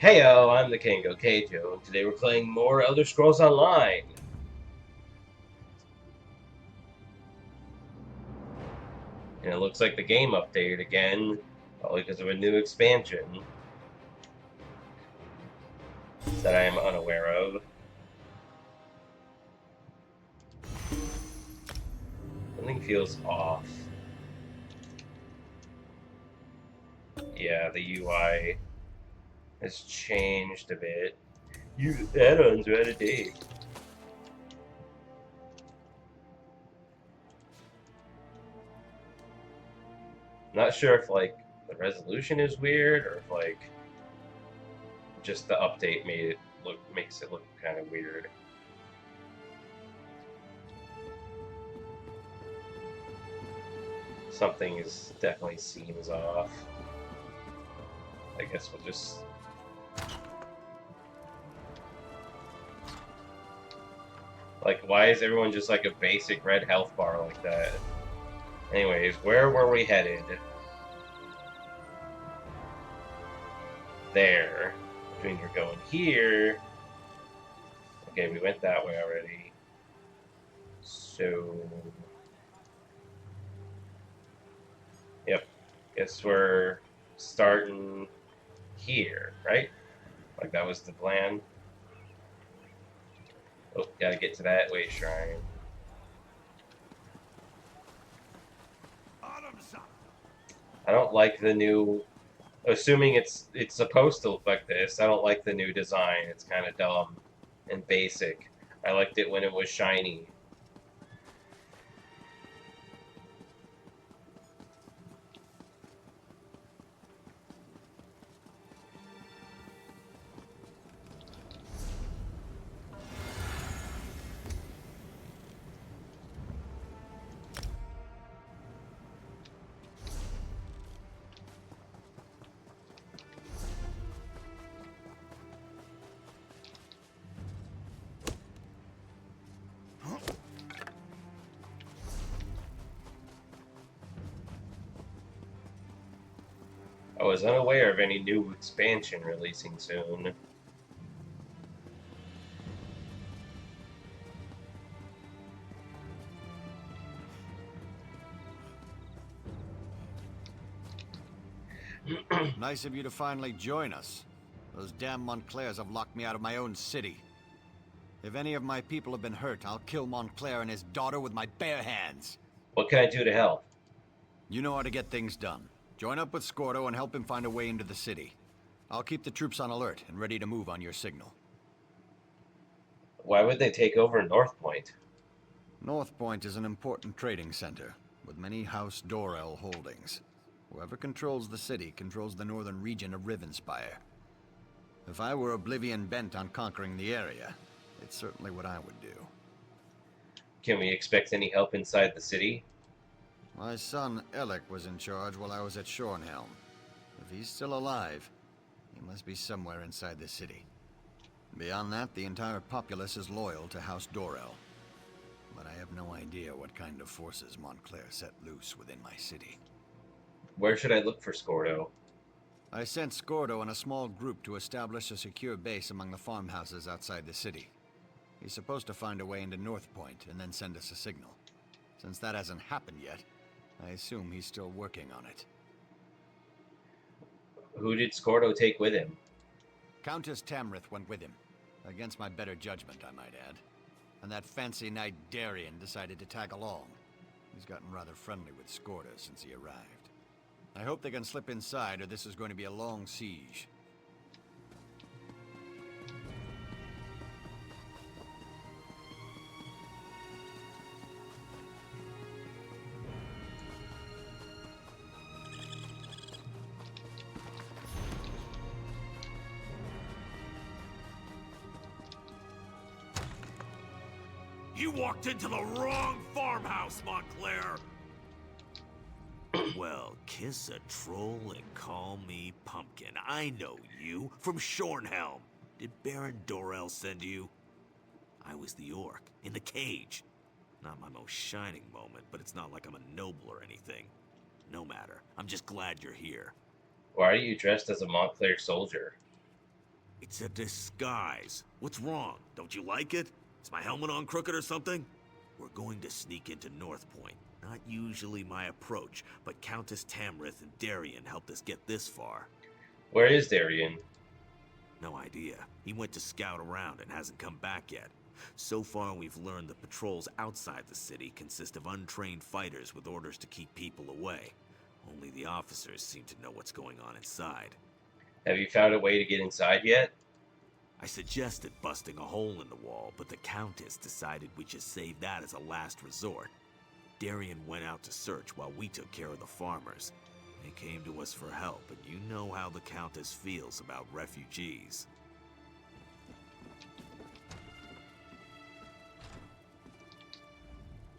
Heyo, I'm the King Keijo, and today we're playing more Elder Scrolls Online. And it looks like the game updated again, probably because of a new expansion that I am unaware of. Something feels off. Yeah, the UI has changed a bit. You add-ons are out of date. Not sure if the resolution is weird or if just the update makes it look kind of weird. Something is definitely seems off. I guess we'll just why is everyone just like a basic red health bar like that? Anyways, where were we headed? There. Which means we're going here. Okay, we went that way already. So yep. Guess we're starting here, right? Like that was the plan. Oh, gotta get to that way shrine. I don't like the new. Assuming it's supposed to look like this, I don't like the new design. It's kind of dumb and basic. I liked it when it was shiny. I was unaware of any new expansion releasing soon. Nice of you to finally join us. Those damn Montclairs have locked me out of my own city. If any of my people have been hurt, I'll kill Montclair and his daughter with my bare hands. What can I do to help? You know how to get things done. Join up with Scordo and help him find a way into the city. I'll keep the troops on alert and ready to move on your signal. Why would they take over North Point? North Point is an important trading center, with many House Dorel holdings. Whoever controls the city controls the northern region of Rivenspire. If I were Oblivion bent on conquering the area, it's certainly what I would do. Can we expect any help inside the city? My son, Elec, was in charge while I was at Shornhelm. If he's still alive, he must be somewhere inside the city. Beyond that, the entire populace is loyal to House Dorel. But I have no idea what kind of forces Montclair set loose within my city. Where should I look for Scordo? I sent Scordo and a small group to establish a secure base among the farmhouses outside the city. He's supposed to find a way into North Point and then send us a signal. Since that hasn't happened yet, I assume he's still working on it. Who did Scordo take with him? Countess Tamrith went with him. Against my better judgment, I might add. And that fancy knight Darien decided to tag along. He's gotten rather friendly with Scordo since he arrived. I hope they can slip inside, or this is going to be a long siege. You walked into the wrong farmhouse, Montclair! Well, kiss a troll and call me Pumpkin. I know you, from Shornhelm. Did Baron Dorel send you? I was the orc, in the cage. Not my most shining moment, but it's not like I'm a noble or anything. No matter, I'm just glad you're here. Why are you dressed as a Montclair soldier? It's a disguise. What's wrong? Don't you like it? Is my helmet on crooked or something? We're going to sneak into North Point. Not usually my approach, but Countess Tamrith and Darien helped us get this far. Where is Darien? No idea. He went to scout around and hasn't come back yet. So far, we've learned the patrols outside the city consist of untrained fighters with orders to keep people away. Only the officers seem to know what's going on inside. Have you found a way to get inside yet? I suggested busting a hole in the wall, but the Countess decided we should save that as a last resort. Darien went out to search while we took care of the farmers. They came to us for help, and you know how the Countess feels about refugees.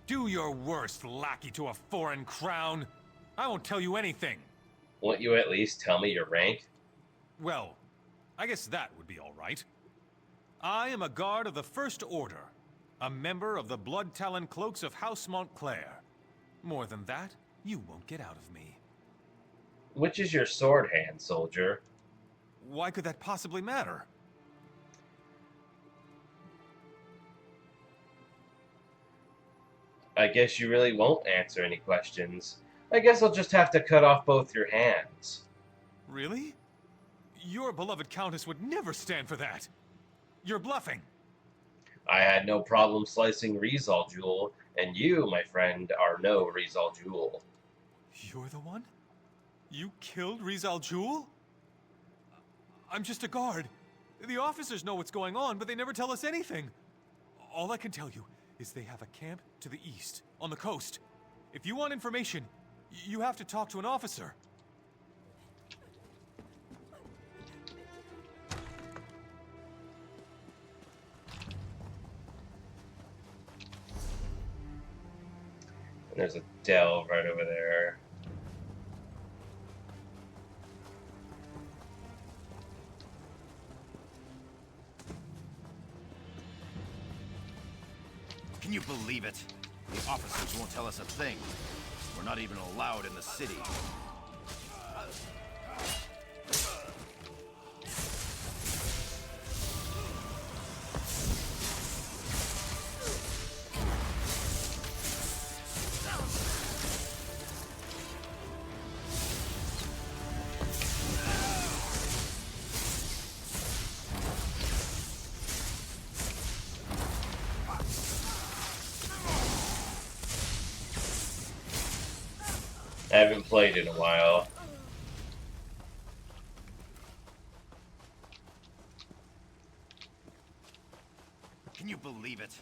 Do your worst, lackey to a foreign crown. I won't tell you anything. Won't you at least tell me your rank? Well, I guess that would be all right. I am a guard of the First Order, a member of the Blood Talon Cloaks of House Montclair. More than that, you won't get out of me. Which is your sword hand, soldier? Why could that possibly matter? I guess you really won't answer any questions. I guess I'll just have to cut off both your hands. Really? Your beloved Countess would never stand for that. You're bluffing. I had no problem slicing Rizal Jewel, and you, my friend, are no Rizal Jewel. You're the one? You killed Rizal Jewel? I'm just a guard. The officers know what's going on, but they never tell us anything. All I can tell you is they have a camp to the east, on the coast. If you want information, you have to talk to an officer. And there's a delve right over there. Can you believe it? The officers won't tell us a thing. We're not even allowed in the city. I haven't played in a while. Can you believe it?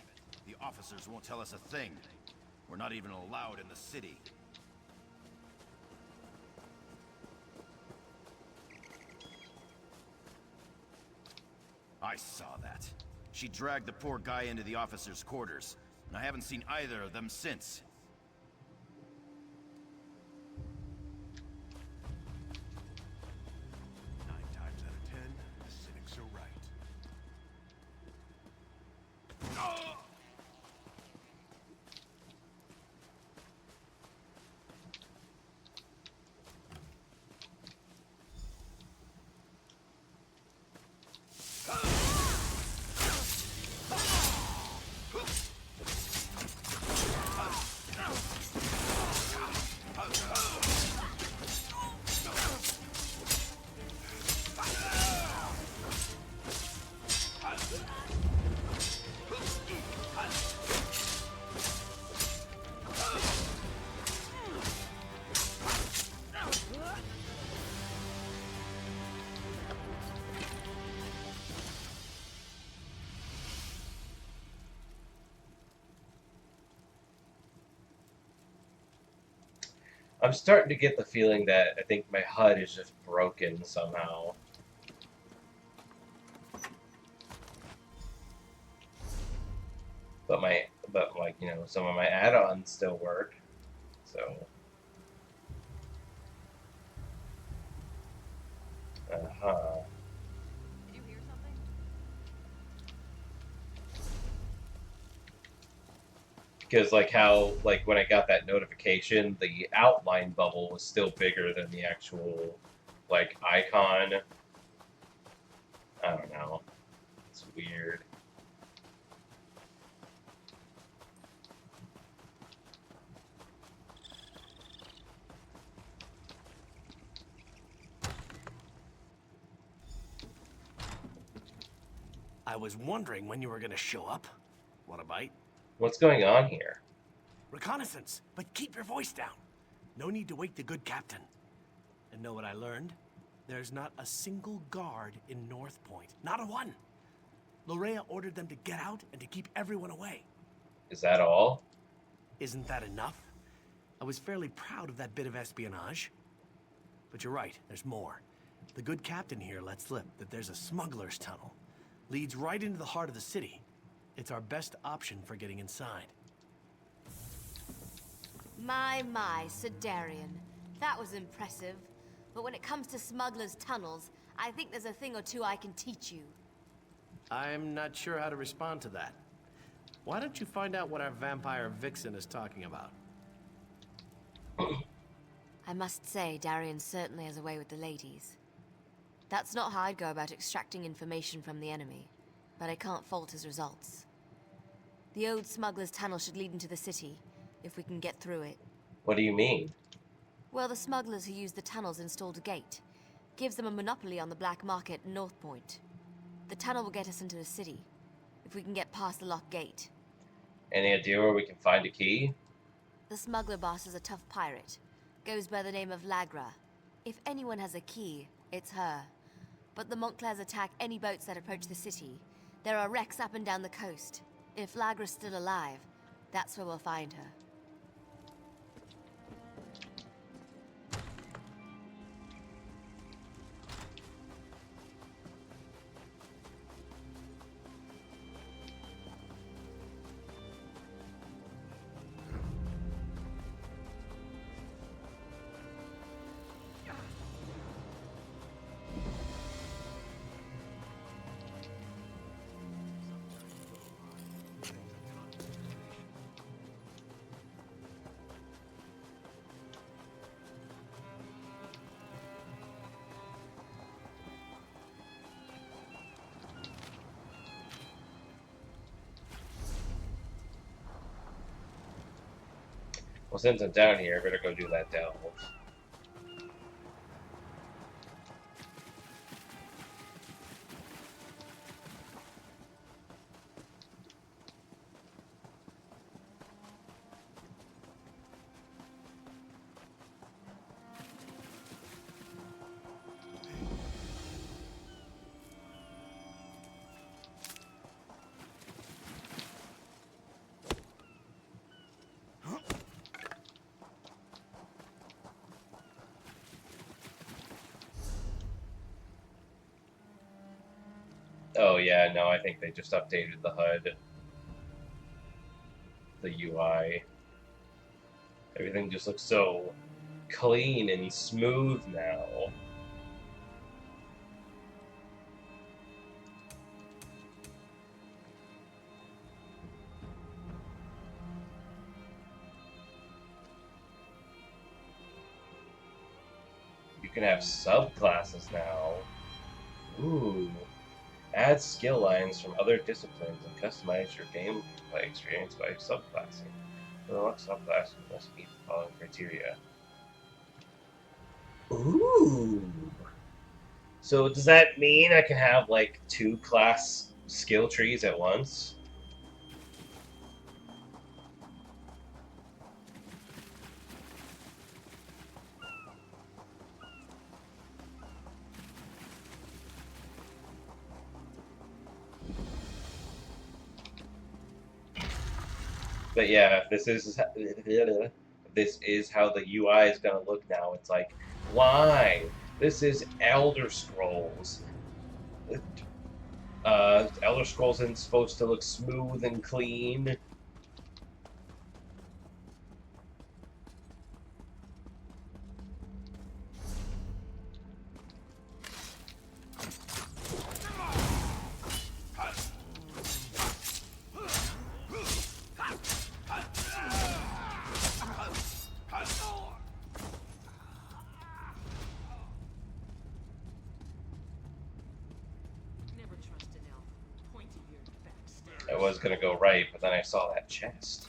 The officers won't tell us a thing. We're not even allowed in the city. I saw that. She dragged the poor guy into the officers' quarters, and I haven't seen either of them since. I'm starting to get the feeling that I think my HUD is just broken somehow. But like, you know, some of my add-ons still work. So Did you hear something? because like how like when I got that notification, the outline bubble was still bigger than the actual like icon. I don't know. weird. I was wondering when you were gonna show up. Want a bite? What's going on here? Reconnaissance, but keep your voice down. No need to wake the good captain. And know what I learned? There's not a single guard in North Point. Not a one. Lorea ordered them to get out and to keep everyone away. Is that all? Isn't that enough? I was fairly proud of that bit of espionage. But you're right, there's more. The good captain here let slip that there's a smuggler's tunnel. Leads right into the heart of the city. It's our best option for getting inside. My, Sir Darian. That was impressive. But when it comes to smugglers' tunnels, I think there's a thing or two I can teach you. I'm not sure how to respond to that. Why don't you find out what our vampire vixen is talking about? I must say, Darian certainly has a way with the ladies. That's not how I'd go about extracting information from the enemy, but I can't fault his results. The old smuggler's tunnel should lead into the city, if we can get through it. What do you mean? Well, the smugglers who use the tunnels installed a gate. Gives them a monopoly on the black market in North Point. The tunnel will get us into the city, if we can get past the locked gate. Any idea where we can find a key? The smuggler boss is a tough pirate. Goes by the name of Lagra. If anyone has a key, it's her. But the Montclairs attack any boats that approach the city. There are wrecks up and down the coast. If Lagra's still alive, that's where we'll find her. Well, since I'm down here, I better go do that delve. Oh yeah, no, I think they just updated the HUD. The UI. Everything just looks so clean and smooth now. You can have subclasses now. Ooh. Add skill lines from other disciplines and customize your gameplay experience by subclassing. To unlock subclasses, you must meet the following criteria. Ooh. So does that mean I can have like 2 class skill trees at once? But yeah, this is how the UI is gonna look now. It's like, why? This is Elder Scrolls. Elder Scrolls isn't supposed to look smooth and clean. Never trust an elf. Point was gonna go right, but then I saw that chest.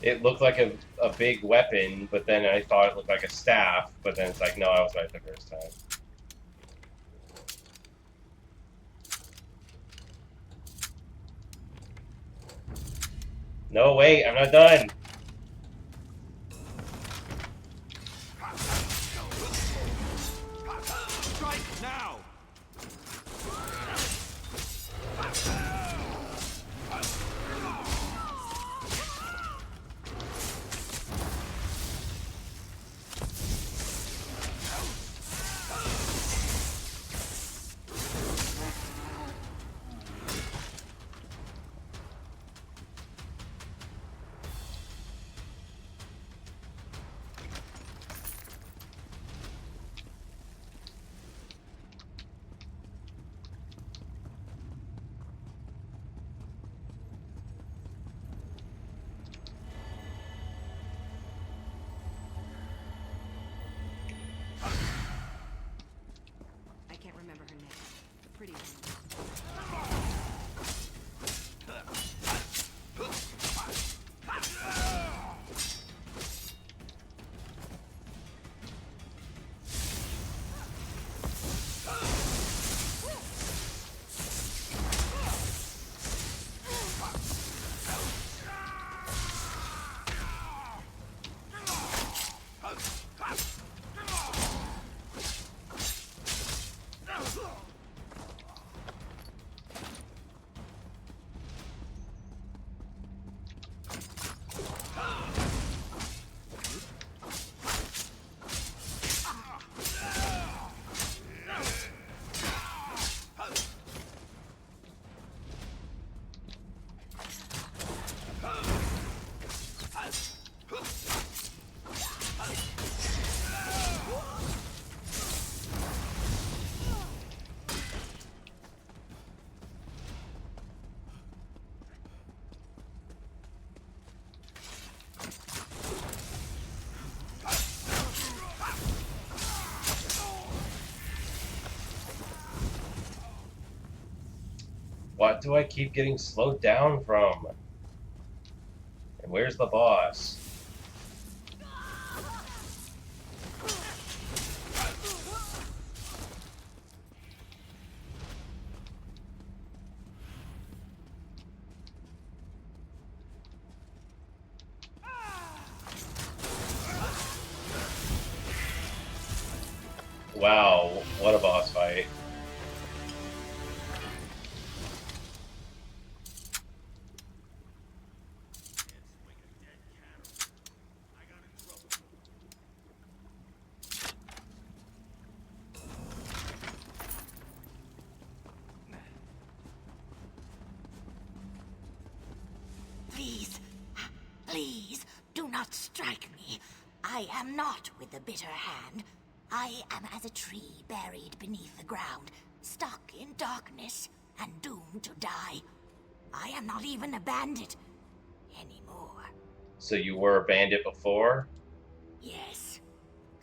It looked like a big weapon, but then I thought it looked like a staff, but then it's like, no, I was right the first time. No, wait, I'm not done. Strike now! I can't remember her name. The pretty one. What do I keep getting slowed down from? And where's the boss? Wow, what a boss fight. Please, please, do not strike me. I am not with the bitter hand. I am as a tree buried beneath the ground, stuck in darkness and doomed to die. I am not even a bandit anymore. So you were a bandit before? Yes,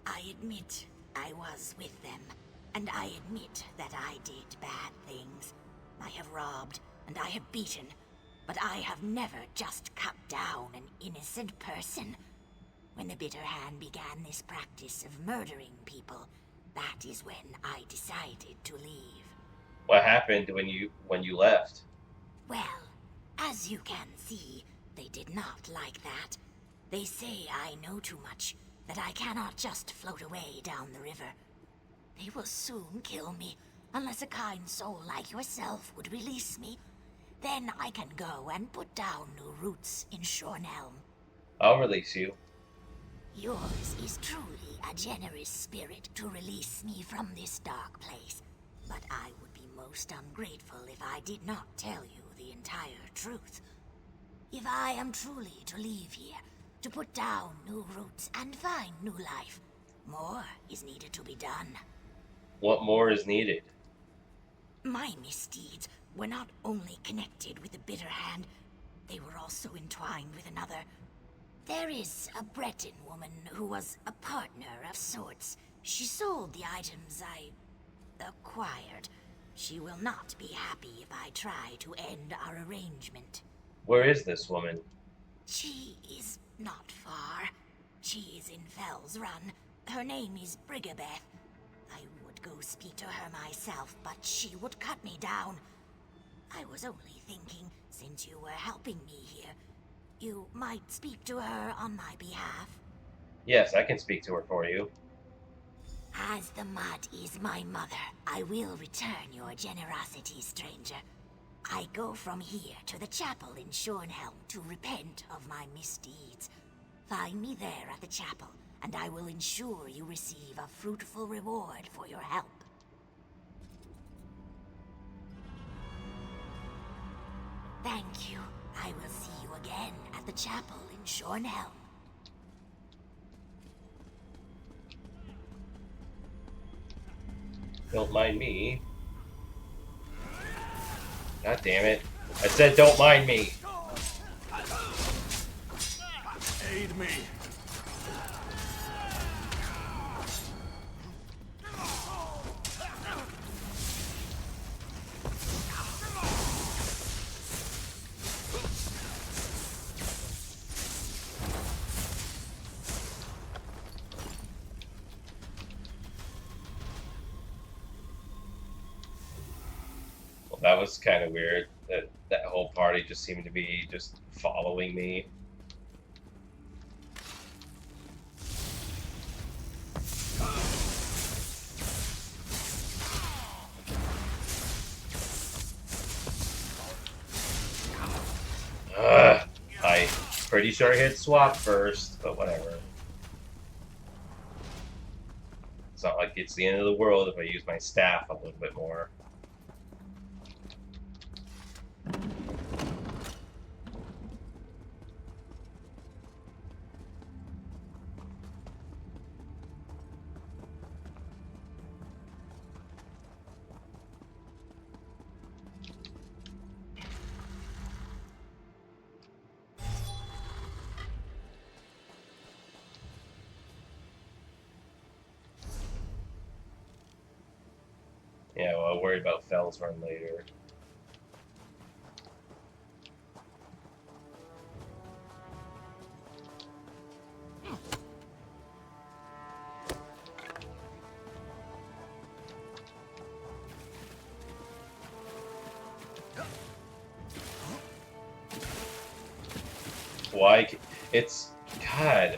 I admit I was with them, and I admit that I did bad things. I have robbed, and I have beaten, but I have never just cut down an innocent person. When the Bitter Hand began this practice of murdering people, that is when I decided to leave. What happened when you left? Well, as you can see, they did not like that. They say I know too much, that I cannot just float away down the river. They will soon kill me, unless a kind soul like yourself would release me. Then I can go and put down new roots in Shornhelm. I'll release you. Yours is truly a generous spirit to release me from this dark place, but I would be most ungrateful if I did not tell you the entire truth. If I am truly to leave here, to put down new roots and find new life, more is needed to be done. What more is needed? My misdeeds were not only connected with the Bitter Hand, they were also entwined with another. There is a Breton woman who was a partner of sorts. She sold the items I acquired. She will not be happy if I try to end our arrangement. Where is this woman? She is not far. She is in Fell's Run. Her name is Brigabeth. I would go speak to her myself, but she would cut me down. I was only thinking, since you were helping me here, you might speak to her on my behalf. Yes, I can speak to her for you. As the mud is my mother, I will return your generosity, stranger. I go from here to the chapel in Shornhelm to repent of my misdeeds. Find me there at the chapel, and I will ensure you receive a fruitful reward for your help. Thank you. I will see you again at the chapel in Shornhelm. Don't mind me. God damn it. I said don't mind me. Aid me. Well, that was kind of weird. That whole party just seemed to be just following me. I'm pretty sure I hit swap first, but whatever. It's not like it's the end of the world if I use my staff a little bit more. Yeah, well, I'll worry about Fell's Run later. Why? It's... God.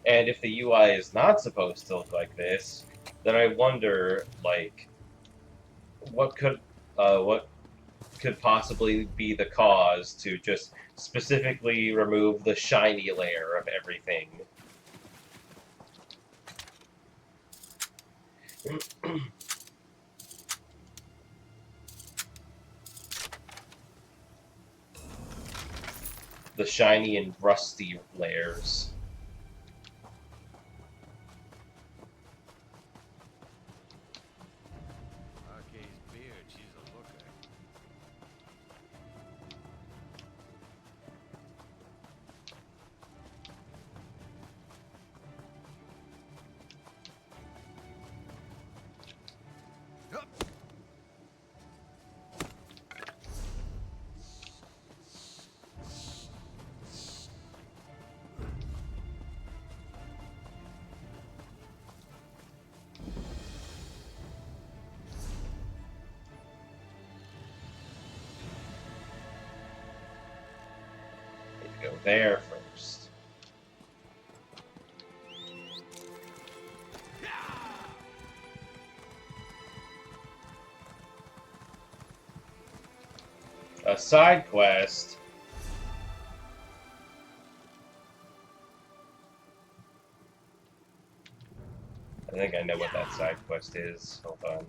And if the UI is not supposed to look like this, then I wonder, like, what could possibly be the cause to just specifically remove the shiny layer of everything? The shiny and rusty layers. Arkay's beard, she's a looker. Need to go there first. A side quest. I think I know what that side quest is. Hold on.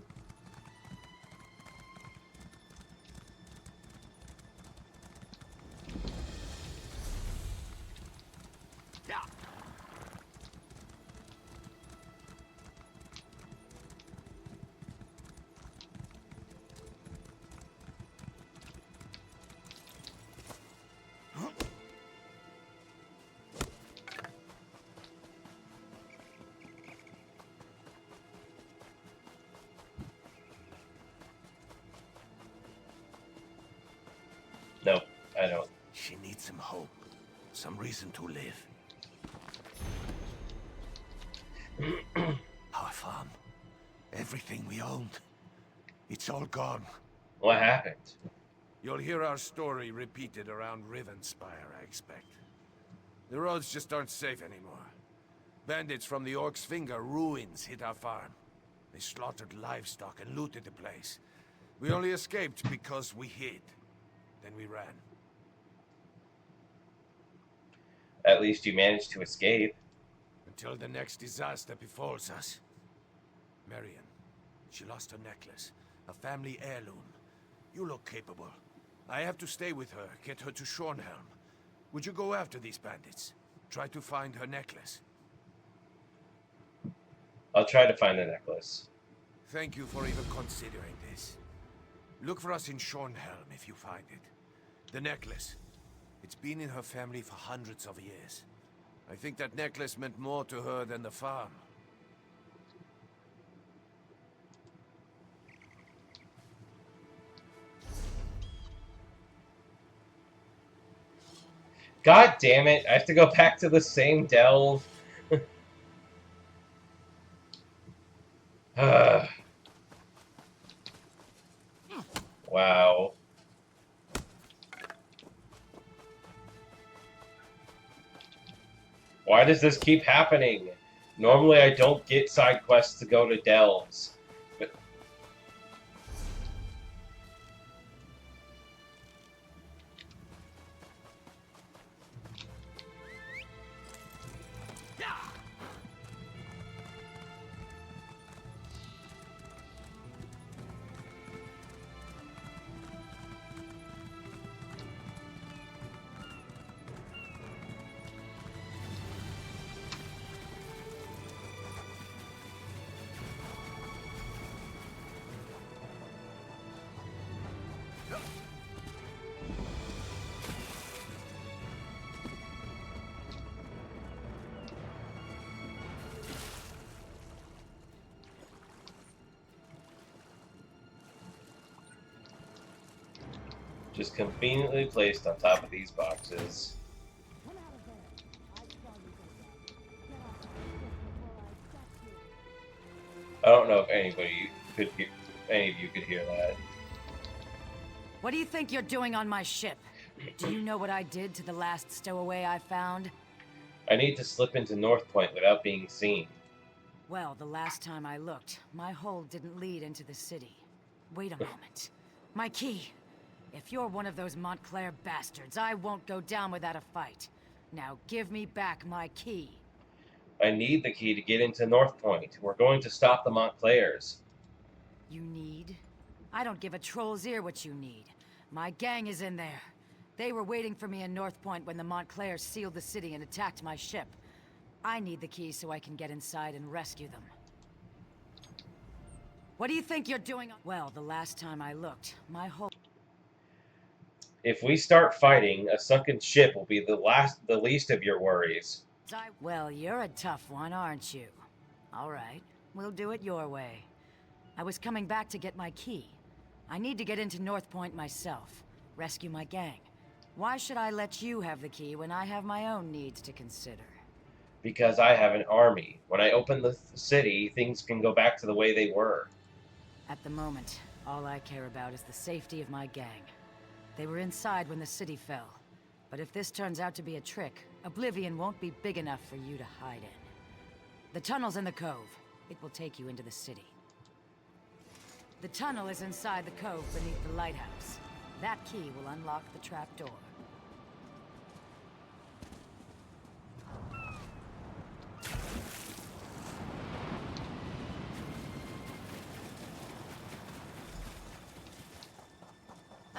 Nope, I don't. She needs some hope, some reason to live. Our farm, everything we owned, it's all gone. What happened? You'll hear our story repeated around Rivenspire, I expect. The roads just aren't safe anymore. Bandits from the Orc's Finger ruins hit our farm. They slaughtered livestock and looted the place. We only escaped because we hid. Then we ran. At least you managed to escape. Until the next disaster befalls us. Marion, she lost her necklace. A family heirloom. You look capable. I have to stay with her, get her to Shornhelm. Would you go after these bandits? Try to find her necklace. I'll try to find the necklace. Thank you for even considering this. Look for us in Shornhelm if you find it. The necklace. It's been in her family for hundreds of years. I think that necklace meant more to her than the farm. God damn it, I have to go back to the same delve. Wow. Why does this keep happening? Normally I don't get side quests to go to delves. But just conveniently placed on top of these boxes. I don't know if any of you could hear that. What do you think you're doing on my ship? Do you know what I did to the last stowaway I found? I need to slip into North Point without being seen. Well, the last time I looked, my hold didn't lead into the city. Wait a moment. My key! If you're one of those Montclair bastards, I won't go down without a fight. Now give me back my key. I need the key to get into North Point. We're going to stop the Montclairs. You need? I don't give a troll's ear what you need. My gang is in there. They were waiting for me in North Point when the Montclairs sealed the city and attacked my ship. I need the key so I can get inside and rescue them. What do you think you're doing? Well, the last time I looked, my whole... If we start fighting, a sunken ship will be the least of your worries. Well, you're a tough one, aren't you? All right, we'll do it your way. I was coming back to get my key. I need to get into North Point myself, rescue my gang. Why should I let you have the key when I have my own needs to consider? Because I have an army. When I open the city, things can go back to the way they were. At the moment, all I care about is the safety of my gang. They were inside when the city fell. But if this turns out to be a trick, Oblivion won't be big enough for you to hide in. The tunnel's in the cove. It will take you into the city. The tunnel is inside the cove beneath the lighthouse. That key will unlock the trapdoor.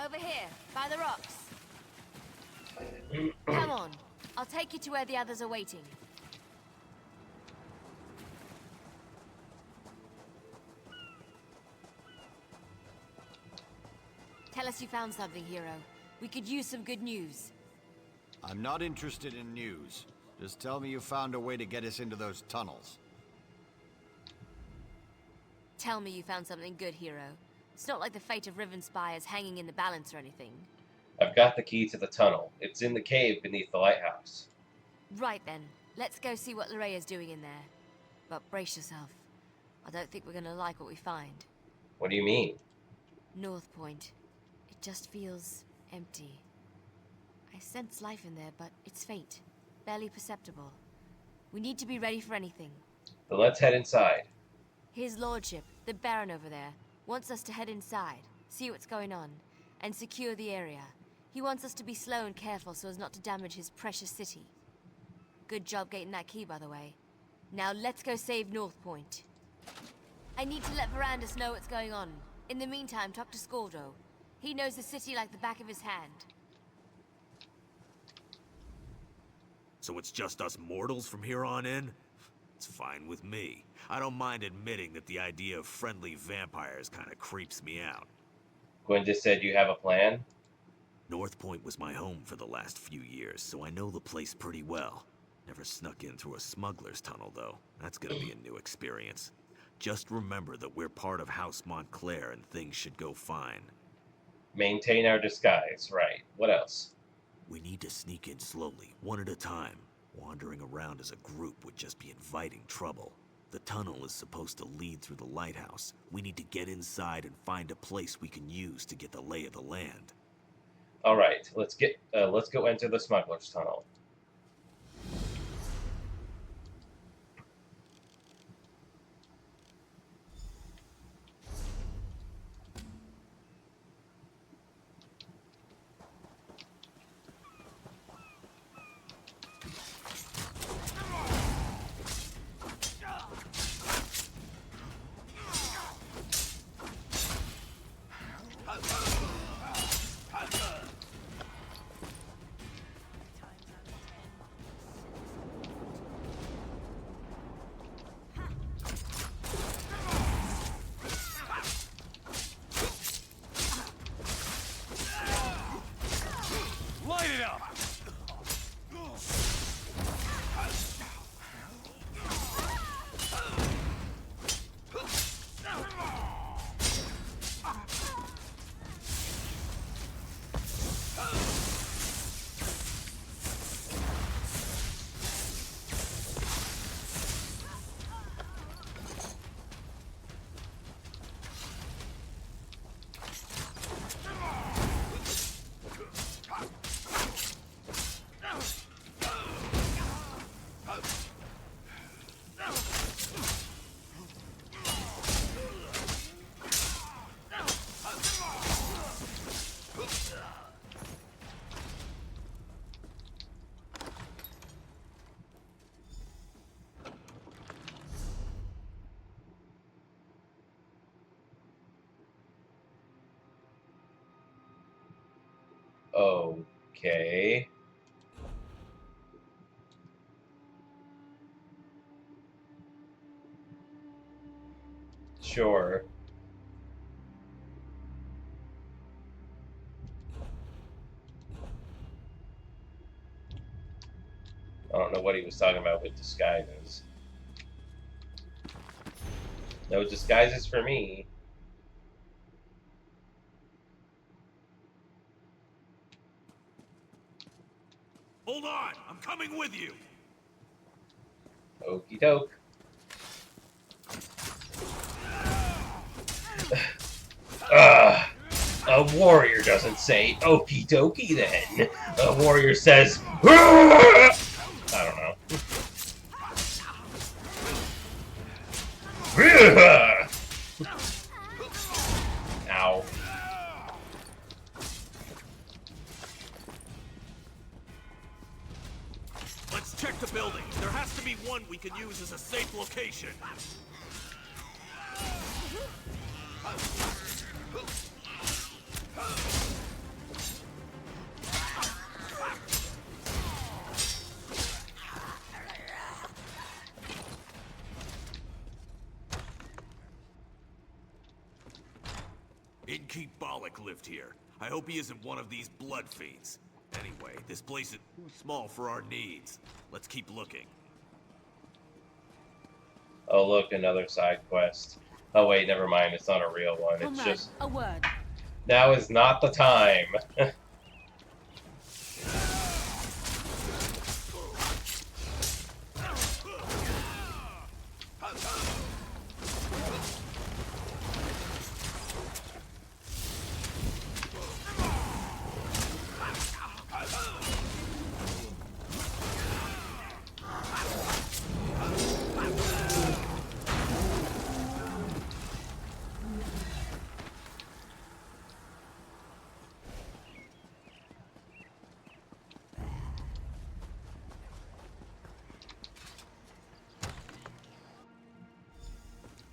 Over here, by the rocks. Come on. I'll take you to where the others are waiting. Tell us you found something, hero. We could use some good news. I'm not interested in news. Just tell me you found a way to get us into those tunnels. Tell me you found something good, hero. It's not like the fate of Rivenspire is hanging in the balance or anything. I've got the key to the tunnel. It's in the cave beneath the lighthouse. Right then. Let's go see what Lorraya's doing in there. But brace yourself. I don't think we're gonna like what we find. What do you mean? North Point. It just feels empty. I sense life in there, but it's faint. Barely perceptible. We need to be ready for anything. Then let's head inside. His lordship, the Baron over there, wants us to head inside, see what's going on, and secure the area. He wants us to be slow and careful so as not to damage his precious city. Good job getting that key, by the way. Now let's go save North Point. I need to let Verandus know what's going on. In the meantime, talk to Scordo. He knows the city like the back of his hand. So it's just us mortals from here on in? It's fine with me. I don't mind admitting that the idea of friendly vampires kind of creeps me out. Gwen just said you have a plan? North Point was my home for the last few years, so I know the place pretty well. Never snuck in through a smuggler's tunnel, though. That's gonna be a new experience. Just remember that we're part of House Montclair and things should go fine. Maintain our disguise, right. What else? We need to sneak in slowly, one at a time. Wandering around as a group would just be inviting trouble. The tunnel is supposed to lead through the lighthouse. We need to get inside and find a place we can use to get the lay of the land. Alright, let's go enter the smuggler's tunnel. Light it up! Okay. Sure. I don't know what he was talking about with disguises. No disguises for me. Hold on! I'm coming with you! Okie doke. A warrior doesn't say okie dokie then. A warrior says I don't know. Ow. Let's check the building. There has to be one we can use as a safe location. Alec lived here. I hope he isn't one of these blood fiends. Anyway, this place is too small for our needs. Let's keep looking. Oh, look, another side quest. Oh, wait, never mind. It's not a real one. It's Comrade, just... a word. Now is not the time.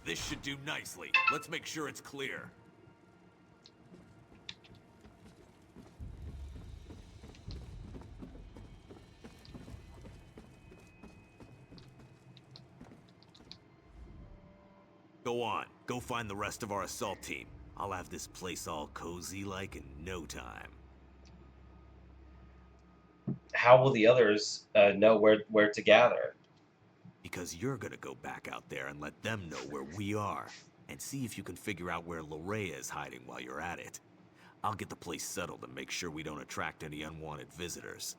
This should do nicely. Let's make sure it's clear. Go on. Go find the rest of our assault team. I'll have this place all cozy-like in no time. How will the others know where to gather? Because you're gonna go back out there and let them know where we are. And see if you can figure out where Larea is hiding while you're at it. I'll get the place settled and make sure we don't attract any unwanted visitors.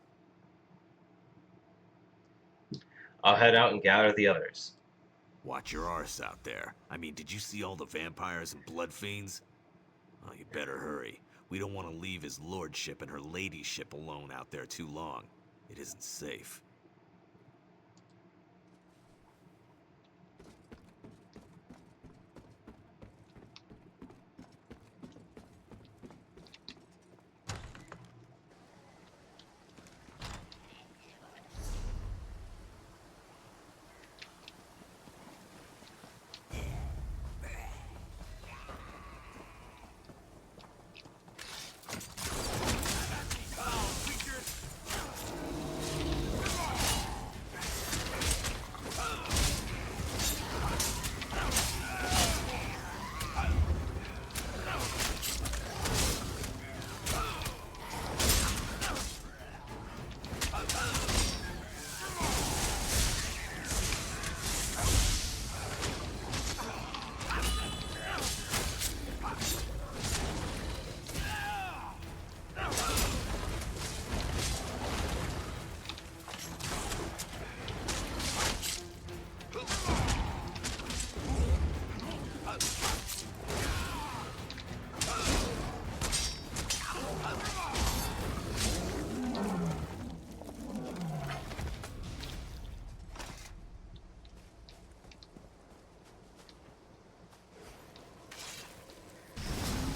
I'll head out and gather the others. Watch your arse out there. I mean, did you see all the vampires and blood fiends? Oh, you better hurry. We don't want to leave his lordship and her ladyship alone out there too long. It isn't safe.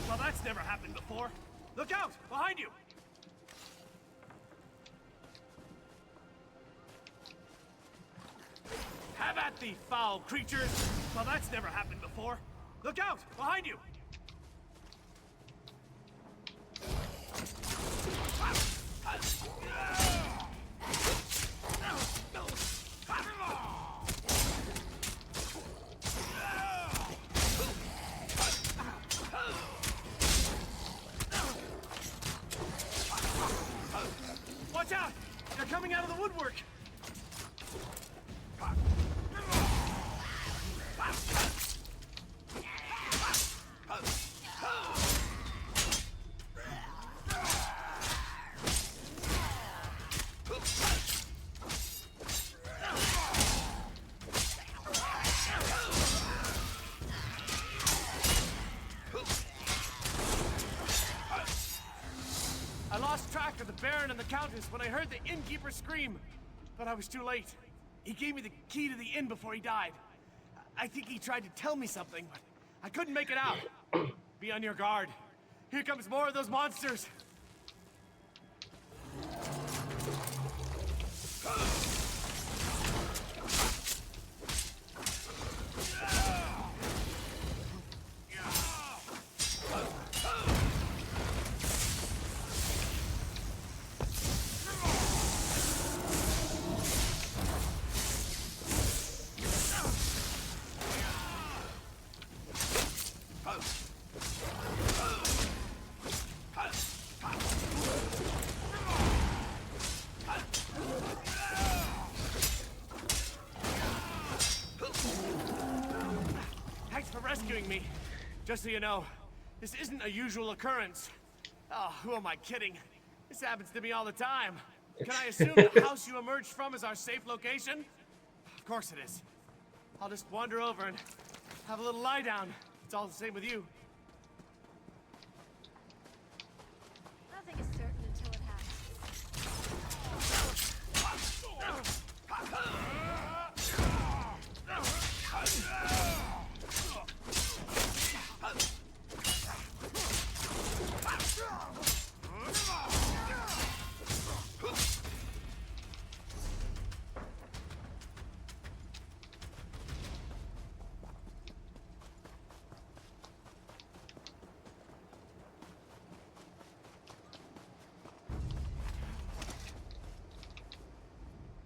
Well, that's never happened before. Look out! Behind you! Have at thee, foul creatures! Well, that's never happened before. Look out! Behind you! Watch out! They're coming out of the woodwork! I lost track of the Baron and the Countess when I heard the innkeeper scream, but I was too late. He gave me the key to the inn before he died. I think he tried to tell me something, but I couldn't make it out. Be on your guard. Here comes more of those monsters. rescuing me. Just so you know, this isn't a usual occurrence. Oh, who am I kidding? This happens to me all the time. Can I assume the house you emerged from is our safe location? Of course it is. I'll just wander over and have a little lie down. It's all the same with you. Nothing is certain until it happens.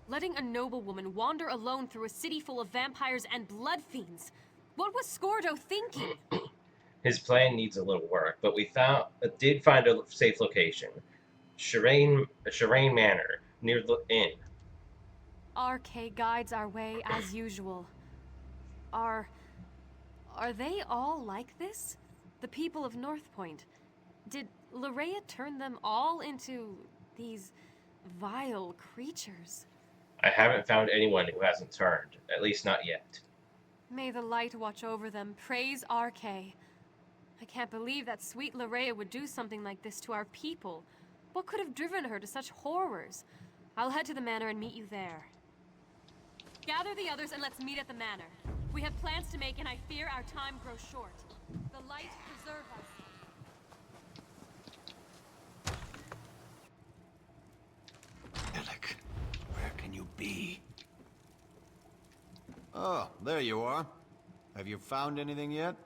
Letting a noblewoman wander alone through a city full of vampires and blood fiends. What was Scordo thinking? His plan needs a little work, but we did find a safe location. Shirane Manor, near the inn. RK guides our way as usual. Are they all like this? The people of North Point? Did Larea turn them all into these vile creatures? I haven't found anyone who hasn't turned, at least not yet. May the light watch over them. Praise RK. I can't believe that sweet Larea would do something like this to our people. What could have driven her to such horrors? I'll head to the manor and meet you there. Gather the others and let's meet at the manor. We have plans to make and I fear our time grows short. The light preserve us. Alec, where can you be? Oh, there you are. Have you found anything yet?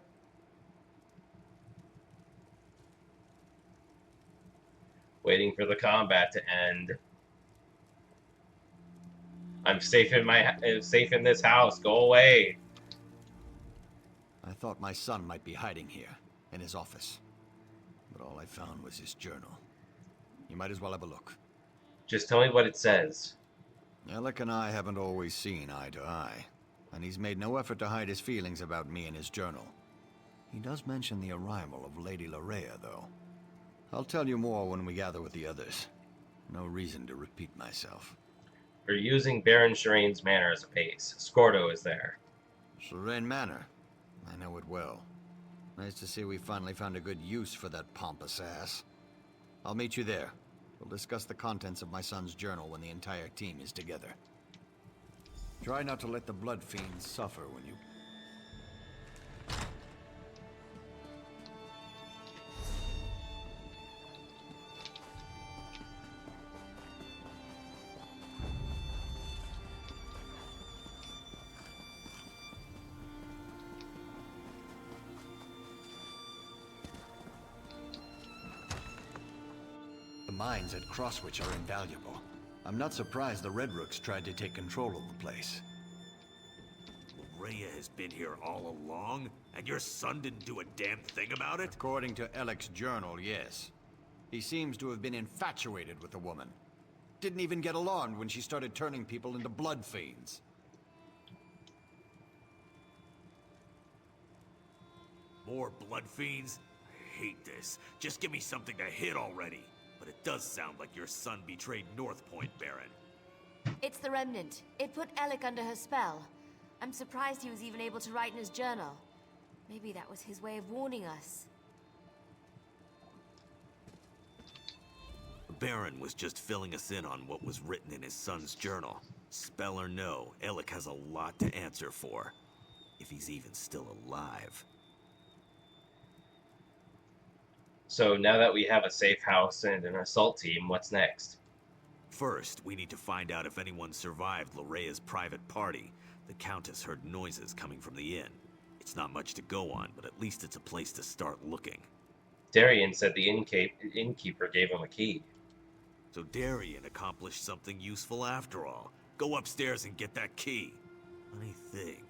Waiting for the combat to end. I'm safe in this house. Go away. I thought my son might be hiding here, in his office. But all I found was his journal. You might as well have a look. Just tell me what it says. Alec and I haven't always seen eye to eye, and he's made no effort to hide his feelings about me in his journal. He does mention the arrival of Lady Larea, though. I'll tell you more when we gather with the others. No reason to repeat myself. We're using Baron Shirane's manor as a base. Scordo is there. Shirane Manor. I know it well. Nice to see we finally found a good use for that pompous ass. I'll meet you there. We'll discuss the contents of my son's journal when the entire team is together. Try not to let the blood fiends suffer when you... The mines at Crosswich are invaluable. I'm not surprised the Red Rooks tried to take control of the place. Larea has been here all along, and your son didn't do a damn thing about it? According to Alec's journal, yes. He seems to have been infatuated with the woman. Didn't even get alarmed when she started turning people into blood fiends. More blood fiends? I hate this. Just give me something to hit already. But it does sound like your son betrayed North Point, Baron. It's the Remnant. It put Alec under her spell. I'm surprised he was even able to write in his journal. Maybe that was his way of warning us. The Baron was just filling us in on what was written in his son's journal. Spell or no, Alec has a lot to answer for. If he's even still alive. So now that we have a safe house and an assault team, what's next? First, we need to find out if anyone survived Larea's private party. The Countess heard noises coming from the inn. It's not much to go on, but at least it's a place to start looking. Darien said the innkeeper gave him a key. So Darien accomplished something useful after all. Go upstairs and get that key. Funny thing,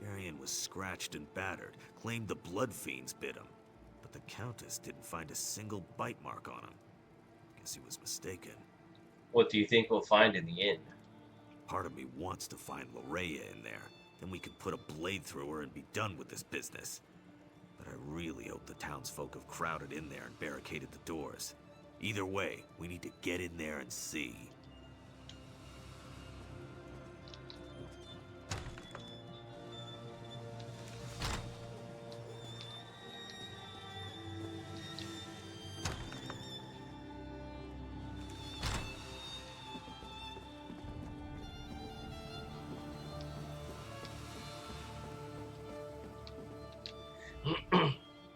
Darien was scratched and battered, claimed the blood fiends bit him. But the Countess didn't find a single bite mark on him. Guess he was mistaken. What do you think we'll find in the inn? Part of me wants to find Larea in there. Then we could put a blade through her and be done with this business. But I really hope the townsfolk have crowded in there and barricaded the doors. Either way, we need to get in there and see.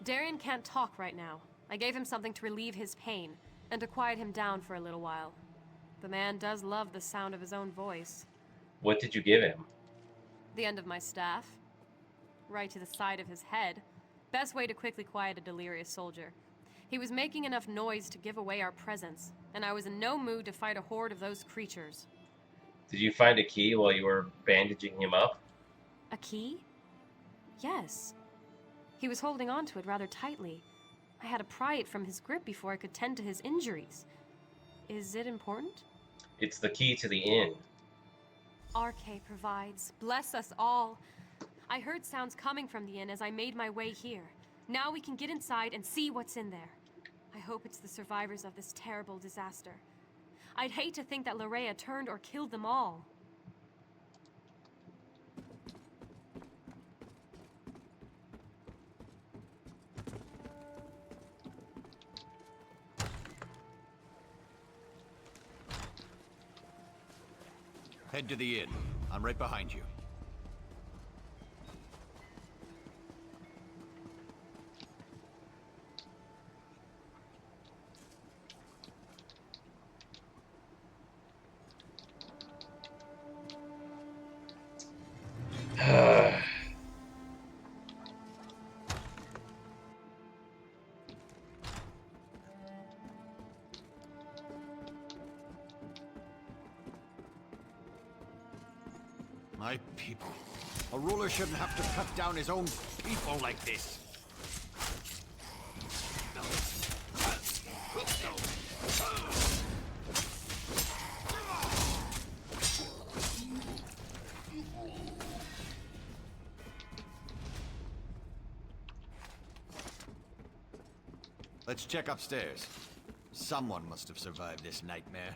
Darian can't talk right now. I gave him something to relieve his pain, and to quiet him down for a little while. The man does love the sound of his own voice. What did you give him? The end of my staff. Right to the side of his head. Best way to quickly quiet a delirious soldier. He was making enough noise to give away our presence, and I was in no mood to fight a horde of those creatures. Did you find a key while you were bandaging him up? A key? Yes. He was holding on to it rather tightly. I had to pry it from his grip before I could tend to his injuries. Is it important? It's the key to the inn. RK provides. Bless us all. I heard sounds coming from the inn as I made my way here. Now we can get inside and see what's in there. I hope it's the survivors of this terrible disaster. I'd hate to think that Larea turned or killed them all. Head to the inn. I'm right behind you. My people. A ruler shouldn't have to cut down his own people like this. Let's check upstairs. Someone must have survived this nightmare.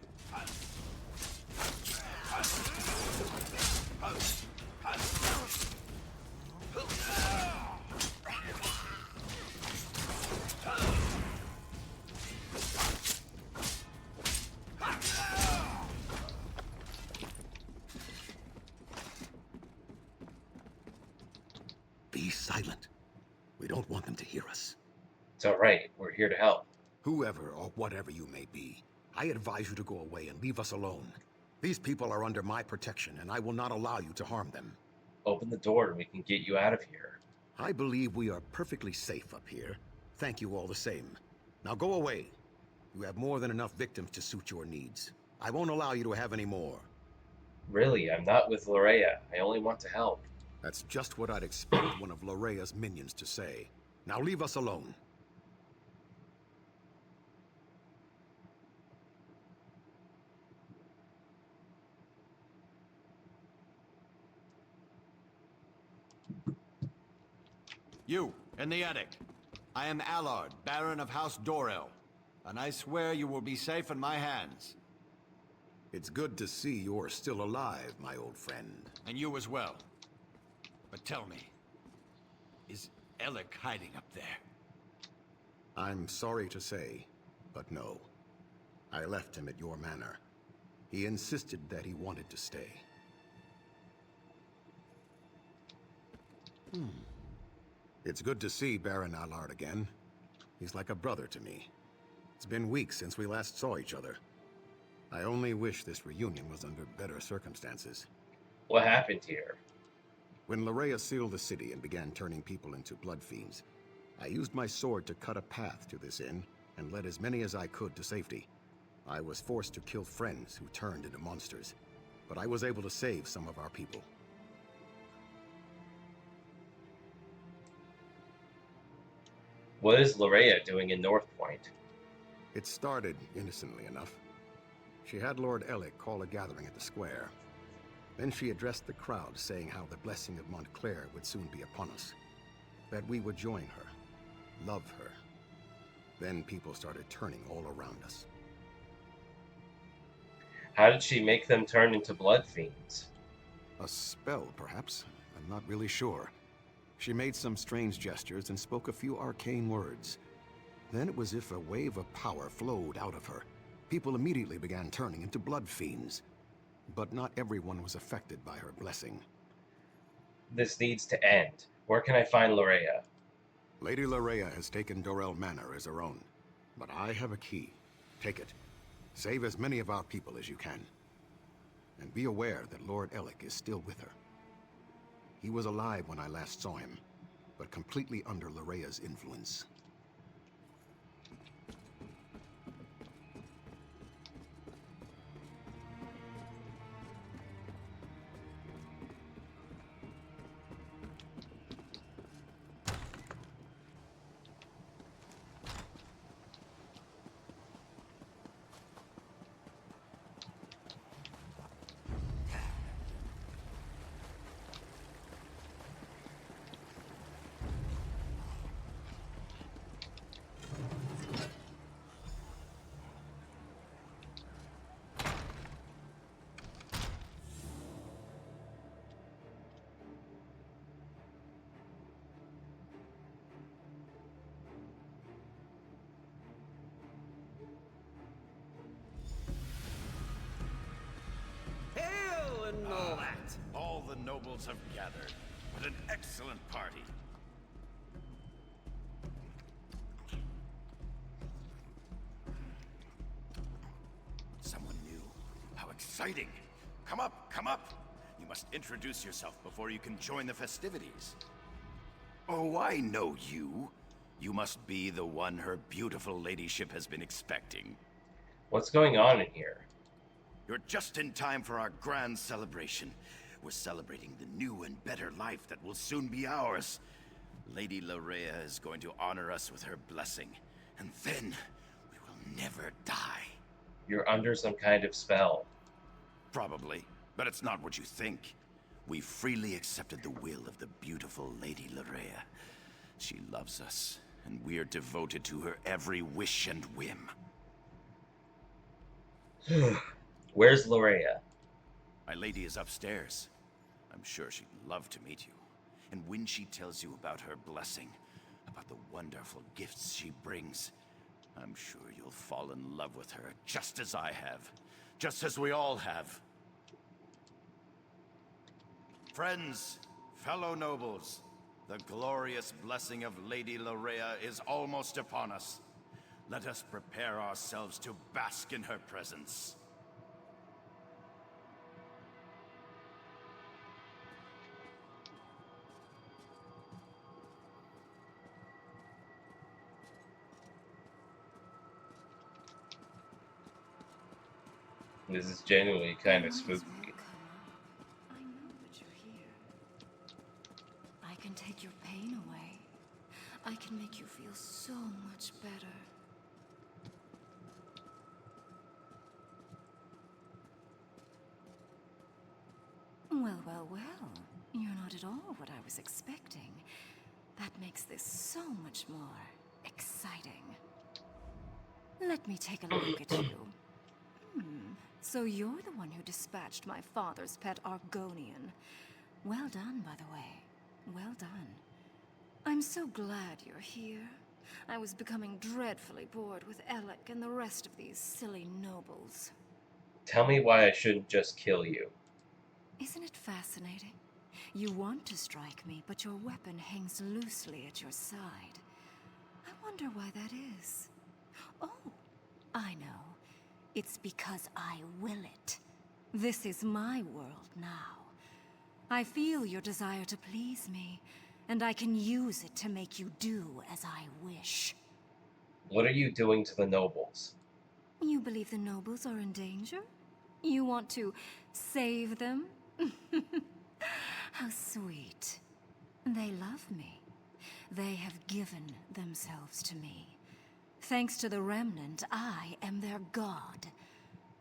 Be silent. We don't want them to hear us. It's alright, we're here to help. Whoever or whatever you may be, I advise you to go away and leave us alone. These people are under my protection, and I will not allow you to harm them. Open the door and we can get you out of here. I believe we are perfectly safe up here. Thank you all the same. Now go away. You have more than enough victims to suit your needs. I won't allow you to have any more. Really, I'm not with Larea. I only want to help. That's just what I'd expect one of Lorea's minions to say. Now leave us alone. You, in the attic. I am Allard, Baron of House Dorel, and I swear you will be safe in my hands. It's good to see you're still alive, my old friend. And you as well. But tell me, is Alec hiding up there? I'm sorry to say, but no. I left him at your manor. He insisted that he wanted to stay. It's good to see Baron Allard again. He's like a brother to me. It's been weeks since we last saw each other. I only wish this reunion was under better circumstances. What happened here? When Larea sealed the city and began turning people into blood fiends, I used my sword to cut a path to this inn and led as many as I could to safety. I was forced to kill friends who turned into monsters, but I was able to save some of our people. What is Larea doing in North Point? It started innocently enough. She had Lord Alec call a gathering at the square. Then she addressed the crowd, saying how the blessing of Montclair would soon be upon us. That we would join her, love her. Then people started turning all around us. How did she make them turn into blood fiends? A spell, perhaps? I'm not really sure. She made some strange gestures and spoke a few arcane words. Then it was as if a wave of power flowed out of her. People immediately began turning into blood fiends. But not everyone was affected by her blessing. This needs to end. Where can I find Lorea? Lady Lorea has taken Dorel Manor as her own. But I have a key. Take it. Save as many of our people as you can. And be aware that Lord Elec is still with her. He was alive when I last saw him, but completely under Lorea's influence. Hail and all that! All the nobles have gathered. What an excellent party. Someone new. How exciting! Come up, come up! You must introduce yourself before you can join the festivities. Oh, I know you. You must be the one her beautiful ladyship has been expecting. What's going on in here? You're just in time for our grand celebration. We're celebrating the new and better life that will soon be ours. Lady Lorea is going to honor us with her blessing, and then we will never die. You're under some kind of spell. Probably, but it's not what you think. We freely accepted the will of the beautiful Lady Lorea. She loves us, and we're devoted to her every wish and whim. Where's Lorea? My lady is upstairs. I'm sure she'd love to meet you. And when she tells you about her blessing, about the wonderful gifts she brings, I'm sure you'll fall in love with her just as I have. Just as we all have. Friends, fellow nobles, the glorious blessing of Lady Lorea is almost upon us. Let us prepare ourselves to bask in her presence. This is genuinely kind of spooky. I know that you're here. I can take your pain away. I can make you feel so much better. Well, well, well. You're not at all what I was expecting. That makes this so much more exciting. Let me take a look at you. So you're the one who dispatched my father's pet Argonian. Well done, by the way. Well done. I'm so glad you're here. I was becoming dreadfully bored with Elec and the rest of these silly nobles. Tell me why I shouldn't just kill you. Isn't it fascinating? You want to strike me, but your weapon hangs loosely at your side. I wonder why that is. Oh, I know. It's because I will it. This is my world now. I feel your desire to please me, and I can use it to make you do as I wish. What are you doing to the nobles? You believe the nobles are in danger? You want to save them? How sweet. They love me. They have given themselves to me. Thanks to the Remnant, I am their god.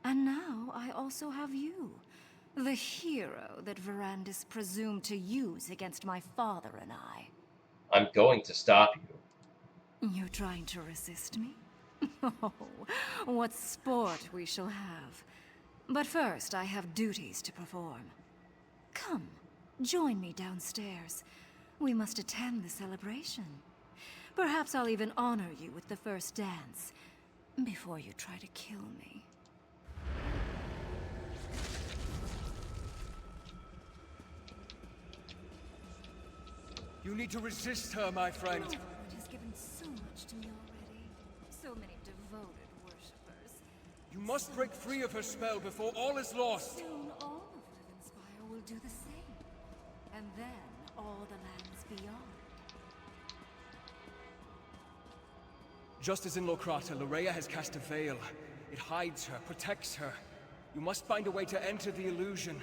And now I also have you, the hero that Verandis presumed to use against my father and I. I'm going to stop you. You trying to resist me? Oh, what sport we shall have. But first, I have duties to perform. Come, join me downstairs. We must attend the celebration. Perhaps I'll even honor you with the first dance, before you try to kill me. You need to resist her, my friend. It has given so much to me already. So many devoted worshippers. You must break free of her spell before all is lost. Soon all of Rivenspire will do the same. And then all the lands beyond. Just as in Locrata, Loraya has cast a veil. It hides her, protects her. You must find a way to enter the illusion.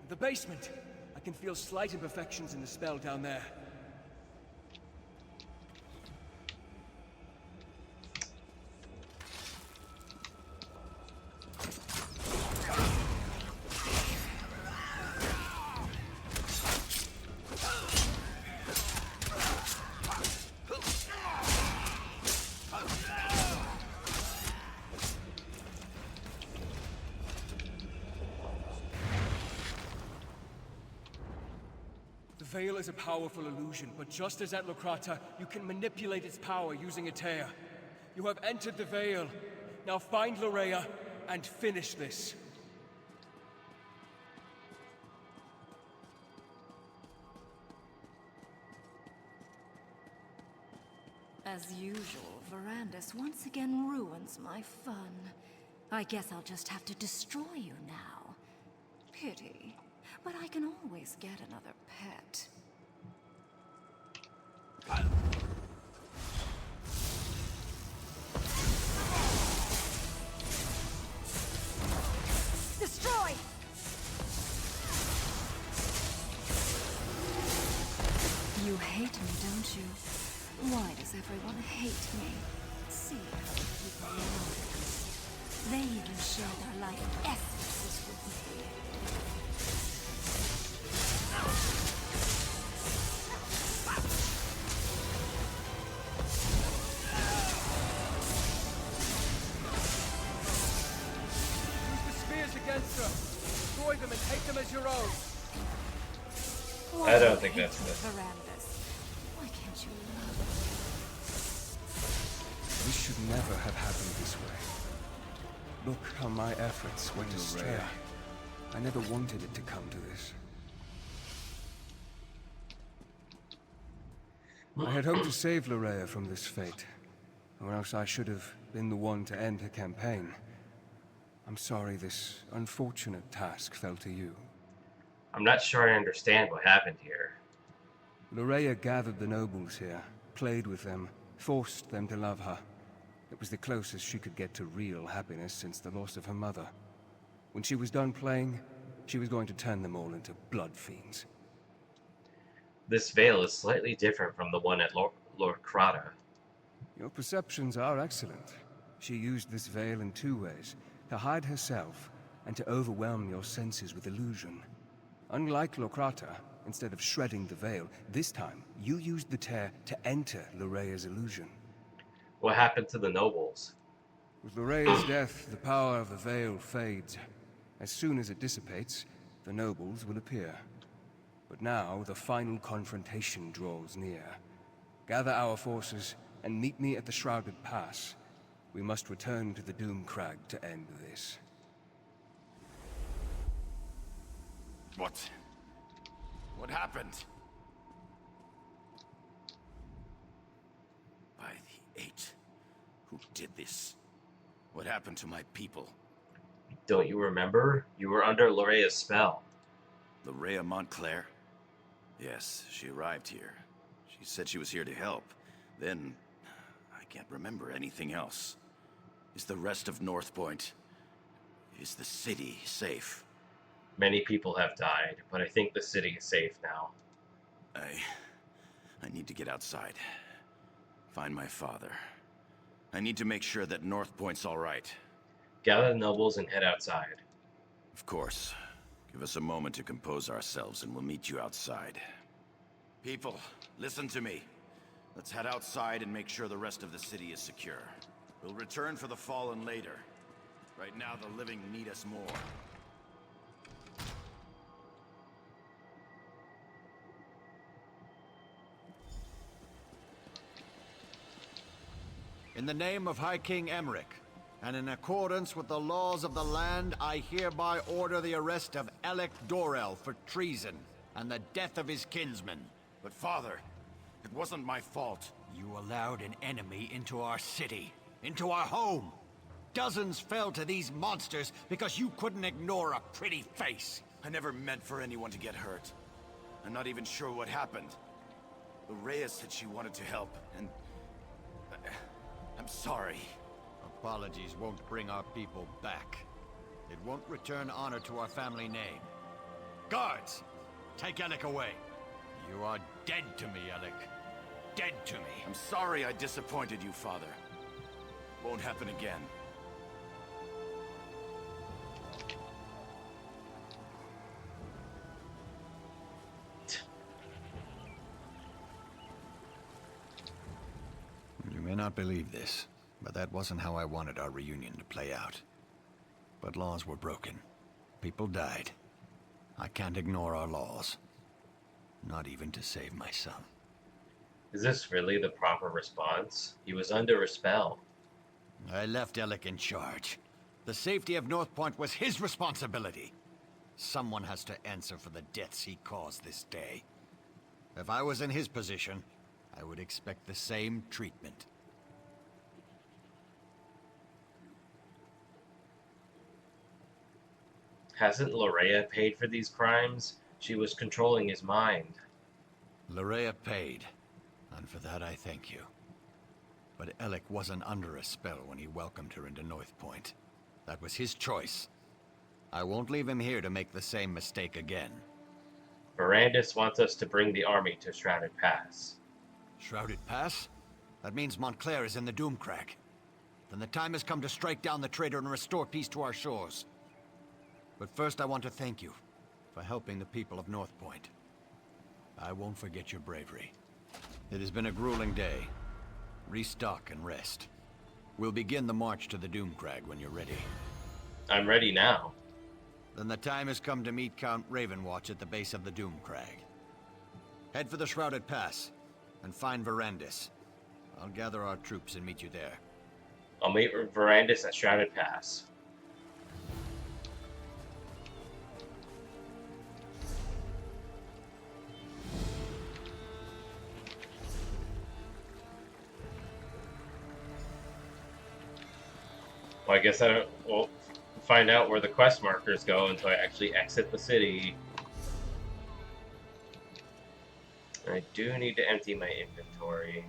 The basement. I can feel slight imperfections in the spell down there. The veil is a powerful illusion, but just as at Locrata, you can manipulate its power using a tear. You have entered the veil. Now find Loraya and finish this. As usual, Verandis once again ruins my fun. I guess I'll just have to destroy you now. Pity. But I can always get another pet. Destroy! You hate me, don't you? Why does everyone hate me? See how the people love me. They even share their life essences with me. Use the spears against her. Destroy them and take them as your own. I don't think that's good. Verandis. Why can't you love This should never have happened this way. Look how my efforts went astray. I never wanted it to come to this. I had hoped to save Loraya from this fate, or else I should have been the one to end her campaign. I'm sorry this unfortunate task fell to you. I'm not sure I understand what happened here. Loraya gathered the nobles here, played with them, forced them to love her. It was the closest she could get to real happiness since the loss of her mother. When she was done playing, she was going to turn them all into blood fiends. This veil is slightly different from the one at Locrata. Your perceptions are excellent. She used this veil in two ways, to hide herself and to overwhelm your senses with illusion. Unlike Locrata, instead of shredding the veil, this time you used the tear to enter Loraya's illusion. What happened to the nobles? With Loraya's death, the power of the veil fades. As soon as it dissipates, the nobles will appear. But now the final confrontation draws near. Gather our forces and meet me at the Shrouded Pass. We must return to the Doom Crag to end this. What happened? By the Eight. Who did this? What happened to my people? Don't you remember? You were under Loraya's spell. Loraya Montclair? Yes, she arrived here. She said she was here to help. Then, I can't remember anything else. Is the rest of North Point... Is the city safe? Many people have died, but I think the city is safe now. I need to get outside. Find my father. I need to make sure that North Point's all right. Gather the nobles and head outside. Of course. Give us a moment to compose ourselves and we'll meet you outside. People, listen to me. Let's head outside and make sure the rest of the city is secure. We'll return for the fallen later. Right now, the living need us more. In the name of High King Emmerich, and in accordance with the laws of the land, I hereby order the arrest of Alec Dorel for treason and the death of his kinsman. But father, it wasn't my fault. You allowed an enemy into our city, into our home. Dozens fell to these monsters because you couldn't ignore a pretty face. I never meant for anyone to get hurt. I'm not even sure what happened. Lorrea said she wanted to help, and... I'm sorry. Apologies won't bring our people back. It won't return honor to our family name. Guards, take Alec away. You are dead to me, Alec. Dead to me. I'm sorry I disappointed you, father. Won't happen again. You may not believe this, but that wasn't how I wanted our reunion to play out. But laws were broken. People died. I can't ignore our laws. Not even to save my son. Is this really the proper response? He was under a spell. I left Alec in charge. The safety of North Point was his responsibility. Someone has to answer for the deaths he caused this day. If I was in his position, I would expect the same treatment. Hasn't Lorrea paid for these crimes? She was controlling his mind. Lorrea paid, and for that I thank you. But Alec wasn't under a spell when he welcomed her into North Point. That was his choice. I won't leave him here to make the same mistake again. Verandis wants us to bring the army to Shrouded Pass. Shrouded Pass? That means Montclair is in the Doomcrag. Then the time has come to strike down the traitor and restore peace to our shores. But first I want to thank you for helping the people of North Point. I won't forget your bravery. It has been a grueling day. Restock and rest. We'll begin the march to the Doomcrag when you're ready. I'm ready now. Then the time has come to meet Count Ravenwatch at the base of the Doomcrag. Head for the Shrouded Pass and find Verandis. I'll gather our troops and meet you there. I'll meet Verandis at Shrouded Pass. Well, I guess we'll find out where the quest markers go until I actually exit the city. I do need to empty my inventory.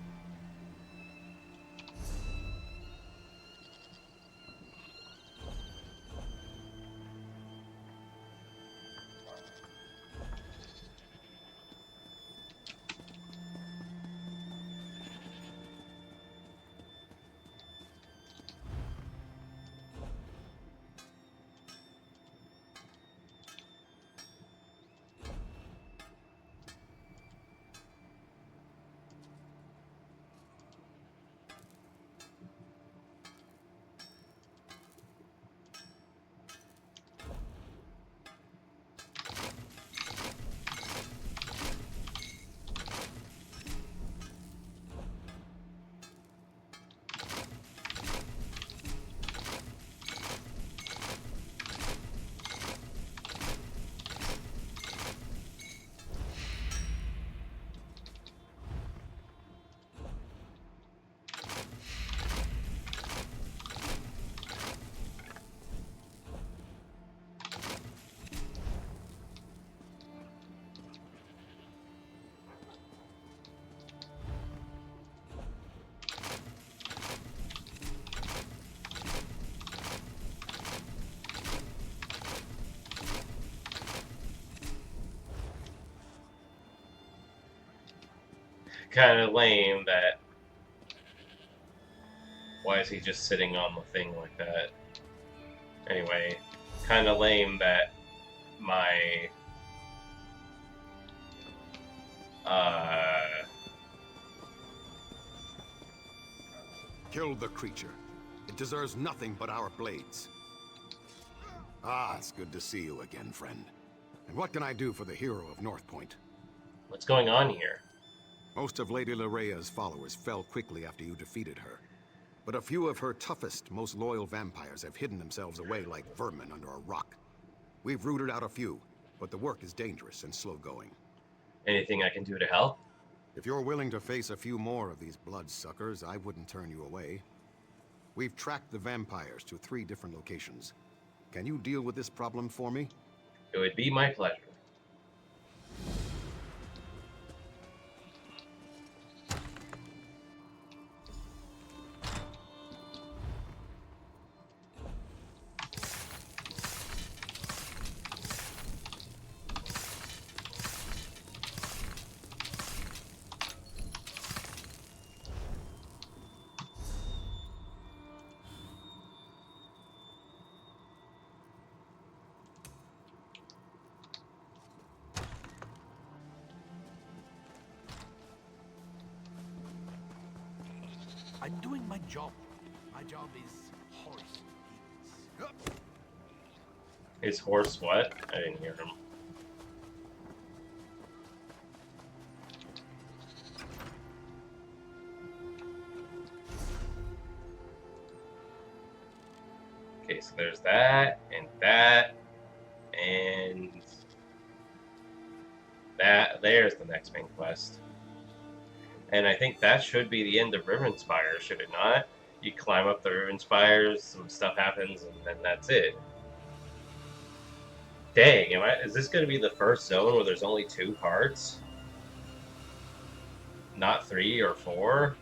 Kind of lame that... Why is he just sitting on the thing like that? Anyway, kind of lame that my... Kill the creature. It deserves nothing but our blades. Ah, it's good to see you again, friend. And what can I do for the hero of North Point? What's going on here? Most of Lady Larea's followers fell quickly after you defeated her. But a few of her toughest, most loyal vampires have hidden themselves away like vermin under a rock. We've rooted out a few, but the work is dangerous and slow-going. Anything I can do to help? If you're willing to face a few more of these bloodsuckers, I wouldn't turn you away. We've tracked the vampires to 3 different locations. Can you deal with this problem for me? It would be my pleasure. I'm doing my job. My job is horse. Is horse what? I didn't hear him. Okay, so there's that, and that, and that. There's the next main quest. And I think that should be the end of Rivenspire, should it not? You climb up the Rivenspires, some stuff happens, and then that's it. Dang, is this going to be the first zone where there's only 2 parts? Not 3 or 4?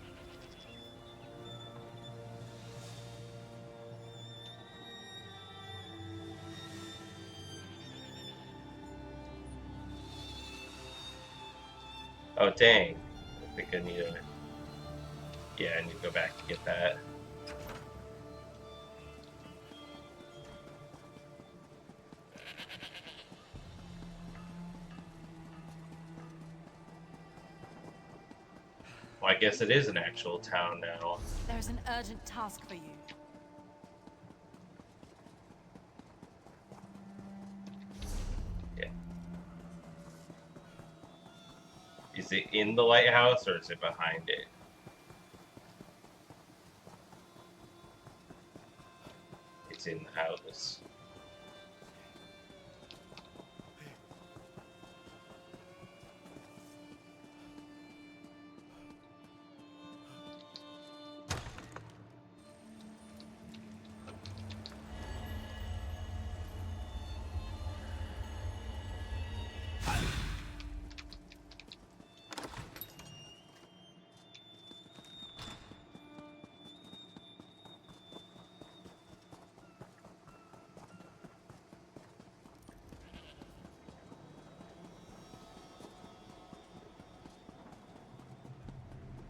Oh, dang. I think I need to... Yeah, I need to go back to get that. Well, I guess it is an actual town now. There's an urgent task for you. Yeah. Is it in the lighthouse or is it behind it? It's in the house.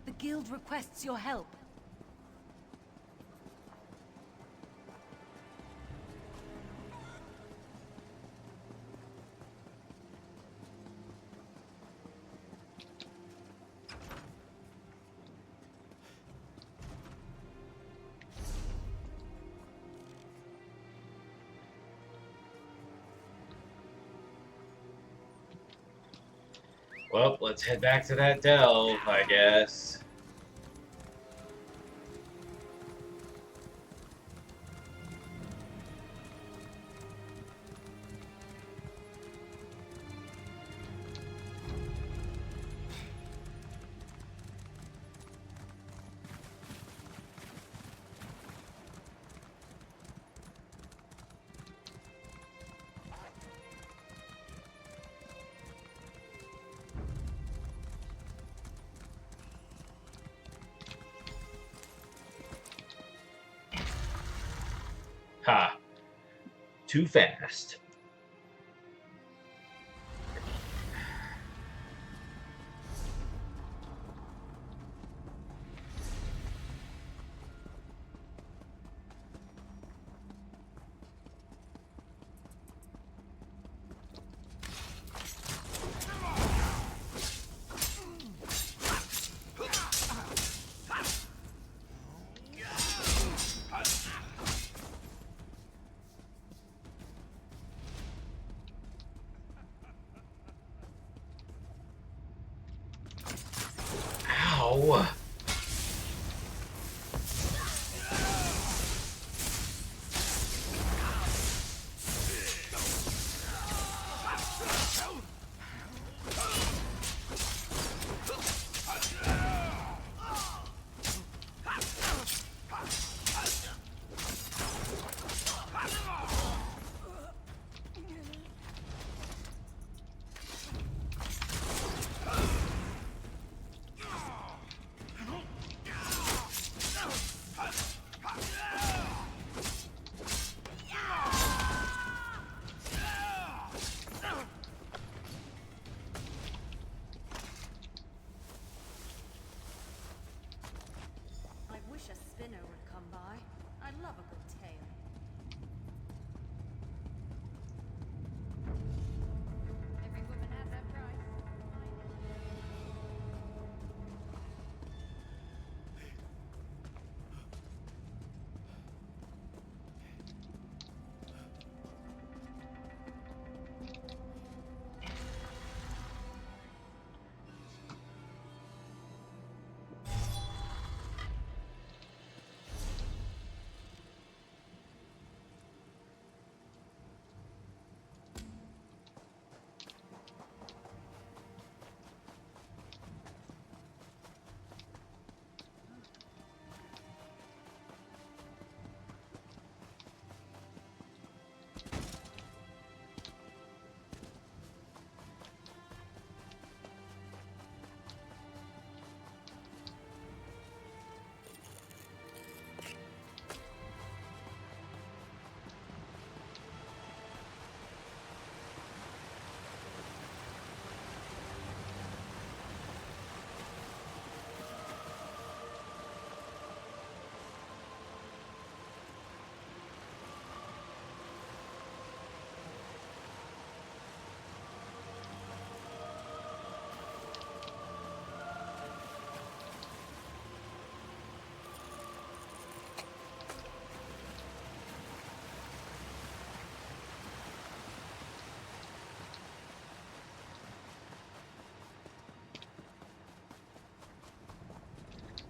The guild requests your help. Well, let's head back to that delve, I guess. Ha. Too fast.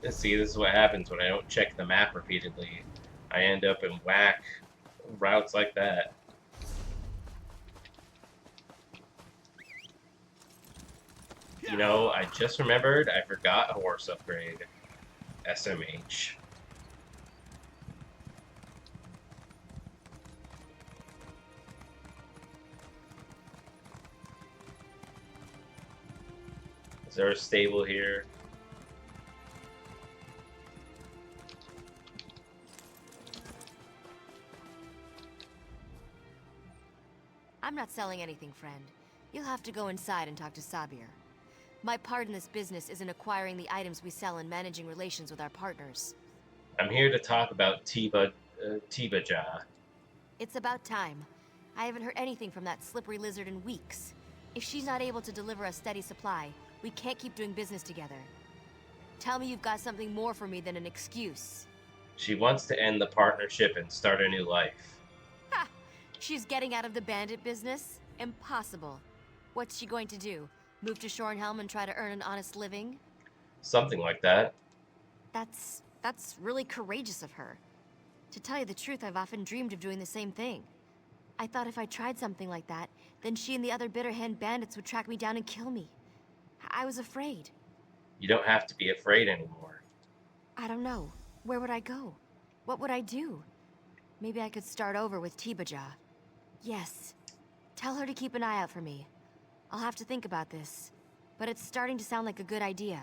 See, this is what happens when I don't check the map repeatedly. I end up in whack routes like that. You know, I just remembered I forgot a horse upgrade. SMH. Is there a stable here? I'm not selling anything, friend. You'll have to go inside and talk to Sabir. My part in this business is in acquiring the items we sell and managing relations with our partners. I'm here to talk about Tibajah. It's about time. I haven't heard anything from that slippery lizard in weeks. If she's not able to deliver a steady supply, we can't keep doing business together. Tell me you've got something more for me than an excuse. She wants to end the partnership and start a new life. Ha! She's getting out of the bandit business? Impossible. What's she going to do? Move to Shornhelm and try to earn an honest living? Something like that. That's really courageous of her. To tell you the truth, I've often dreamed of doing the same thing. I thought if I tried something like that, then she and the other Bitterhand bandits would track me down and kill me. I was afraid. You don't have to be afraid anymore. I don't know. Where would I go? What would I do? Maybe I could start over with Tibajah. Yes. Tell her to keep an eye out for me. I'll have to think about this, but it's starting to sound like a good idea.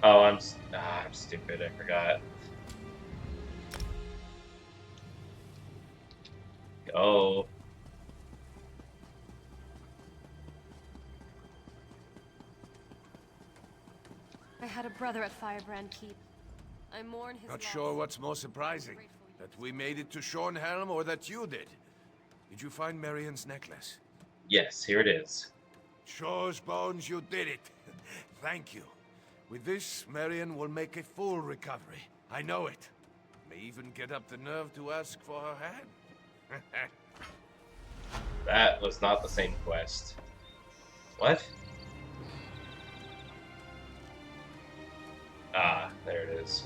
Oh, I'm stupid. I forgot. Go. I had a brother at Firebrand Keep. I mourn his Not loss. sure what's more surprising, that we made it to Shornhelm or that you did. Did you find Marion's necklace? Yes, here it is. Shows bones you did it. Thank you. With this, Marion will make a full recovery. I know it. May even get up the nerve to ask for her hand. That was not the same quest. What? Ah, there it is.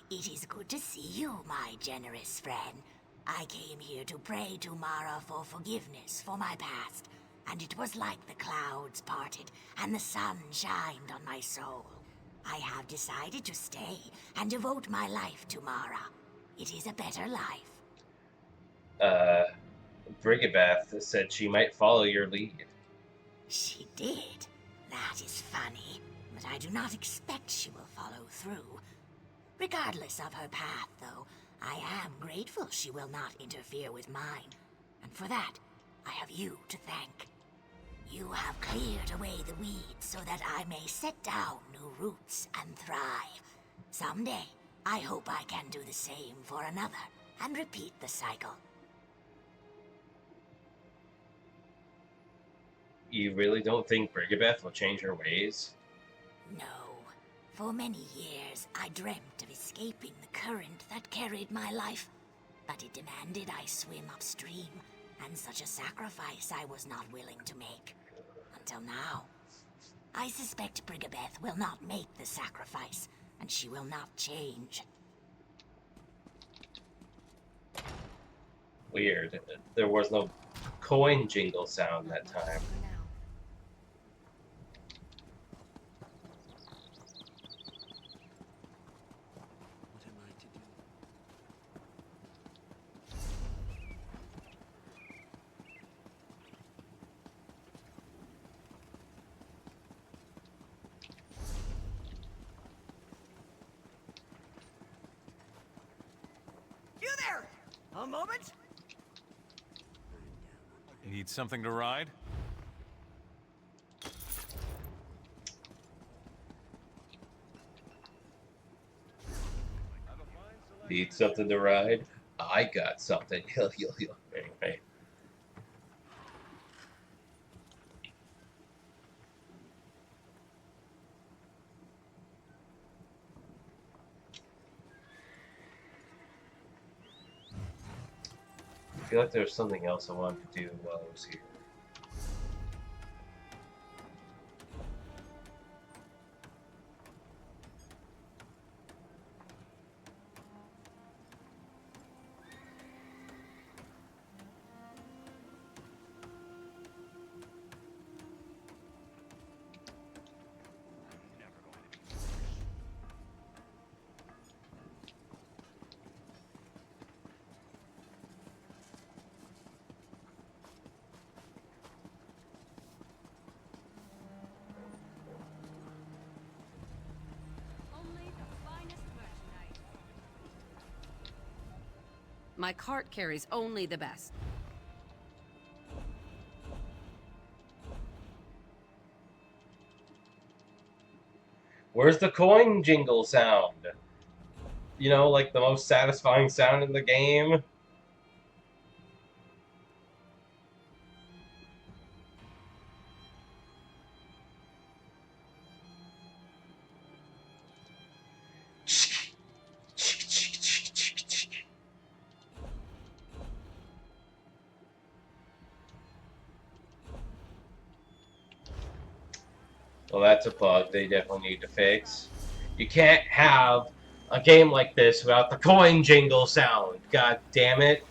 It is good to see you, my generous friend. I came here to pray to Mara for forgiveness for my past, and it was like the clouds parted and the sun shined on my soul. I have decided to stay and devote my life to Mara. It is a better life. Brigabeth said she might follow your lead. She did. That is funny, but I do not expect she will follow through. Regardless of her path, though, I am grateful she will not interfere with mine. And for that, I have you to thank. You have cleared away the weeds so that I may set down new roots and thrive. Someday, I hope I can do the same for another and repeat the cycle. You really don't think Brigabeth will change her ways? No. For many years, I dreamt of escaping the current that carried my life. But it demanded I swim upstream, and such a sacrifice I was not willing to make. Until now. I suspect Brigabeth will not make the sacrifice, and she will not change. Weird. There was no coin jingle sound that time. You there! A moment? Need something to ride? Need something to ride? I got something. Anyway. I feel like there was something else I wanted to do while I was here. My cart carries only the best. Where's the coin jingle sound? You know, like the most satisfying sound in the game? Well, that's a bug they definitely need to fix. You can't have a game like this without the coin jingle sound. God damn it.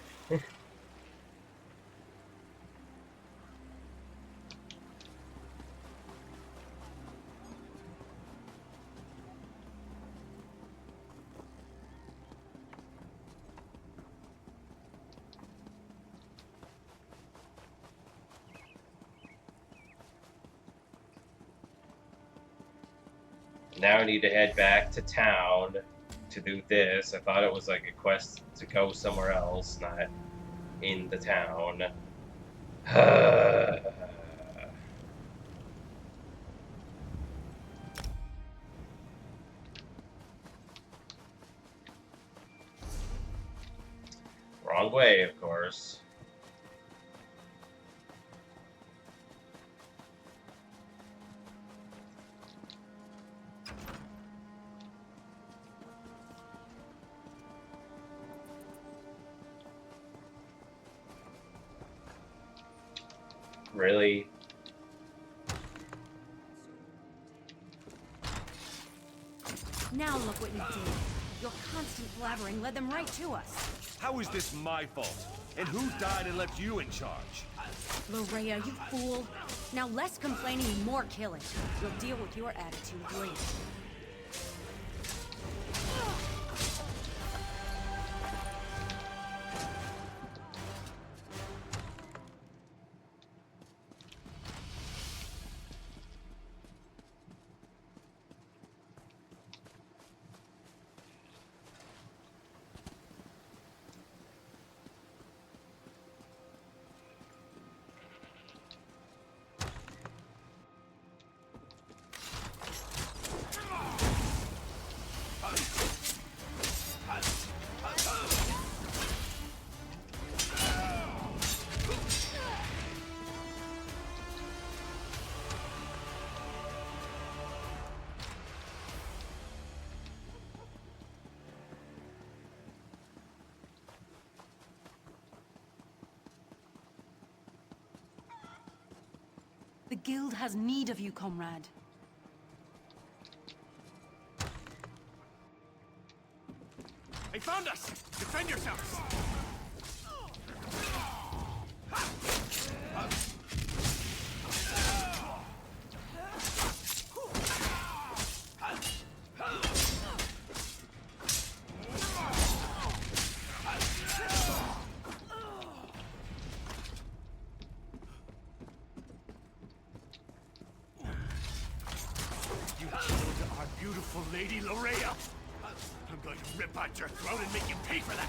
Now I need to head back to town to do this. I thought it was like a quest to go somewhere else, not in the town. Wrong way, of course. Really? Now look what you did. Your constant blabbering led them right to us. How is this my fault? And who died and left you in charge? Larea, you fool. Now less complaining and more killing. We'll deal with your attitude later. The guild has need of you, comrade. They found us! Defend yourselves! beautiful Lady Larea. I'm going to rip out your throat and make you pay for that.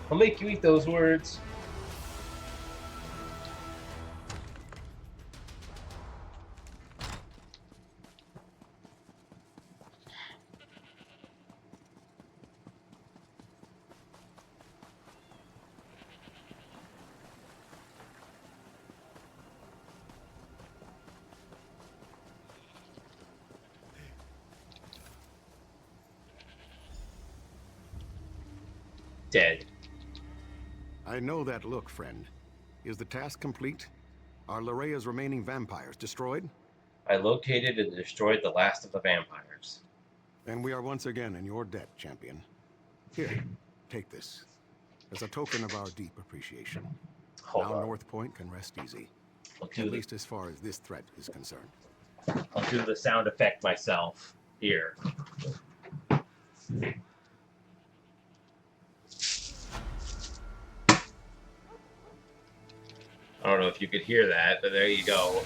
I'll make you eat those words. Dead. I know that look, friend. Is the task complete? Are Larea's remaining vampires destroyed? I located and destroyed the last of the vampires. Then we are once again in your debt, champion. Here, take this. As a token of our deep appreciation. Hold now on. North Point can rest easy. At least as far as this threat is concerned. I'll do the sound effect myself. Here. I don't know if you could hear that, but there you go.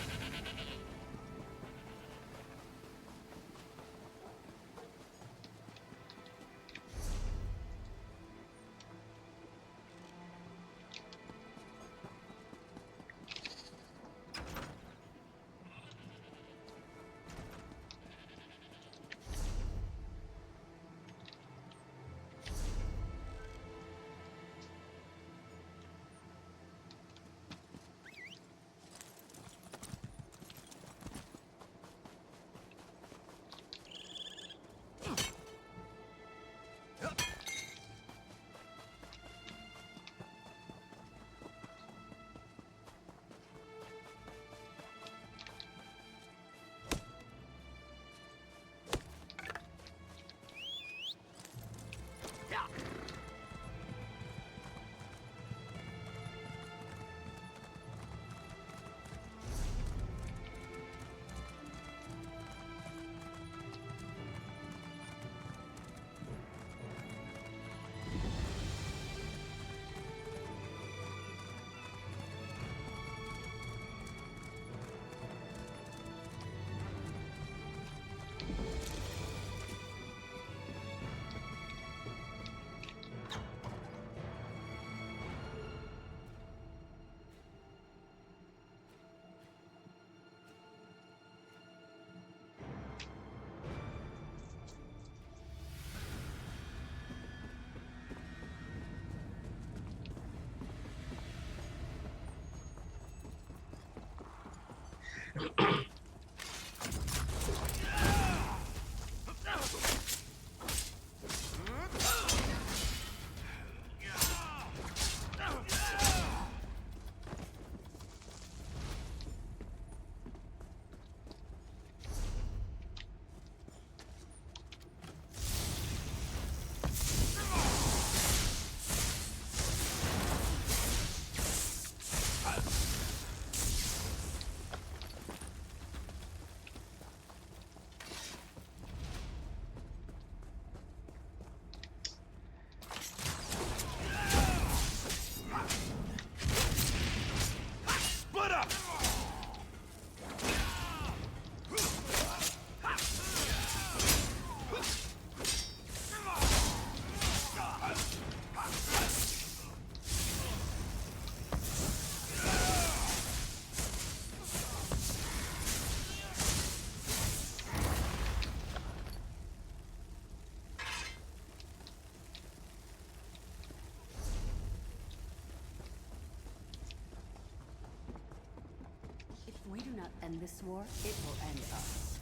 If we do not end this war, it will end us.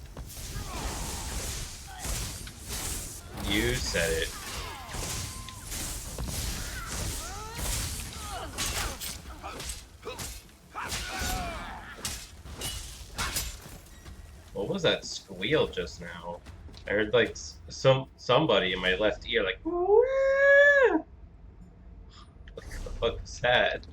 You said it. What was that squeal just now? I heard like somebody in my left ear like. What the fuck was that?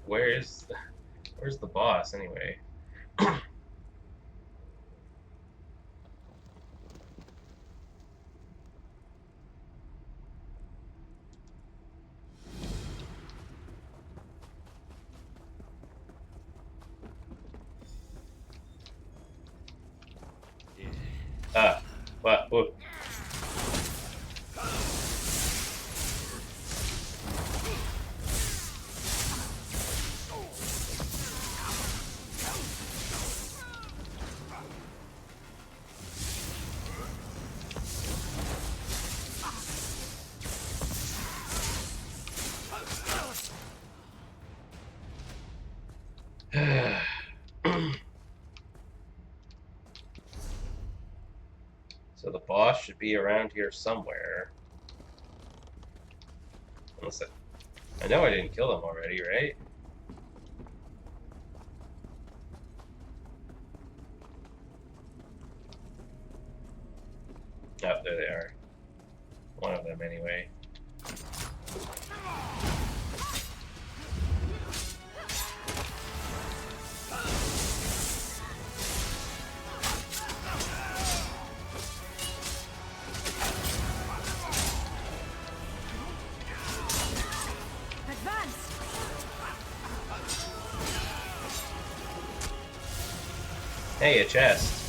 Where's the boss anyway? What? Whoa. So the boss should be around here somewhere. Unless I know I didn't kill him already, right? Oh, there they are. One of them, anyway. Hey, a chest.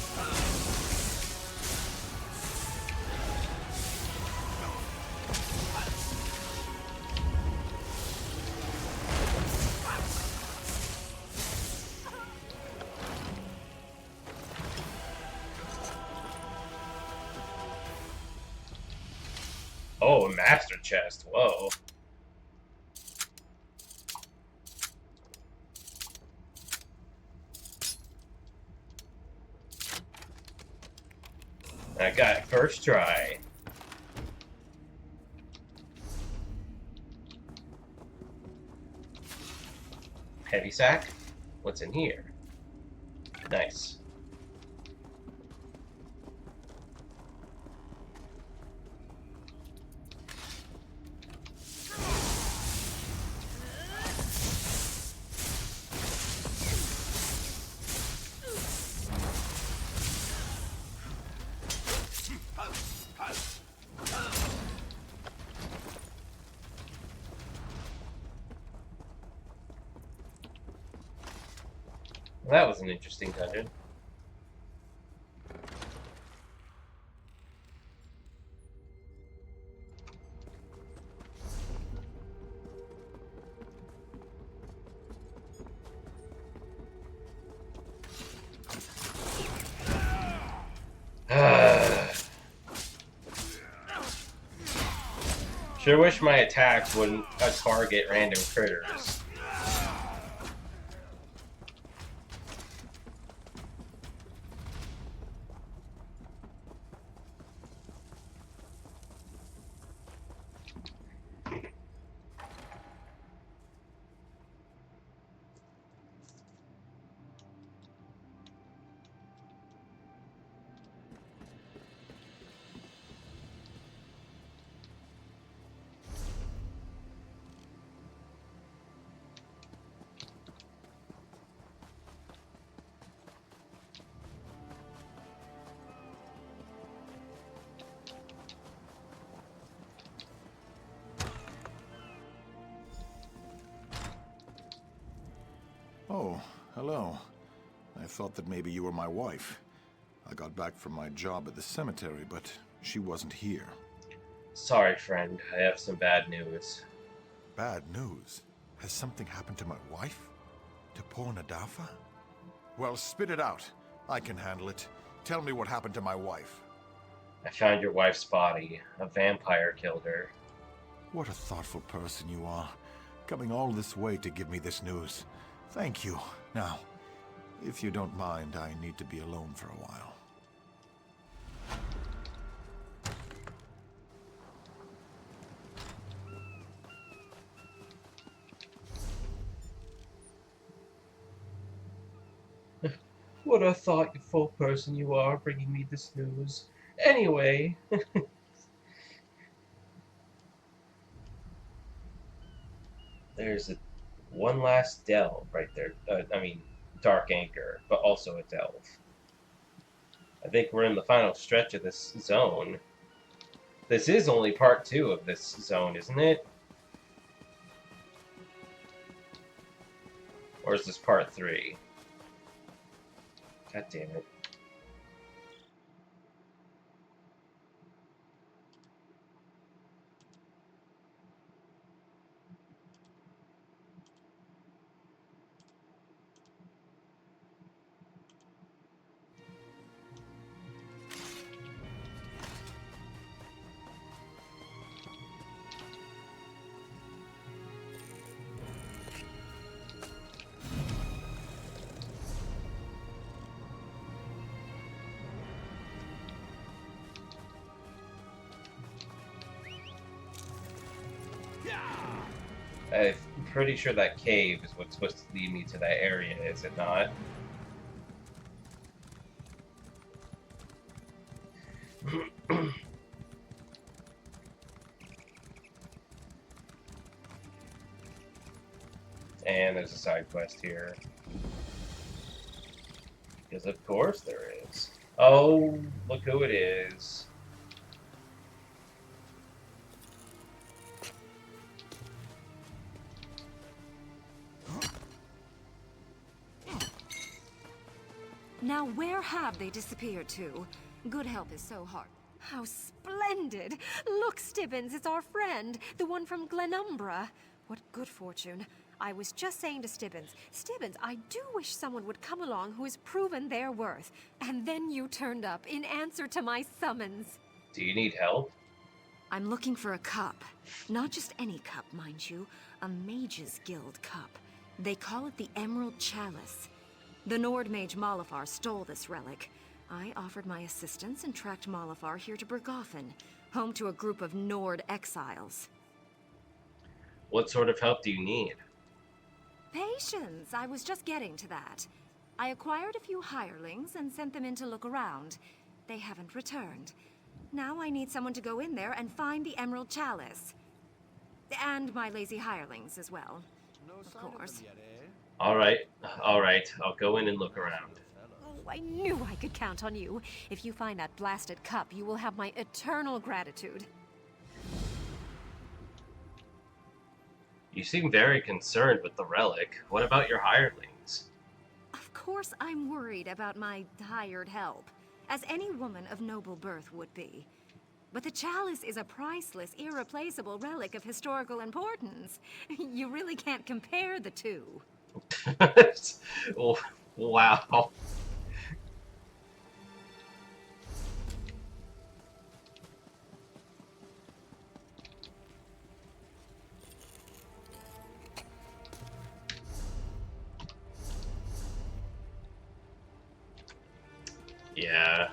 Oh, a master chest. Whoa. I got it first try. Heavy sack? What's in here? Nice. Well, that was an interesting dungeon. Sure wish my attacks wouldn't target random critters. Oh, hello. I thought that maybe you were my wife. I got back from my job at the cemetery, but she wasn't here. Sorry, friend. I have some bad news. Bad news? Has something happened to my wife? To poor Nadafa? Well, spit it out. I can handle it. Tell me what happened to my wife. I found your wife's body. A vampire killed her. What a thoughtful person you are. Coming all this way to give me this news. Thank you. Now, if you don't mind, I need to be alone for a while. What a thoughtful person you are, bringing me this news. Anyway. There's one last delve right there. Dark Anchor, but also a delve. I think we're in the final stretch of this zone. This is only part 2 of this zone, isn't it? Or is this part 3? God damn it. I'm pretty sure that cave is what's supposed to lead me to that area, is it not? And there's a side quest here. Because of course there is. Oh, look who it is. Now where have they disappeared to? Good help is so hard. How splendid! Look, Stibbins, it's our friend, the one from Glenumbra. What good fortune. I was just saying to Stibbins, I do wish someone would come along who has proven their worth. And then you turned up in answer to my summons. Do you need help? I'm looking for a cup. Not just any cup, mind you. A Mage's Guild cup. They call it the Emerald Chalice. The Nord mage Malafar stole this relic. I offered my assistance and tracked Malafar here to Berghafen, home to a group of Nord exiles. What sort of help do you need? Patience! I was just getting to that. I acquired a few hirelings and sent them in to look around. They haven't returned. Now I need someone to go in there and find the Emerald Chalice. And my lazy hirelings as well, of course. Alright, I'll go in and look around. Oh, I knew I could count on you. If you find that blasted cup, you will have my eternal gratitude. You seem very concerned with the relic. What about your hirelings? Of course I'm worried about my hired help, as any woman of noble birth would be. But the chalice is a priceless, irreplaceable relic of historical importance. You really can't compare the two. Oh, wow. Yeah,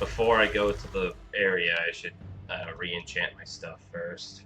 before I go to the area, I should re-enchant my stuff first.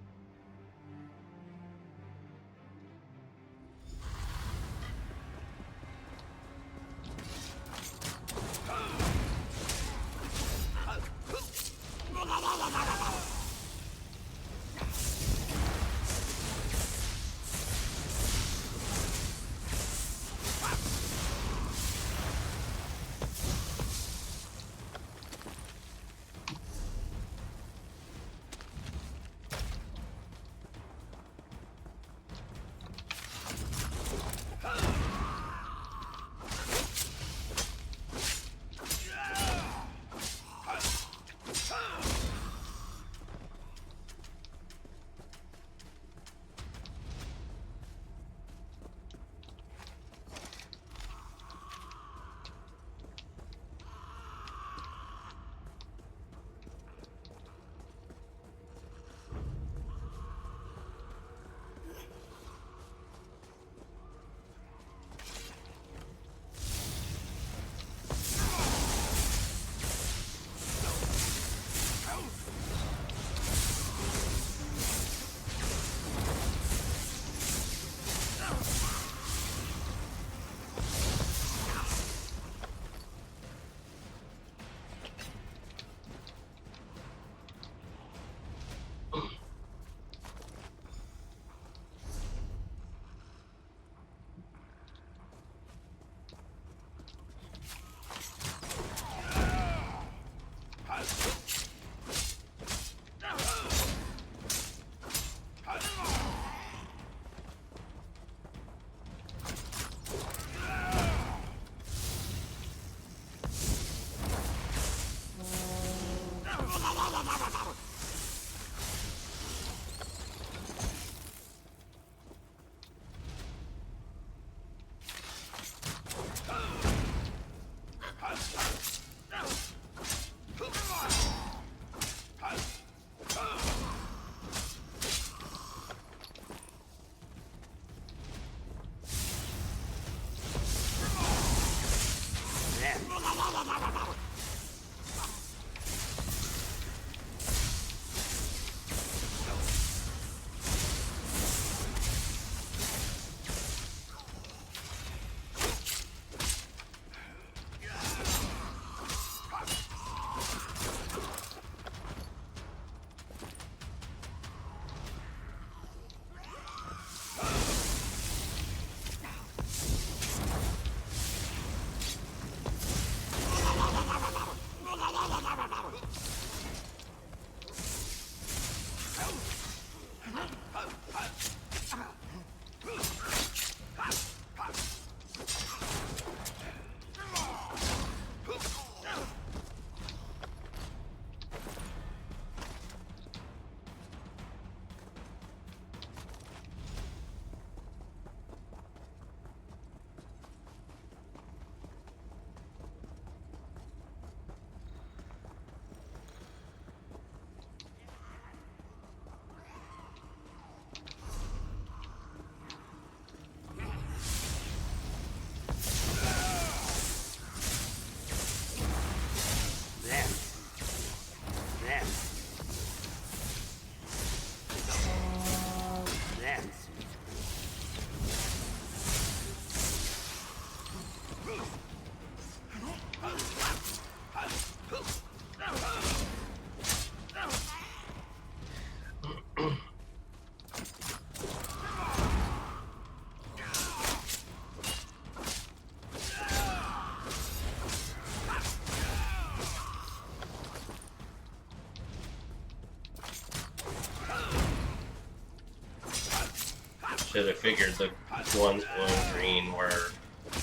Should have figured the ones glowing green were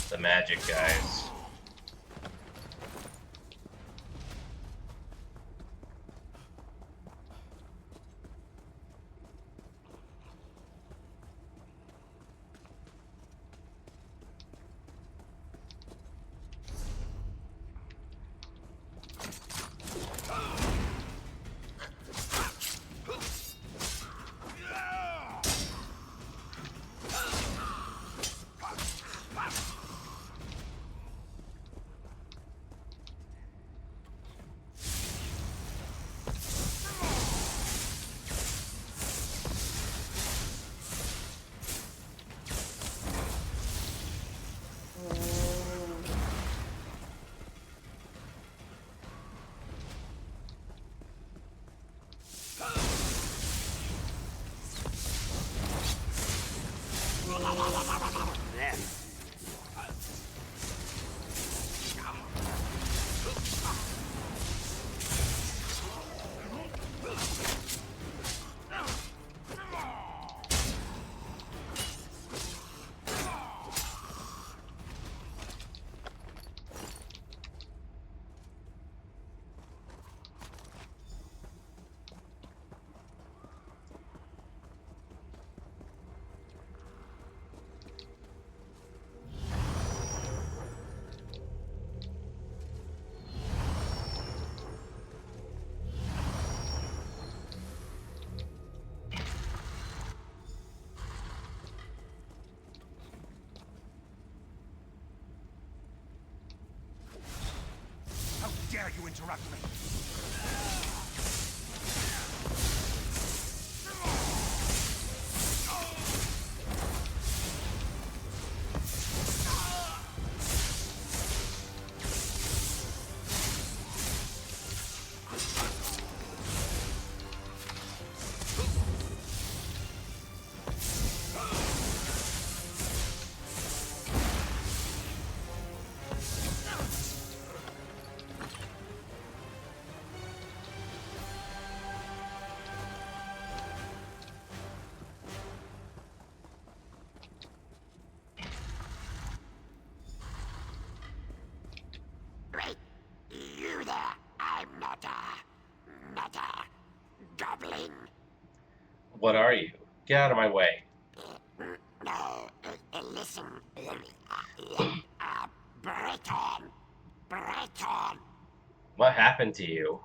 the magic guys. How dare you interrupt me? You there, I'm not a goblin. What are you? Get out of my way. No, listen. Breton. What happened to you?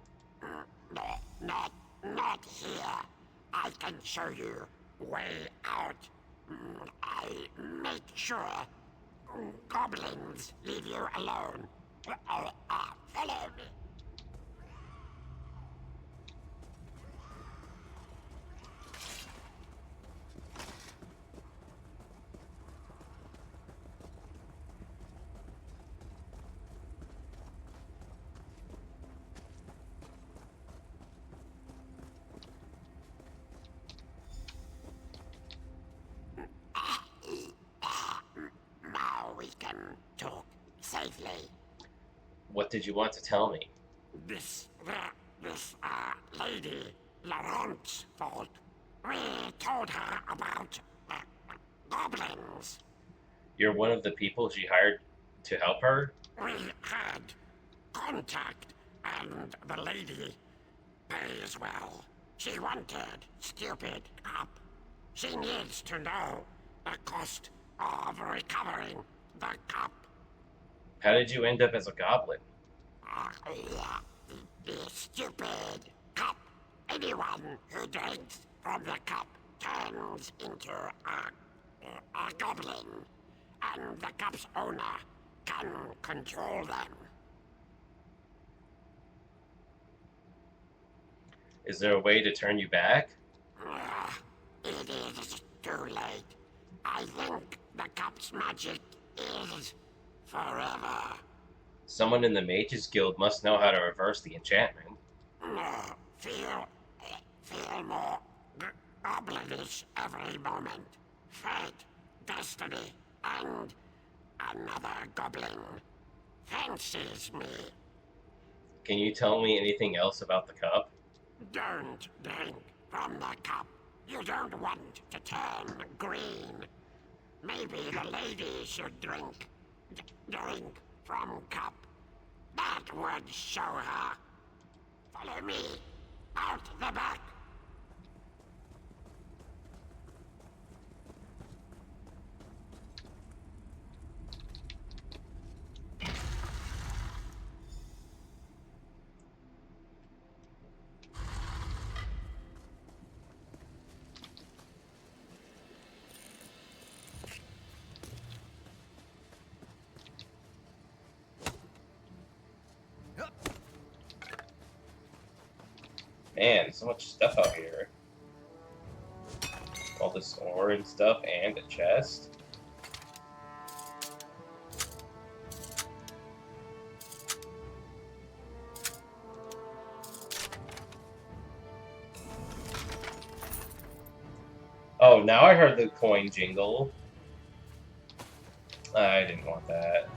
Not here. I can show you way out. I make sure goblins leave you alone. Follow me. Now we can talk safely. What did you want to tell me? This lady, Laurent's fault. We told her about goblins. You're one of the people she hired to help her? We had contact, and the lady pays well. She wanted stupid cop. She needs to know the cost of recovering the cup. How did you end up as a goblin? The stupid cup. Anyone who drinks from the cup turns into a goblin, and the cup's owner can control them. Is there a way to turn you back? It is too late. I think the cup's magic is forever. Someone in the Mages Guild must know how to reverse the enchantment. Feel more goblinish every moment. Fate, destiny, and another goblin fancies me. Can you tell me anything else about the cup? Don't drink from the cup. You don't want to turn green. Maybe the lady should drink from cup. That would show her. Follow me. Out the back. Man, so much stuff out here. All this ore and stuff, and a chest. Oh, now I heard the coin jingle. I didn't want that.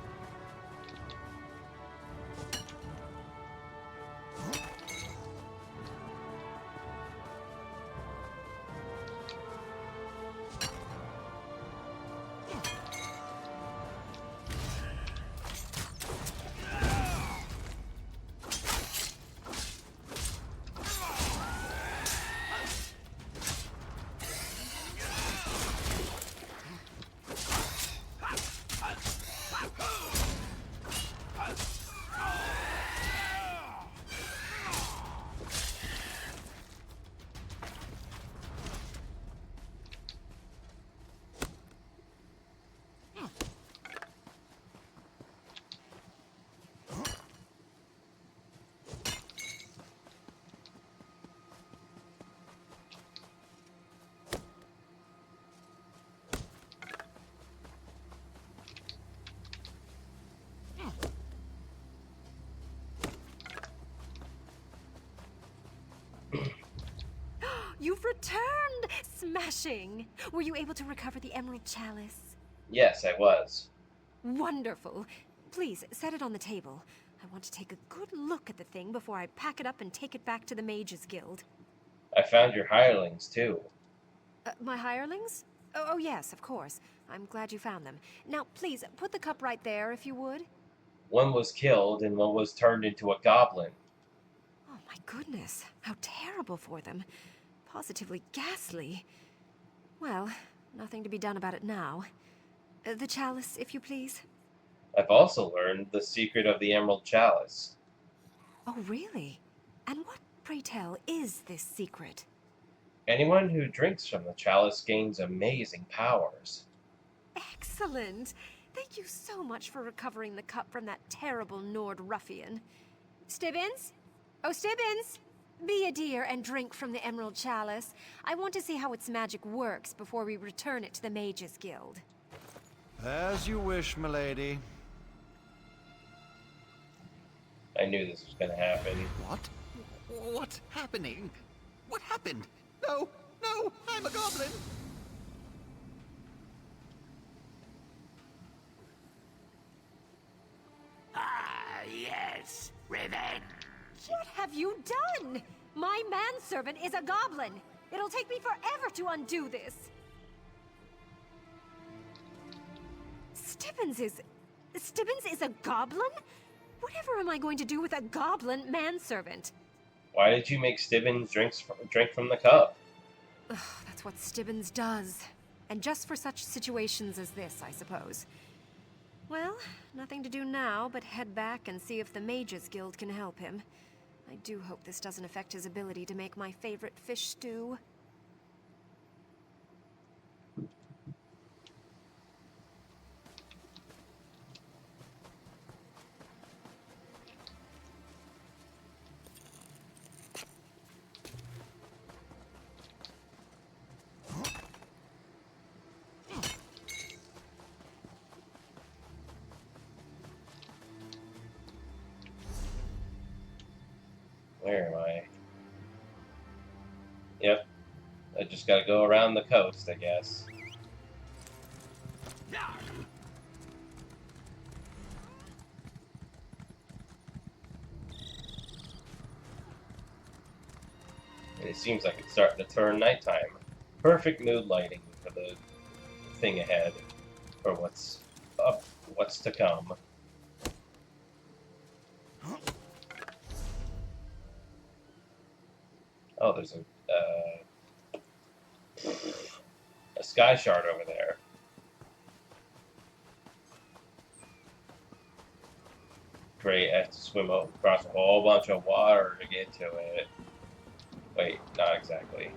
You've returned! Smashing! Were you able to recover the Emerald Chalice? Yes, I was. Wonderful. Please, set it on the table. I want to take a good look at the thing before I pack it up and take it back to the Mages Guild. I found your hirelings, too. My hirelings? Oh, yes, of course. I'm glad you found them. Now, please, put the cup right there, if you would. One was killed, and one was turned into a goblin. Oh, my goodness. How terrible for them. Positively ghastly. Well, nothing to be done about it now. The chalice, if you please. I've also learned the secret of the Emerald Chalice. Oh, really? And what, pray tell, is this secret? Anyone who drinks from the chalice gains amazing powers. Excellent! Thank you so much for recovering the cup from that terrible Nord ruffian. Stibbins? Oh, Stibbins! Be a dear and drink from the Emerald Chalice. I want to see how its magic works before we return it to the Mages Guild. As you wish, milady. I knew this was gonna happen. What? What's happening? What happened? No, no, I'm a goblin! Ah, yes, revenge. What have you done? My manservant is a goblin. It'll take me forever to undo this. Stibbins is a goblin? Whatever am I going to do with a goblin manservant? Why did you make Stibbins drink from the cup? Ugh, that's what Stibbins does. And just for such situations as this, I suppose. Well, nothing to do now but head back and see if the Mages Guild can help him. I do hope this doesn't affect his ability to make my favorite fish stew. Where am I? Yep. I just gotta go around the coast, I guess. And it seems like it's starting to turn nighttime. Perfect mood lighting for the thing ahead. Or what's up, what's to come. Oh, there's a sky shard over there. Great, I have to swim across a whole bunch of water to get to it. Wait, not exactly.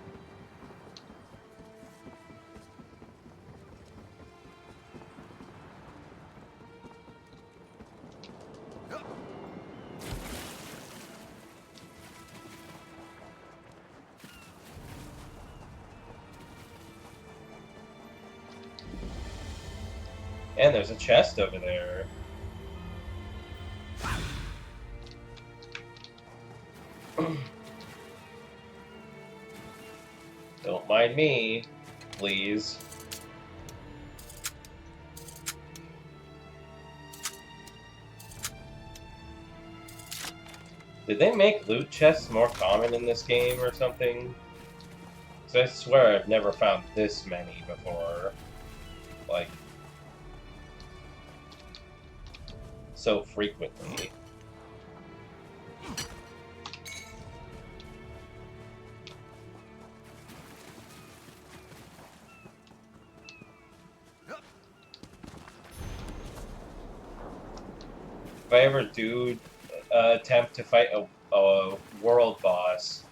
And there's a chest over there. Don't mind me, please. Did they make loot chests more common in this game or something? 'Cause I swear I've never found this many before. Like, so frequently. If I ever do attempt to fight a world boss,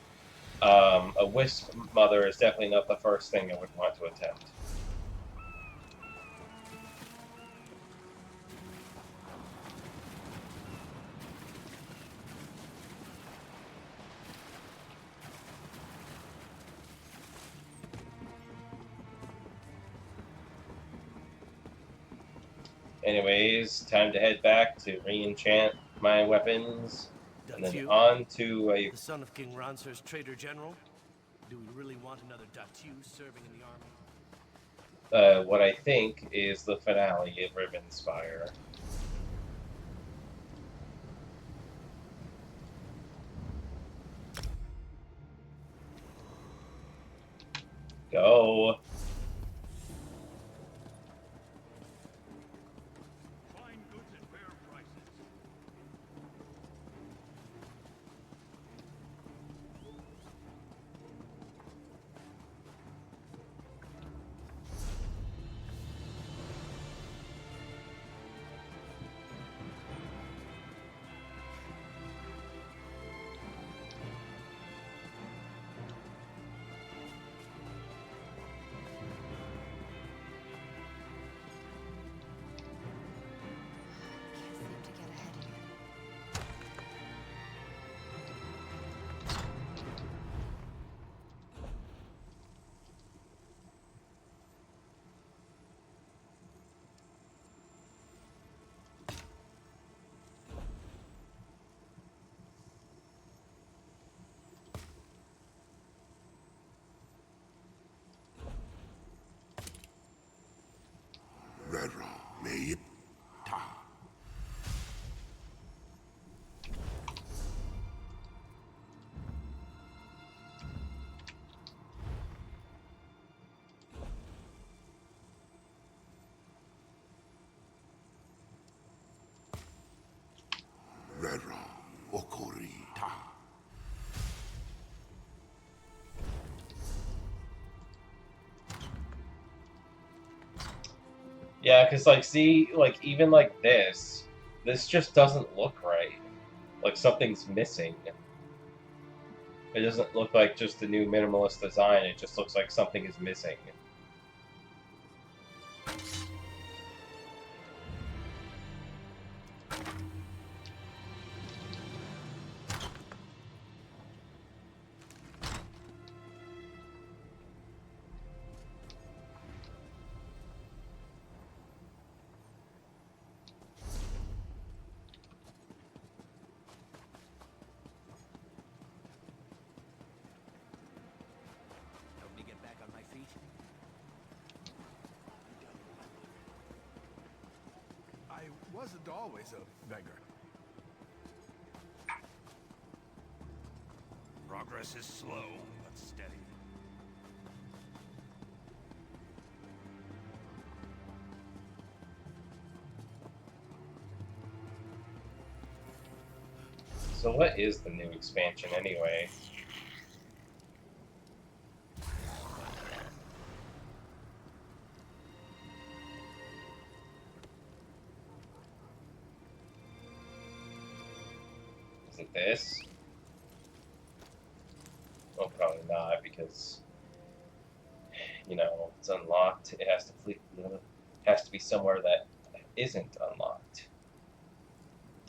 a Wisp Mother is definitely not the first thing I would want to attempt. Anyways, time to head back to re-enchant my weapons, and then Datu? on to a... The son of King Ranser's Trader General? Do we really want another Datu serving in the army? what I think is the finale of Rivenspire. Go! okurita. Yeah, because, like, see, like, even like this just doesn't look right. Like, something's missing. It doesn't look like just a new minimalist design, it just looks like something is missing. Help me get back on my feet. I wasn't always a beggar. Progress is slow, but steady. So what is the new expansion anyway? Is it this? Well, probably not, because, you know, it's unlocked. It has to be somewhere that isn't unlocked.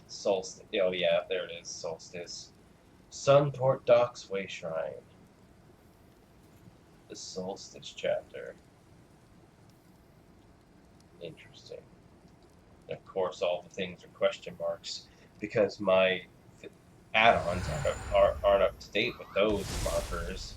Solstice. Oh yeah, there it is. Solstice. Sunport Docks Way Shrine. The Solstice chapter. Interesting. Of course, all the things are question marks because my add-ons aren't up to date with those markers.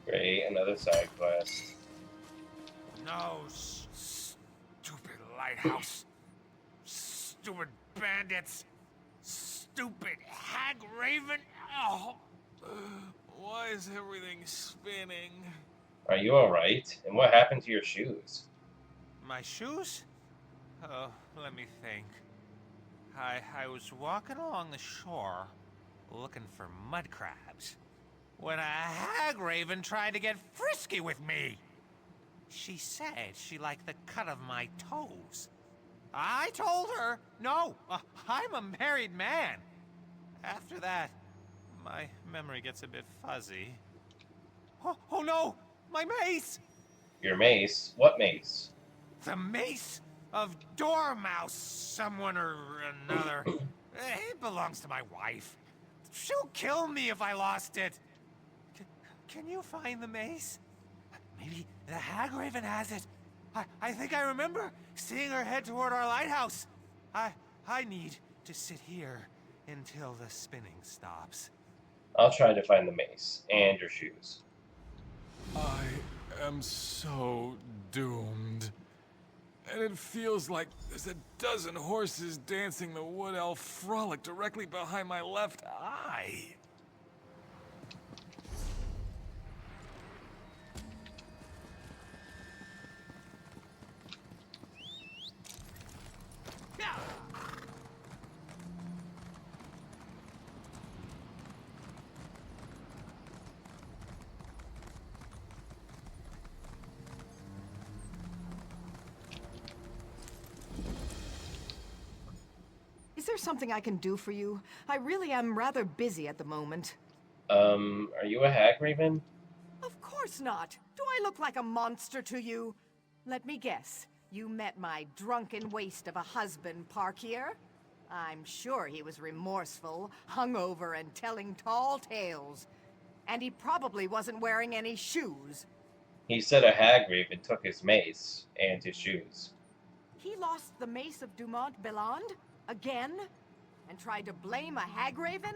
Great, another side quest. No, stupid lighthouse. Stupid bandits. Stupid hag raven. Oh, Why is everything spinning? Are you alright? And what happened to your shoes? My shoes? Oh, let me think. I was walking along the shore, looking for mud crabs, when a hag raven tried to get frisky with me. She said she liked the cut of my toes. I told her, no, I'm a married man. After that, my memory gets a bit fuzzy. Oh no, my mace! Your mace? What mace? The mace of Dormouse, someone or another. It belongs to my wife. She'll kill me if I lost it. Can you find the mace? Maybe the hag raven has it. I think I remember seeing her head toward our lighthouse. I need to sit here until the spinning stops. I'll try to find the mace and your shoes. I am so doomed. And it feels like there's a dozen horses dancing the wood elf frolic directly behind my left eye. Is there something I can do for you? I really am rather busy at the moment. Are you a hag raven? Of course not. Do I look like a monster to you? Let me guess. You met my drunken waste of a husband, Parkier? I'm sure he was remorseful, hungover, and telling tall tales. And he probably wasn't wearing any shoes. He said a hag raven took his mace and his shoes. He lost the mace of Dumont Belland? Again? And tried to blame a hag raven?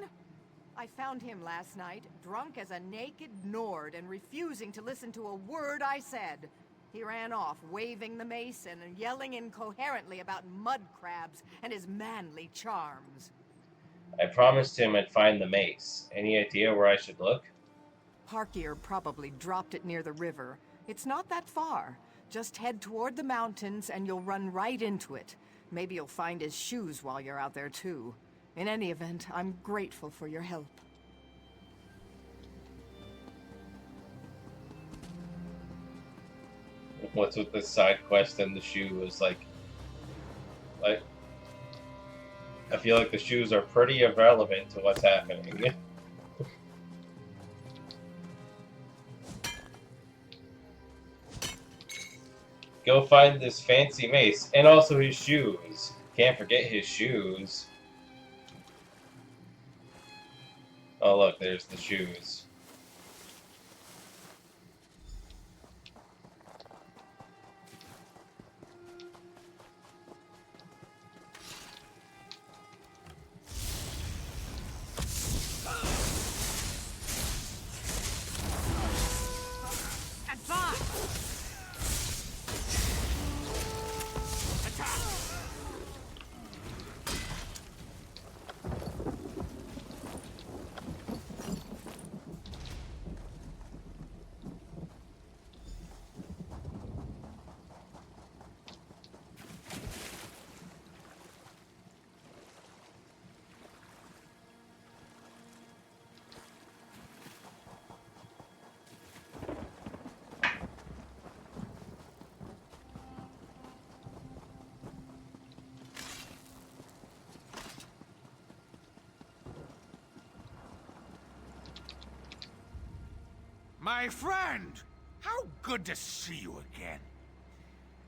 I found him last night, drunk as a naked Nord and refusing to listen to a word I said. He ran off, waving the mace and yelling incoherently about mud crabs and his manly charms. I promised him I'd find the mace. Any idea where I should look? Parkier probably dropped it near the river. It's not that far. Just head toward the mountains and you'll run right into it. Maybe you'll find his shoes while you're out there too. In any event, I'm grateful for your help. What's with this side quest and the shoes? Like, I feel like the shoes are pretty irrelevant to what's happening. Go find this fancy mace, and also his shoes. Can't forget his shoes. Oh look, there's the shoes. My friend! How good to see you again.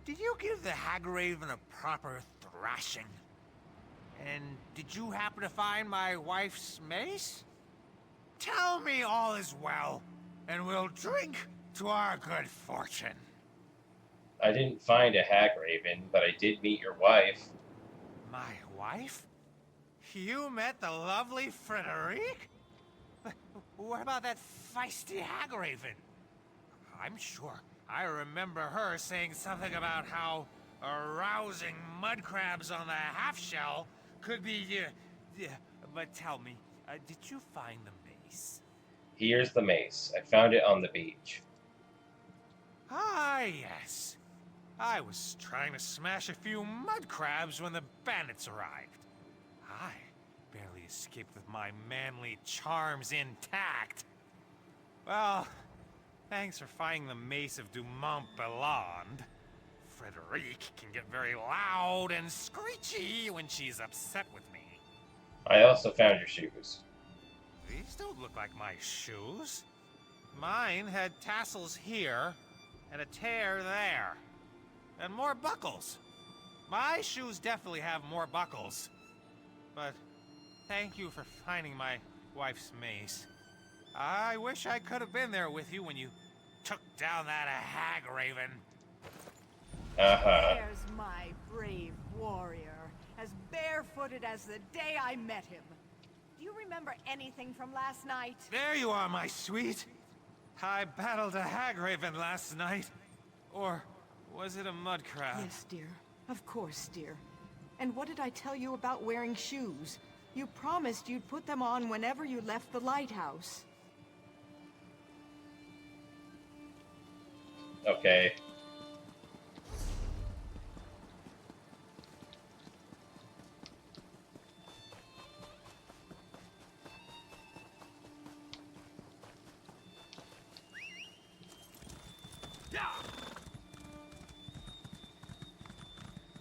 Did you give the hag raven a proper thrashing? And did you happen to find my wife's mace? Tell me all is well, and we'll drink to our good fortune. I didn't find a hag raven, but I did meet your wife. My wife? You met the lovely Frederique? What about that feisty hag raven? I'm sure I remember her saying something about how arousing mud crabs on the half-shell could be, but tell me, did you find the mace? Here's the mace. I found it on the beach. Ah, yes. I was trying to smash a few mud crabs when the bandits arrived. I barely escaped with my manly charms intact. Well, thanks for finding the mace of Dumont Belland. Frederique can get very loud and screechy when she's upset with me. I also found your shoes. These don't look like my shoes. Mine had tassels here, and a tear there, and more buckles. My shoes definitely have more buckles. But thank you for finding my wife's mace. I wish I could have been there with you when you took down that hag raven. There's my brave warrior, as barefooted as the day I met him. Do you remember anything from last night? There you are, my sweet. I battled a hag raven last night. Or was it a mud crab? Yes, dear. Of course, dear. And what did I tell you about wearing shoes? You promised you'd put them on whenever you left the lighthouse. Okay.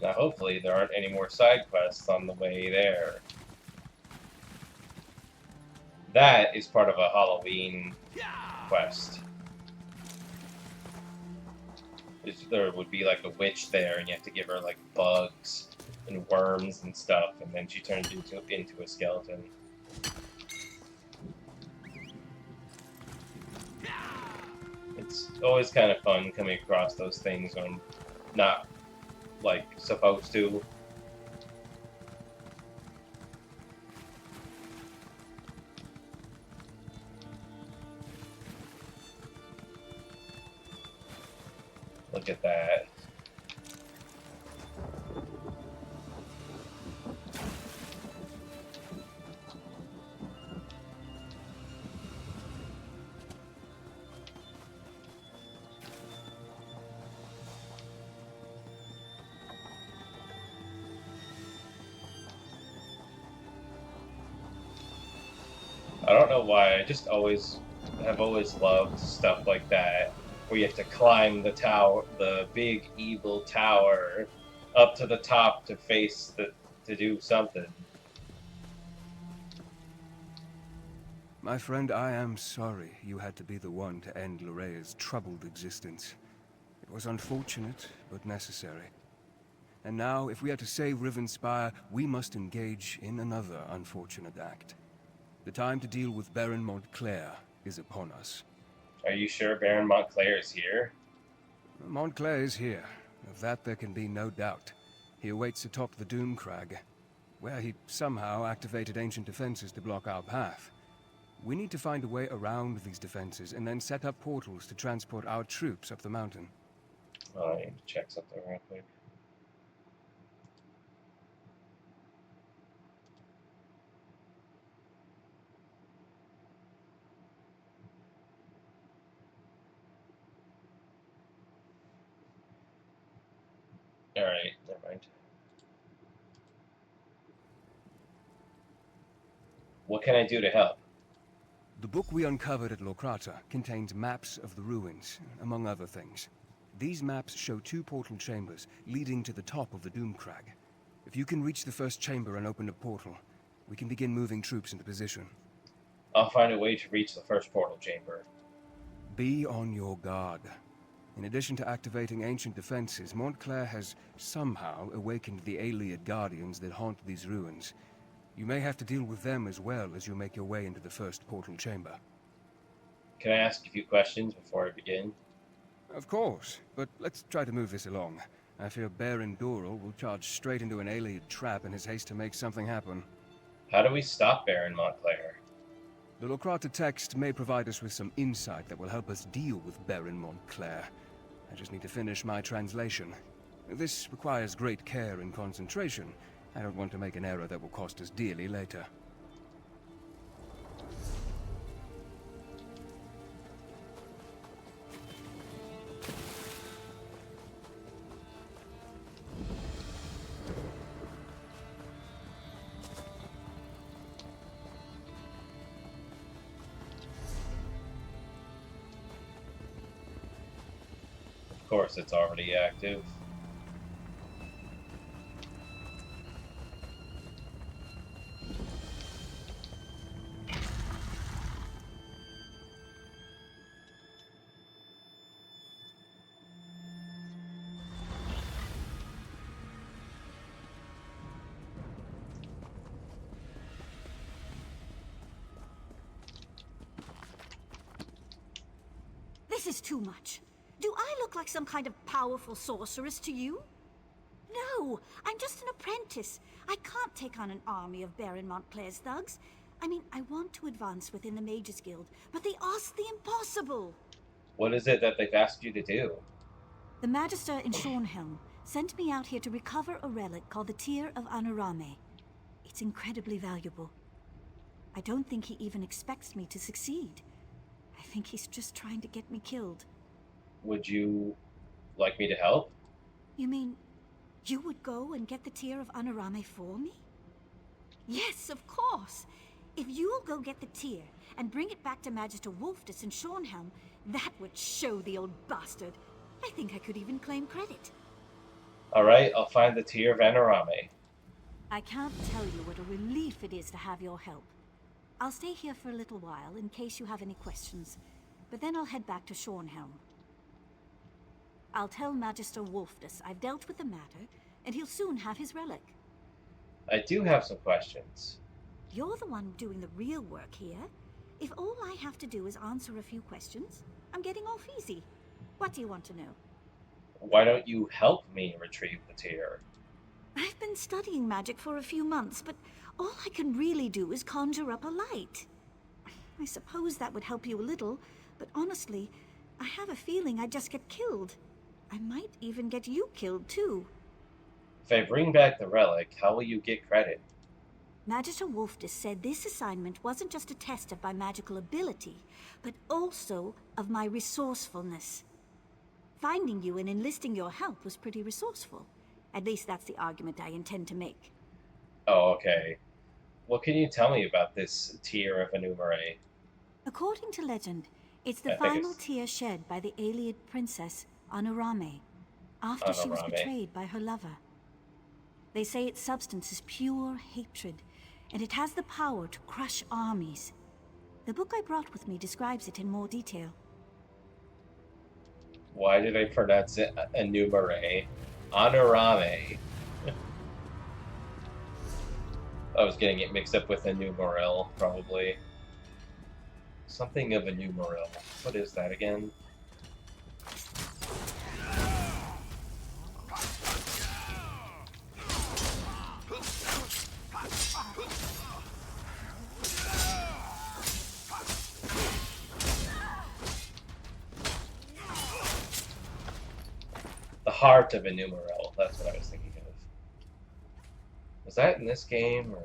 Now hopefully there aren't any more side quests on the way there. That is part of a Halloween quest. There would be like a witch there, and you have to give her like bugs and worms and stuff, and then she turns into a skeleton. It's always kind of fun coming across those things when I'm not like supposed to. Look at that. I don't know why, I just have always loved stuff like that, where you have to climb the tower, the big evil tower, up to the top to to do something. My friend, I am sorry you had to be the one to end Lorea's troubled existence. It was unfortunate, but necessary. And now, if we are to save Rivenspire, we must engage in another unfortunate act. The time to deal with Baron Montclair is upon us. Are you sure Baron Montclair is here? Montclair is here. Of that there can be no doubt. He awaits atop the Doomcrag, where he somehow activated ancient defenses to block our path. We need to find a way around these defenses and then set up portals to transport our troops up the mountain. Oh, I need to check something real quick. Alright, never mind. What can I do to help? The book we uncovered at Locrata contains maps of the ruins, among other things. These maps show 2 portal chambers leading to the top of the Doomcrag. If you can reach the first chamber and open a portal, we can begin moving troops into position. I'll find a way to reach the first portal chamber. Be on your guard. In addition to activating ancient defenses, Montclair has somehow awakened the Ayleid guardians that haunt these ruins. You may have to deal with them as well as you make your way into the first portal chamber. Can I ask a few questions before I begin? Of course, but let's try to move this along. I fear Baron Doral will charge straight into an Ayleid trap in his haste to make something happen. How do we stop Baron Montclair? The Locrata text may provide us with some insight that will help us deal with Baron Montclair. I just need to finish my translation. This requires great care and concentration. I don't want to make an error that will cost us dearly later. Of course, it's already active. This is too much. Do I look like some kind of powerful sorceress to you? No, I'm just an apprentice. I can't take on an army of Baron Montclair's thugs. I mean, I want to advance within the Mages Guild, but they ask the impossible. What is it that they've asked you to do? The Magister in Shornhelm sent me out here to recover a relic called the Tear of Anorame. It's incredibly valuable. I don't think he even expects me to succeed. I think he's just trying to get me killed. Would you like me to help? You mean, you would go and get the Tear of Anorame for me? Yes, of course. If you'll go get the Tear and bring it back to Magister Wolftus in Shornhelm, that would show the old bastard. I think I could even claim credit. Alright, I'll find the Tear of Anorame. I can't tell you what a relief it is to have your help. I'll stay here for a little while in case you have any questions, but then I'll head back to Shornhelm. I'll tell Magister Wolfdus I've dealt with the matter, and he'll soon have his relic. I do have some questions. You're the one doing the real work here. If all I have to do is answer a few questions, I'm getting off easy. What do you want to know? Why don't you help me retrieve the tear? I've been studying magic for a few months, but all I can really do is conjure up a light. I suppose that would help you a little, but honestly, I have a feeling I'd just get killed. I might even get you killed, too. If I bring back the relic, how will you get credit? Magister Wolfdus said this assignment wasn't just a test of my magical ability, but also of my resourcefulness. Finding you and enlisting your help was pretty resourceful. At least that's the argument I intend to make. Oh, okay. What can you tell me about this tear of Enumere? According to legend, it's the I think final it's- tear shed by the Aeliid princess Anurame after she was Anurame. betrayed by her lover. They say its substance is pure hatred, and it has the power to crush armies. The book I brought with me describes it in more detail. Why did I pronounce it Enumere? Anurame. I was getting it mixed up with Enumeril, probably. Something of Enumeril. What is that again? The heart of Enumeril. That's what I was thinking of. Was that in this game, or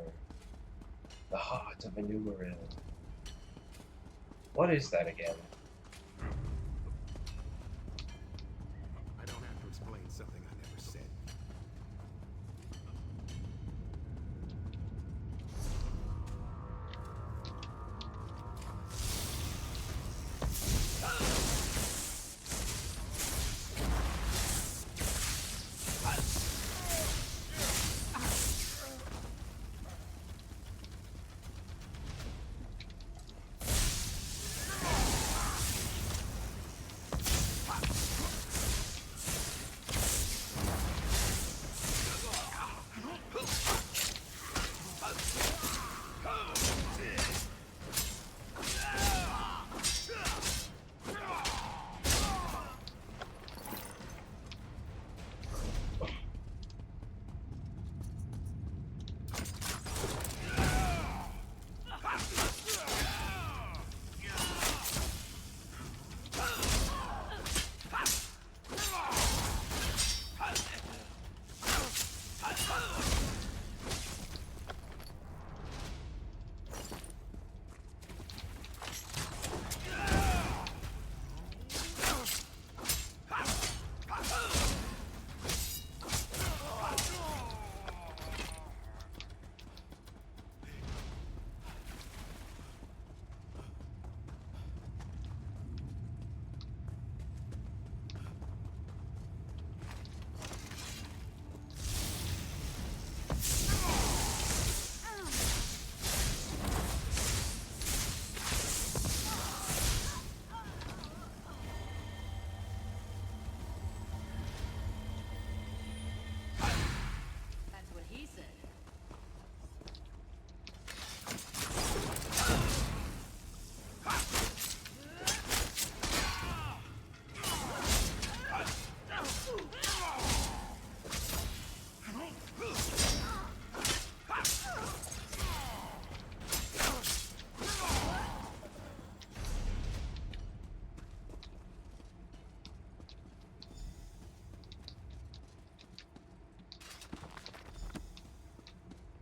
the heart of Enumeril? What is that again? I don't have to explain something I never said. That's what he said.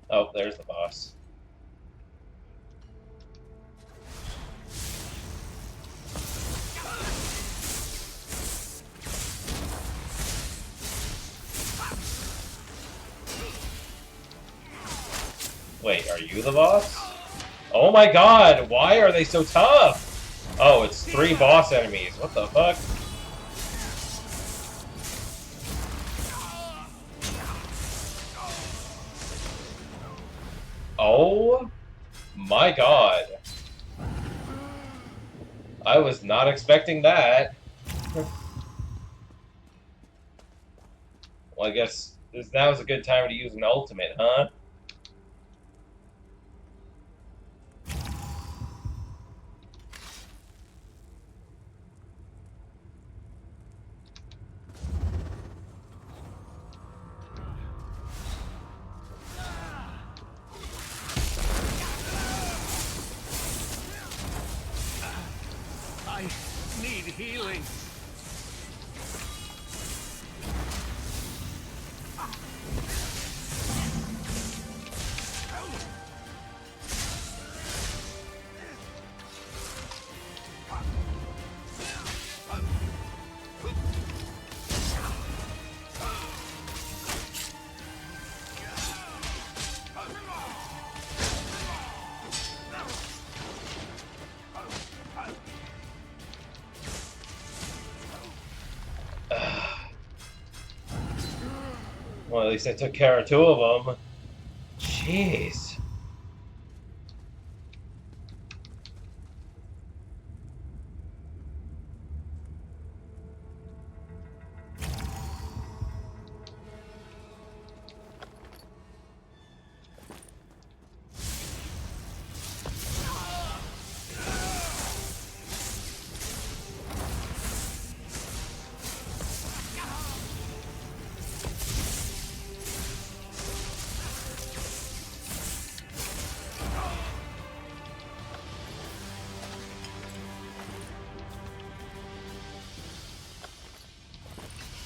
Oh, there's the boss. Wait, are you the boss? Oh my god, why are they so tough? Oh, it's 3 boss enemies. What the fuck? Oh My god. I was not expecting that. Well, I guess now is a good time to use an ultimate, huh? I need healing. Well, at least I took care of two of them. Jeez.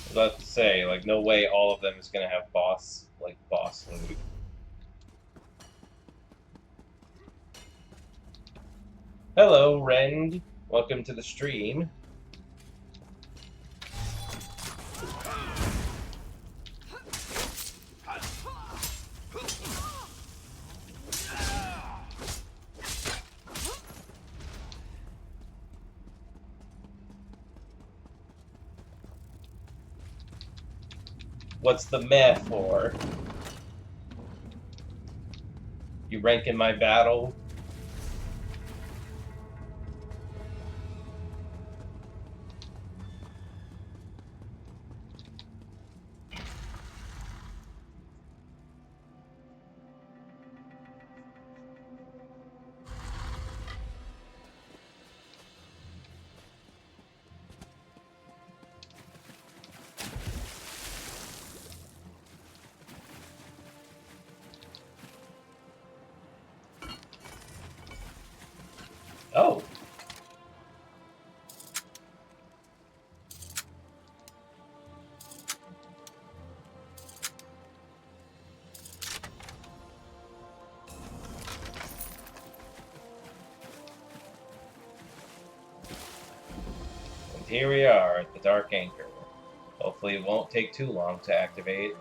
I was about to say, like, no way all of them is gonna have boss loot. Hello, Rend. Welcome to the stream. What's the meh for? You rank in my battle? Oh. And here we are at the Dark Anchor. Hopefully it won't take too long to activate.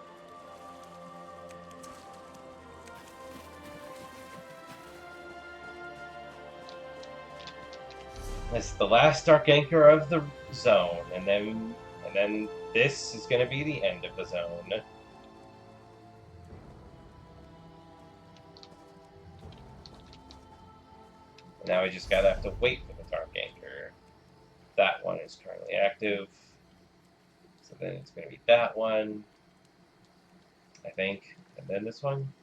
It's the last Dark Anchor of the zone, and then this is gonna be the end of the zone. Now we just gotta have to wait for the Dark Anchor. That one is currently active. So then it's gonna be that one, I think, and then this one.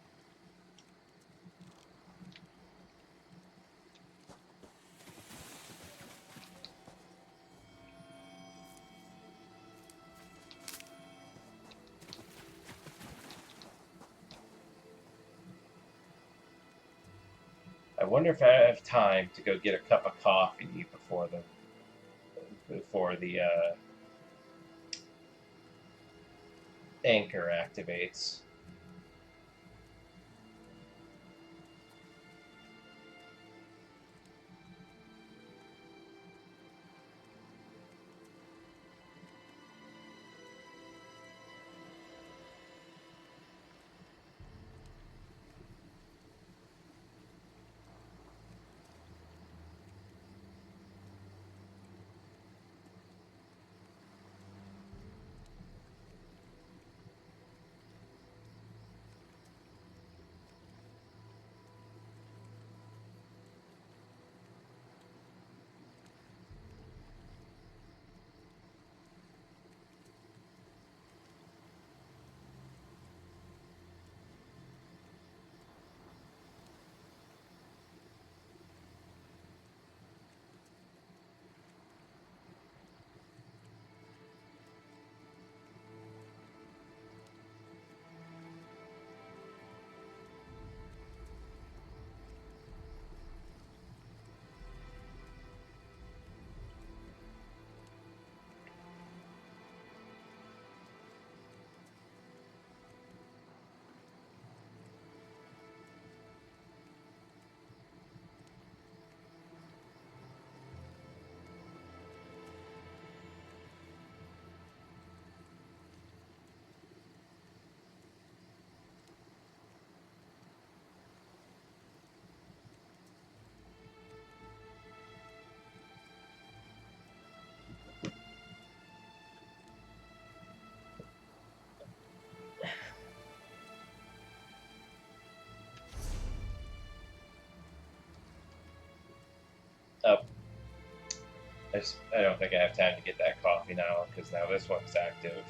I wonder if I have time to go get a cup of coffee before the anchor activates. I don't think I have time to get that coffee now, because now this one's active.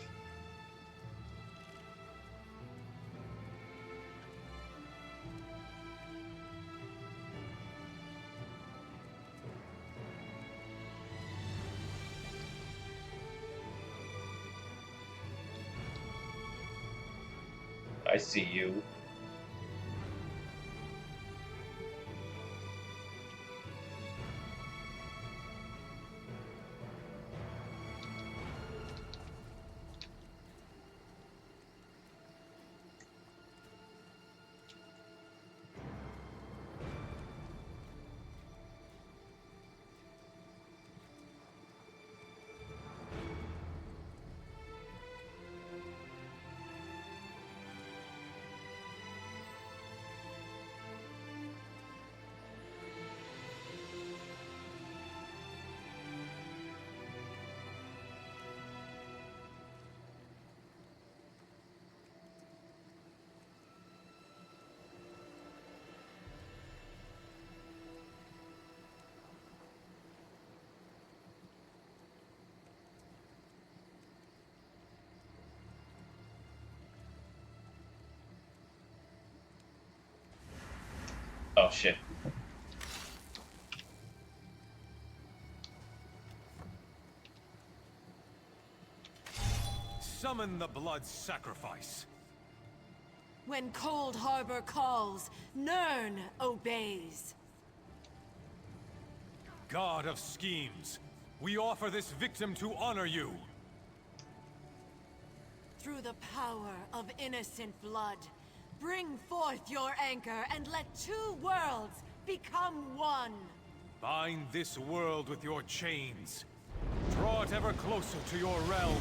I see you. Oh shit. Summon the blood sacrifice. When Cold Harbor calls, Nirn obeys. God of schemes, we offer this victim to honor you. Through the power of innocent blood, bring forth your anchor and let two worlds become one. Bind this world with your chains. Draw it ever closer to your realm.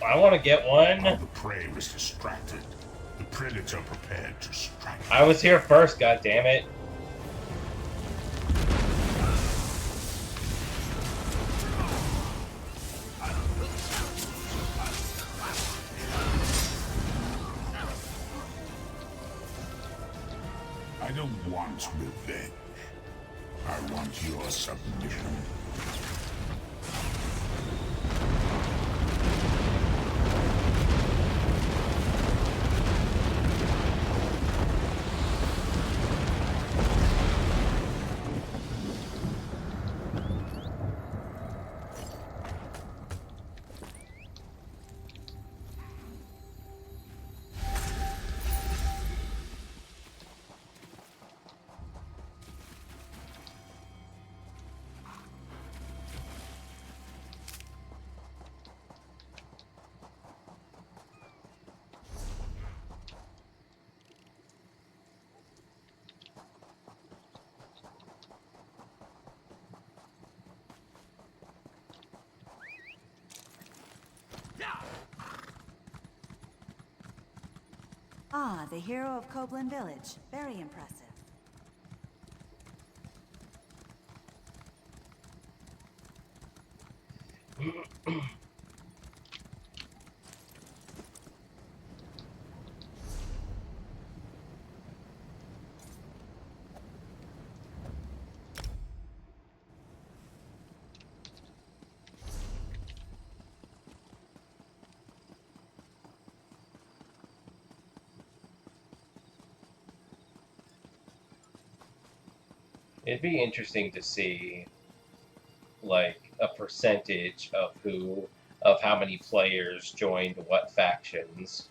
I want to get one. While the prey was distracted, the predator prepared to strike. I was here first, god damn it. I don't want revenge. I want your submission. Ah, the hero of Copeland Village. Very impressive. It'd be interesting to see, like, a percentage of how many players joined what factions,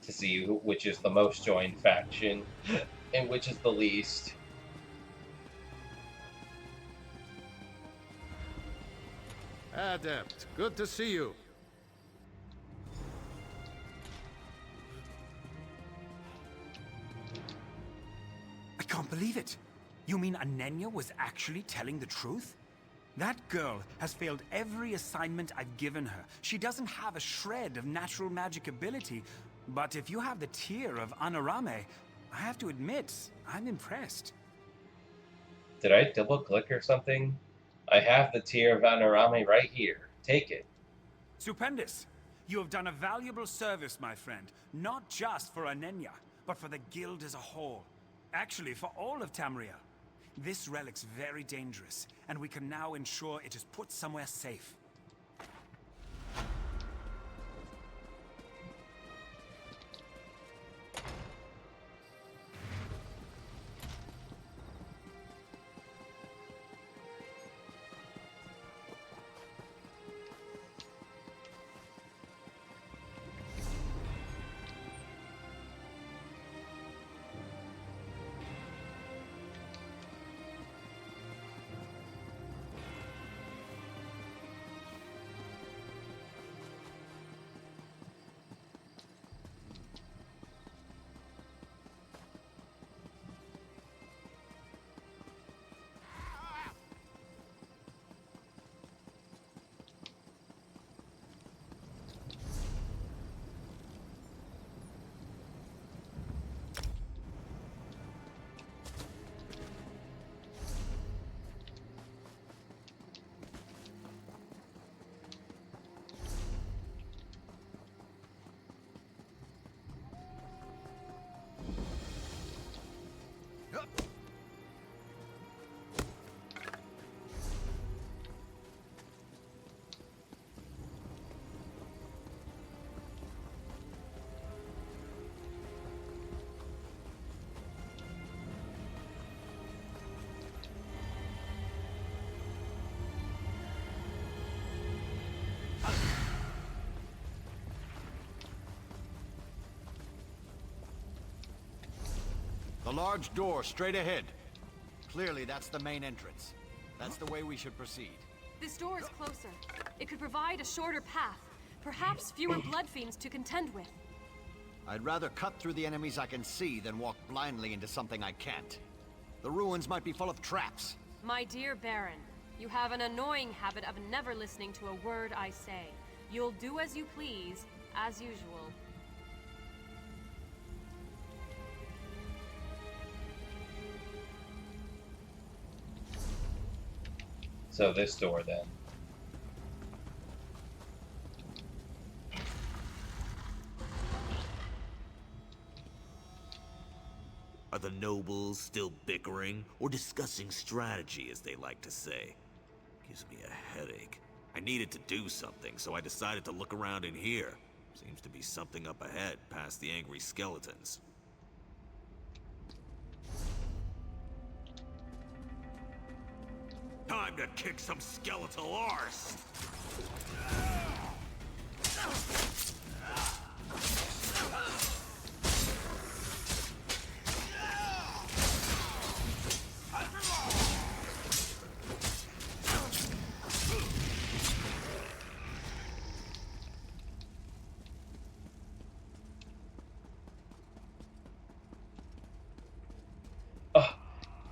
to see which is the most joined faction and which is the least. Adept, good to see you. I can't believe it. You mean Anenya was actually telling the truth? That girl has failed every assignment I've given her. She doesn't have a shred of natural magic ability, but if you have the tear of Anarame, I have to admit, I'm impressed. Did I double click or something? I have the Tear of Anarame right here. Take it. Stupendous! You have done a valuable service, my friend. Not just for Anenya, but for the guild as a whole. Actually, for all of Tamriel. This relic's very dangerous, and we can now ensure it is put somewhere safe. The large door straight ahead. Clearly, that's the main entrance. That's the way we should proceed. This door is closer. It could provide a shorter path. Perhaps fewer blood fiends to contend with. I'd rather cut through the enemies I can see than walk blindly into something I can't. The ruins might be full of traps. My dear Baron, you have an annoying habit of never listening to a word I say. You'll do as you please, as usual. So this door then. Are the nobles still bickering or discussing strategy, as they like to say? Gives me a headache. I needed to do something, so I decided to look around in here. Seems to be something up ahead, past the angry skeletons. Time to kick some skeletal arse!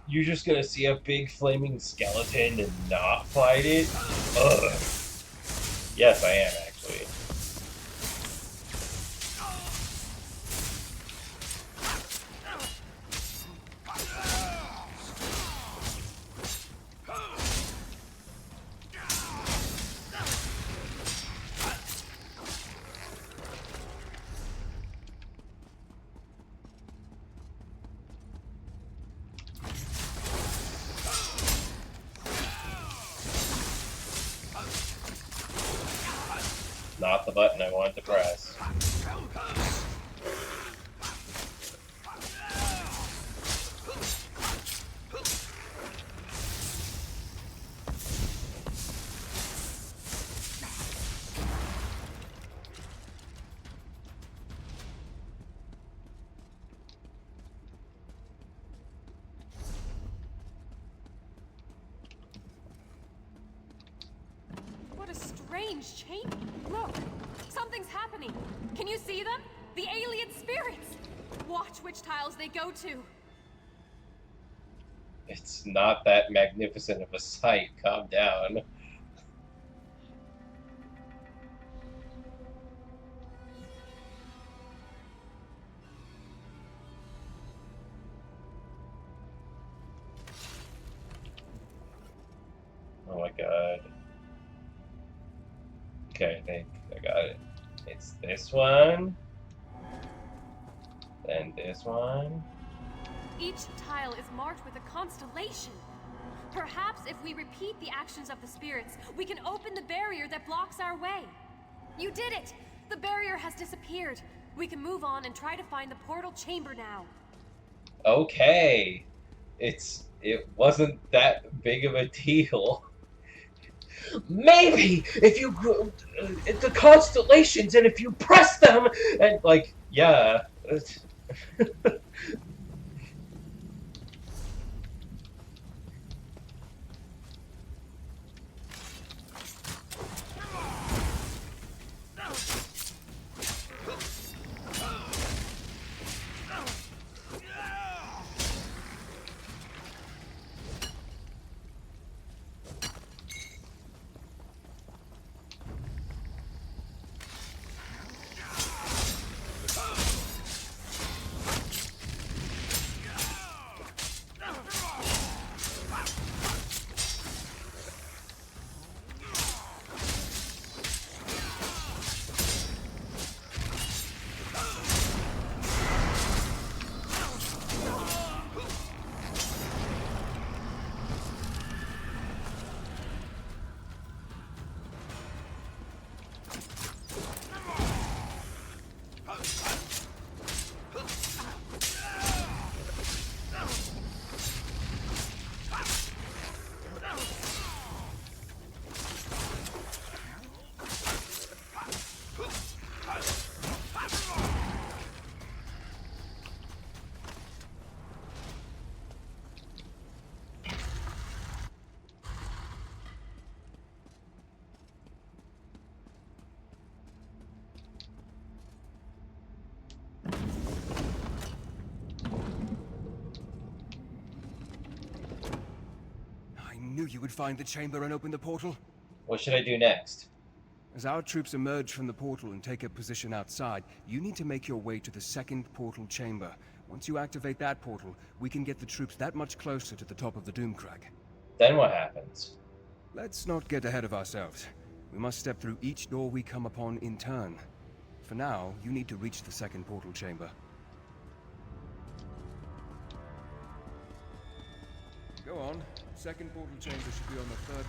You're just gonna see a big flaming skeleton and not fight it? Ugh. Yes, I am, actually. Not the button I wanted to press. What a strange change. Look, something's happening. Can you see them? The alien spirits. Watch which tiles they go to. It's not that magnificent of a sight. Calm down. Oh my god. Okay, I think I got it. It's this one. Then this one. Each tile is marked with a constellation. Perhaps if we repeat the actions of the spirits, we can open the barrier that blocks our way. You did it! The barrier has disappeared. We can move on and try to find the portal chamber now. Okay. It wasn't that big of a deal. Maybe if you the constellations and if you press them and like yeah. I knew you would find the chamber and open the portal. What should I do next? As our troops emerge from the portal and take a position outside, you need to make your way to the second portal chamber. Once you activate that portal, we can get the troops that much closer to the top of the Doomcrag. Then what happens? Let's not get ahead of ourselves. We must step through each door we come upon in turn. For now, you need to reach the second portal chamber. Go on. Second portal chamber should be on the third.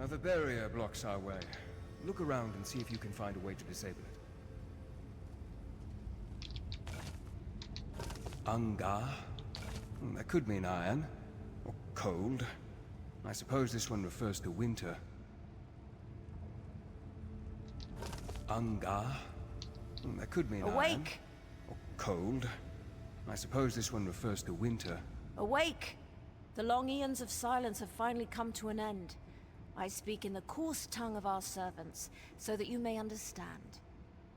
Another barrier blocks our way. Look around and see if you can find a way to disable it. Ungar? That could mean iron. Or cold. I suppose this one refers to winter. Ungar? That could mean iron. Awake! Or cold. I suppose this one refers to winter. Awake! The long eons of silence have finally come to an end. I speak in the coarse tongue of our servants, so that you may understand.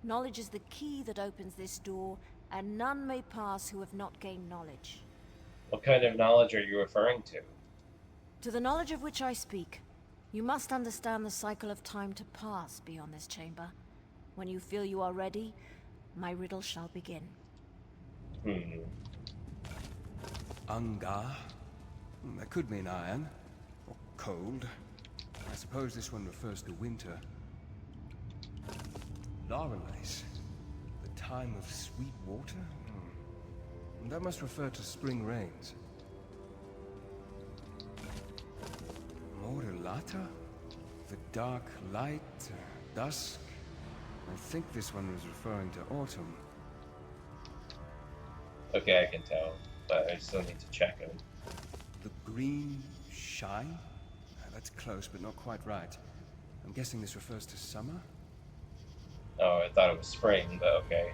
Knowledge is the key that opens this door, and none may pass who have not gained knowledge. What kind of knowledge are you referring to? To the knowledge of which I speak, you must understand the cycle of time to pass beyond this chamber. When you feel you are ready, my riddle shall begin. Ungar? That could mean iron. Or cold. I suppose this one refers to winter. Laurelace? The time of sweet water? That must refer to spring rains. Morelata? The dark light, dusk? I think this one was referring to autumn. Okay, I can tell, but I still need to check them. The green shine? That's close, but not quite right. I'm guessing this refers to summer? Oh, I thought it was spring, but okay.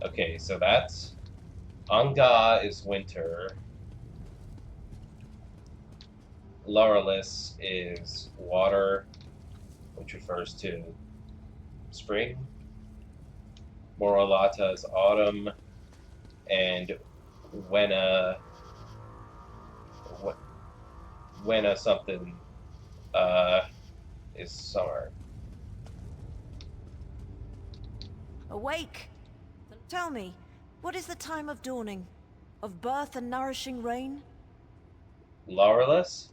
Okay, so that's... Anga is winter. Laurelus is water, which refers to spring. Moralata is autumn. And Wena something is summer. Awake! Tell me, what is the time of dawning? Of birth and nourishing rain? Laurelus?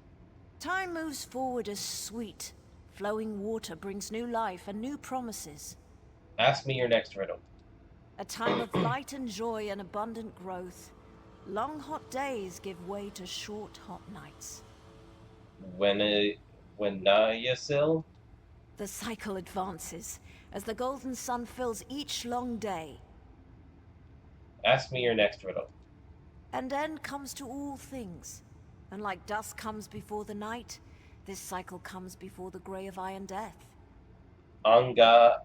Time moves forward as sweet. Flowing water brings new life and new promises. Ask me your next riddle. A time of light and joy and abundant growth. Long hot days give way to short hot nights. When Nayasil? The cycle advances as the golden sun fills each long day. Ask me your next riddle. And end comes to all things. And like dusk comes before the night, this cycle comes before the grey of iron death. Angalayand.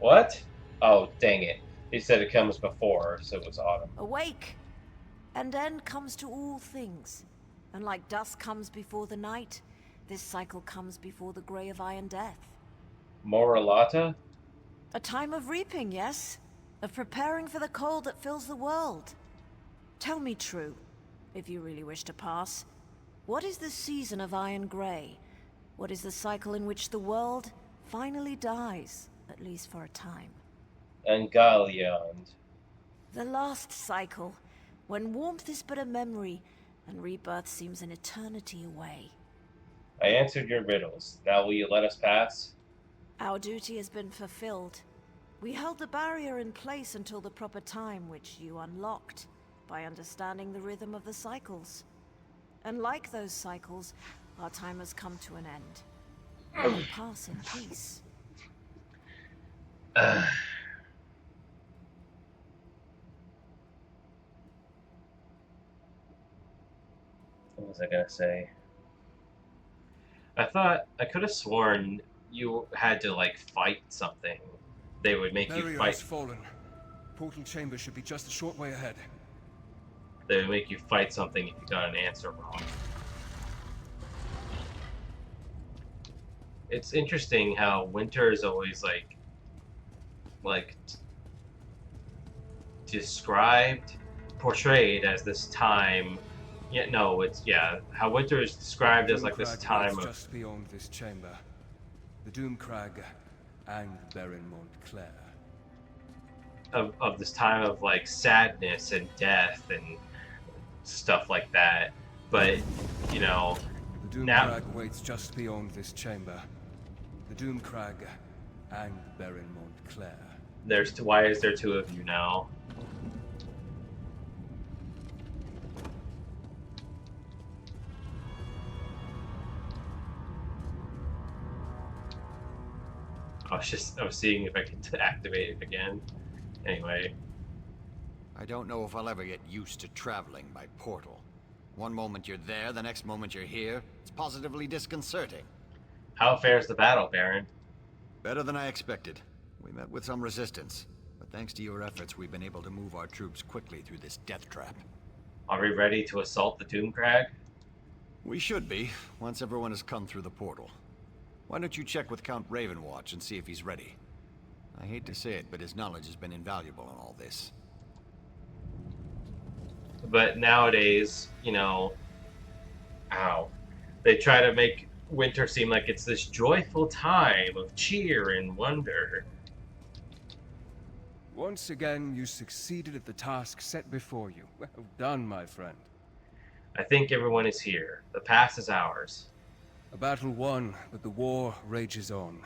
What? Oh, dang it. He said it comes before, so it was autumn. Awake! And end comes to all things. And like dusk comes before the night, this cycle comes before the grey of iron death. Moralata? A time of reaping, yes? Of preparing for the cold that fills the world. Tell me true, if you really wish to pass. What is the season of iron grey? What is the cycle in which the world finally dies, at least for a time? Angalayand. The last cycle, when warmth is but a memory, and rebirth seems an eternity away. I answered your riddles. Now will you let us pass? Our duty has been fulfilled. We held the barrier in place until the proper time, which you unlocked, by understanding the rhythm of the cycles. And like those cycles, our time has come to an end. We pass in peace. What was I gonna say? I could have sworn you had to, like, fight something. They would make you Barrier fight. has fallen. Portal chamber should be just a short way ahead. They would make you fight something if you got an answer wrong. It's interesting how winter is always described, portrayed as this time. Yeah, no, how winter is described as like this time of just beyond this chamber. The Doomcrag and Baron Montclair. of this time of like sadness and death and stuff like that. But you know, the Doomcrag waits just beyond this chamber. The Doomcrag and Baron Montclair. Why is there two of you now? I was seeing if I could activate it again. Anyway. I don't know if I'll ever get used to traveling by portal. One moment you're there, the next moment you're here. It's positively disconcerting. How fares the battle, Baron? Better than I expected. We met with some resistance, but thanks to your efforts, we've been able to move our troops quickly through this death trap. Are we ready to assault the Doomcrag? We should be, once everyone has come through the portal. Why don't you check with Count Ravenwatch and see if he's ready? I hate to say it, but his knowledge has been invaluable in all this. But nowadays, you know, they try to make winter seem like it's this joyful time of cheer and wonder. Once again, you succeeded at the task set before you. Well done, my friend. I think everyone is here. The pass is ours. A battle won, but the war rages on.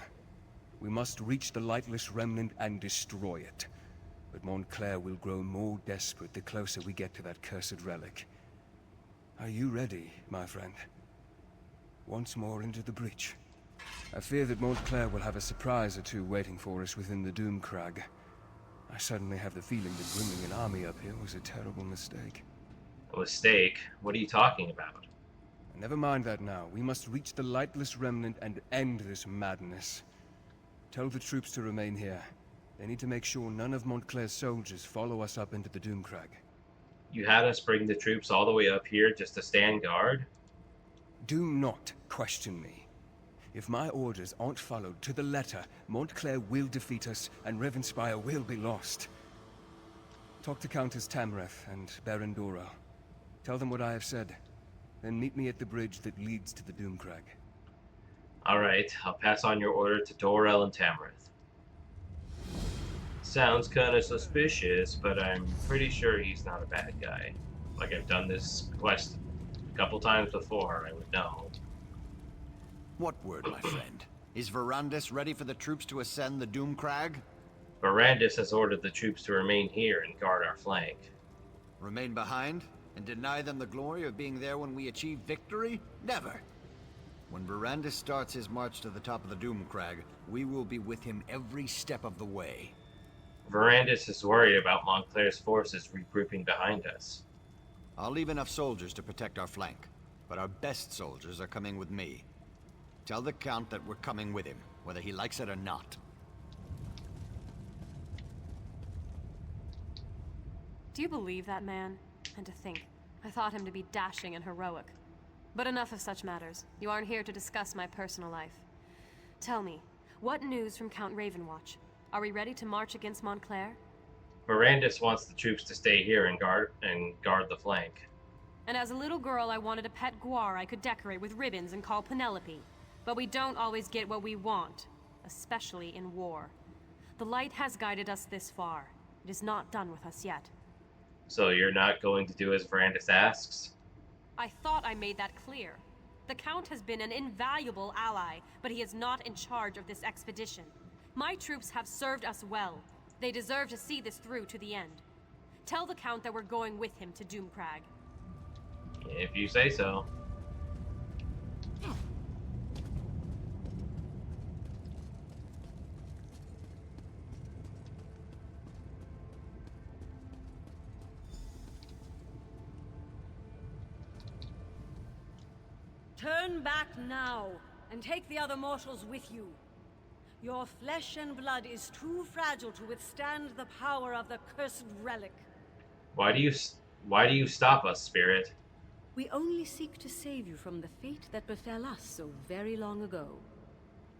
We must reach the lightless remnant and destroy it. But Montclair will grow more desperate the closer we get to that cursed relic. Are you ready, my friend? Once more into the breach. I fear that Montclair will have a surprise or two waiting for us within the Doomcrag. I suddenly have the feeling that bringing an army up here was a terrible mistake. A mistake? What are you talking about? Never mind that now. We must reach the lightless remnant and end this madness. Tell the troops to remain here. They need to make sure none of Montclair's soldiers follow us up into the Doomcrag. You had us bring the troops all the way up here just to stand guard? Do not question me. If my orders aren't followed to the letter, Montclair will defeat us, and Rivenspire will be lost. Talk to Countess Tamreth and Baron Dora. Tell them what I have said. Then meet me at the bridge that leads to the Doomcrag. Alright, I'll pass on your order to Dorel and Tamreth. Sounds kinda suspicious, but I'm pretty sure he's not a bad guy. Like, I've done this quest a couple times before, I would know. What word, my friend? Is Verandis ready for the troops to ascend the Doomcrag? Verandis has ordered the troops to remain here and guard our flank. Remain behind? And deny them the glory of being there when we achieve victory? Never! When Verandis starts his march to the top of the Doomcrag, we will be with him every step of the way. Verandis is worried about Montclair's forces regrouping behind us. I'll leave enough soldiers to protect our flank, but our best soldiers are coming with me. Tell the Count that we're coming with him, whether he likes it or not. Do you believe that man? And to think, I thought him to be dashing and heroic. But enough of such matters. You aren't here to discuss my personal life. Tell me, what news from Count Ravenwatch? Are we ready to march against Montclair? Verandis wants the troops to stay here and guard the flank. And as a little girl, I wanted a pet guar I could decorate with ribbons and call Penelope. But we don't always get what we want, especially in war. The light has guided us this far. It is not done with us yet. So you're not going to do as Verandis asks? I thought I made that clear. The Count has been an invaluable ally, but he is not in charge of this expedition. My troops have served us well. They deserve to see this through to the end. Tell the Count that we're going with him to Doomcrag. If you say so. Turn back now, and take the other mortals with you. Your flesh and blood is too fragile to withstand the power of the cursed relic. Why do you stop us, Spirit? We only seek to save you from the fate that befell us so very long ago.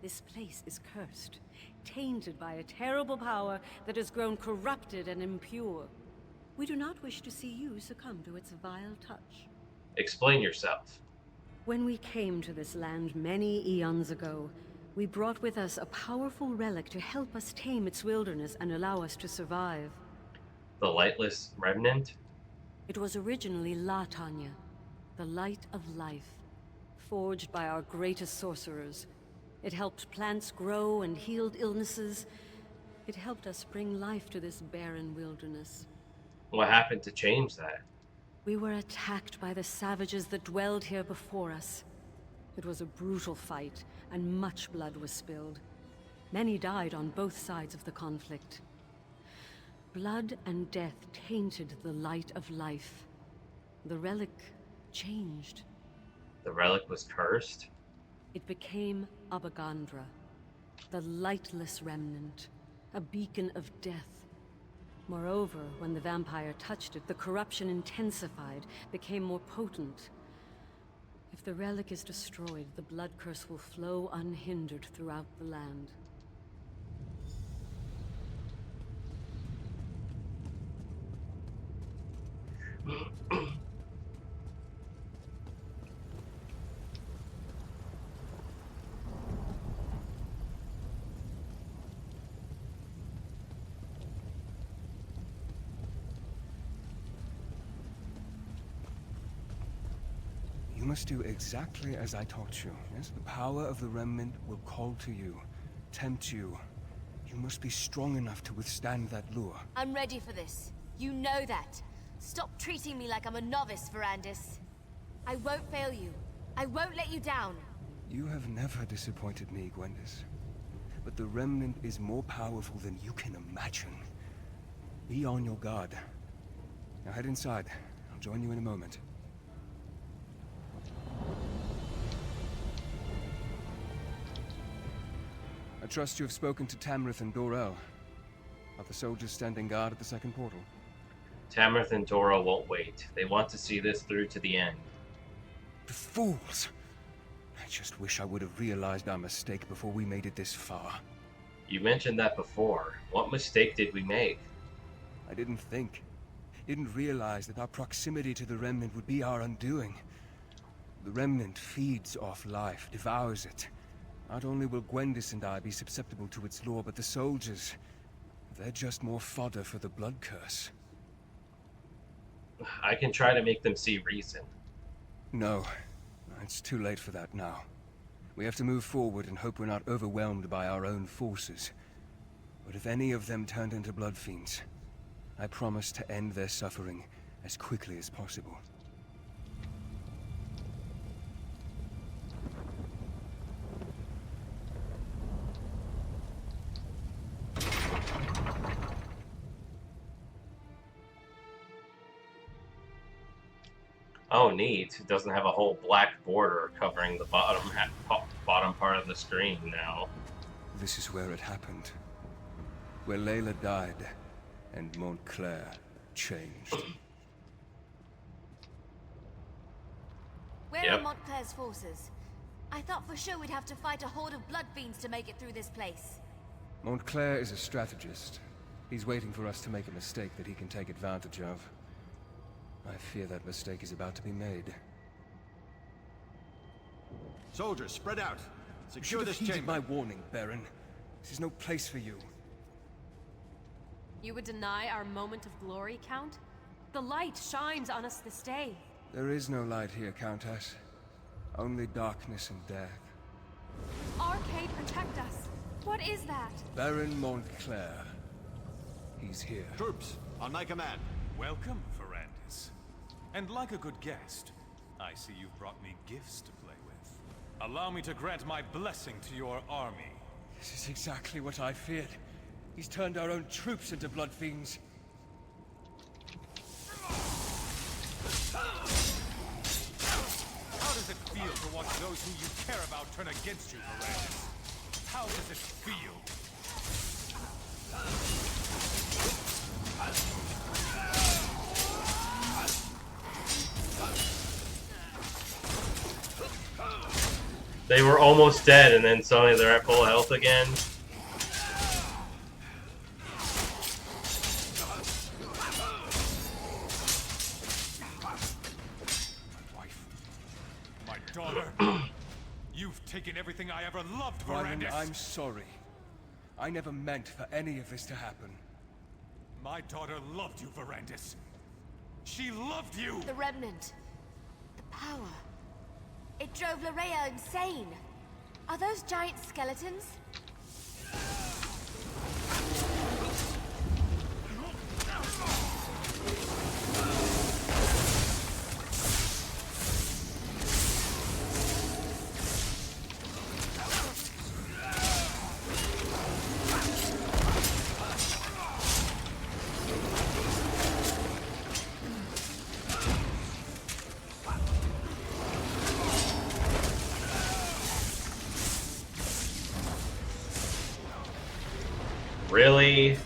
This place is cursed, tainted by a terrible power that has grown corrupted and impure. We do not wish to see you succumb to its vile touch. Explain yourself. When we came to this land many eons ago, we brought with us a powerful relic to help us tame its wilderness and allow us to survive. The Lightless Remnant? It was originally La Tanya, the light of life, forged by our greatest sorcerers. It helped plants grow and healed illnesses. It helped us bring life to this barren wilderness. What happened to change that? We were attacked by the savages that dwelled here before us. It was a brutal fight, and much blood was spilled. Many died on both sides of the conflict. Blood and death tainted the light of life. The relic changed. The relic was cursed? It became Abagandra, the lightless remnant, a beacon of death. Moreover, when the vampire touched it, the corruption intensified, became more potent. If the relic is destroyed, the blood curse will flow unhindered throughout the land. You must do exactly as I taught you. Yes, the power of the remnant will call to you, tempt you. You must be strong enough to withstand that lure. I'm ready for this. You know that. Stop treating me like I'm a novice, Verandis. I won't fail you. I won't let you down. You have never disappointed me, Gwendis. But the remnant is more powerful than you can imagine. Be on your guard. Now head inside. I'll join you in a moment. I trust you have spoken to Tamrith and Dorel. Are the soldiers standing guard at the second portal? Tamrith and Dora won't wait. They want to see this through to the end. The fools! I just wish I would have realized our mistake before we made it this far. You mentioned that before. What mistake did we make? I didn't think. Didn't realize that our proximity to the Remnant would be our undoing. The Remnant feeds off life, devours it. Not only will Gwendis and I be susceptible to its lore, but the soldiers... they're just more fodder for the blood curse. I can try to make them see reason. No. It's too late for that now. We have to move forward and hope we're not overwhelmed by our own forces. But if any of them turned into blood fiends, I promise to end their suffering as quickly as possible. Oh, neat. It doesn't have a whole black border covering the bottom part of the screen now. This is where it happened. Where Layla died, and Montclair changed. Where are Montclair's forces? I thought for sure we'd have to fight a horde of blood fiends to make it through this place. Montclair is a strategist. He's waiting for us to make a mistake that he can take advantage of. I fear that mistake is about to be made. Soldiers, spread out. Secure this heeded chamber. my warning, Baron. This is no place for you. You would deny our moment of glory, Count? The light shines on us this day. There is no light here, Countess. Only darkness and death. Arcade, protect us. What is that? Baron Montclair. He's here. Troops, on my command. Welcome, Verandis. And like a good guest, I see you've brought me gifts to play with. Allow me to grant my blessing to your army. This is exactly what I feared. He's turned our own troops into blood fiends. How does it feel to watch those who you care about turn against you, Verandis? How does it feel? They were almost dead, and then suddenly they're at full health again. My daughter, you've taken everything I ever loved, Ryland, Verandis. I'm sorry. I never meant for any of this to happen. My daughter loved you, Verandis. She loved you! The Remnant. The power. It drove Larea insane. Are those giant skeletons? Really?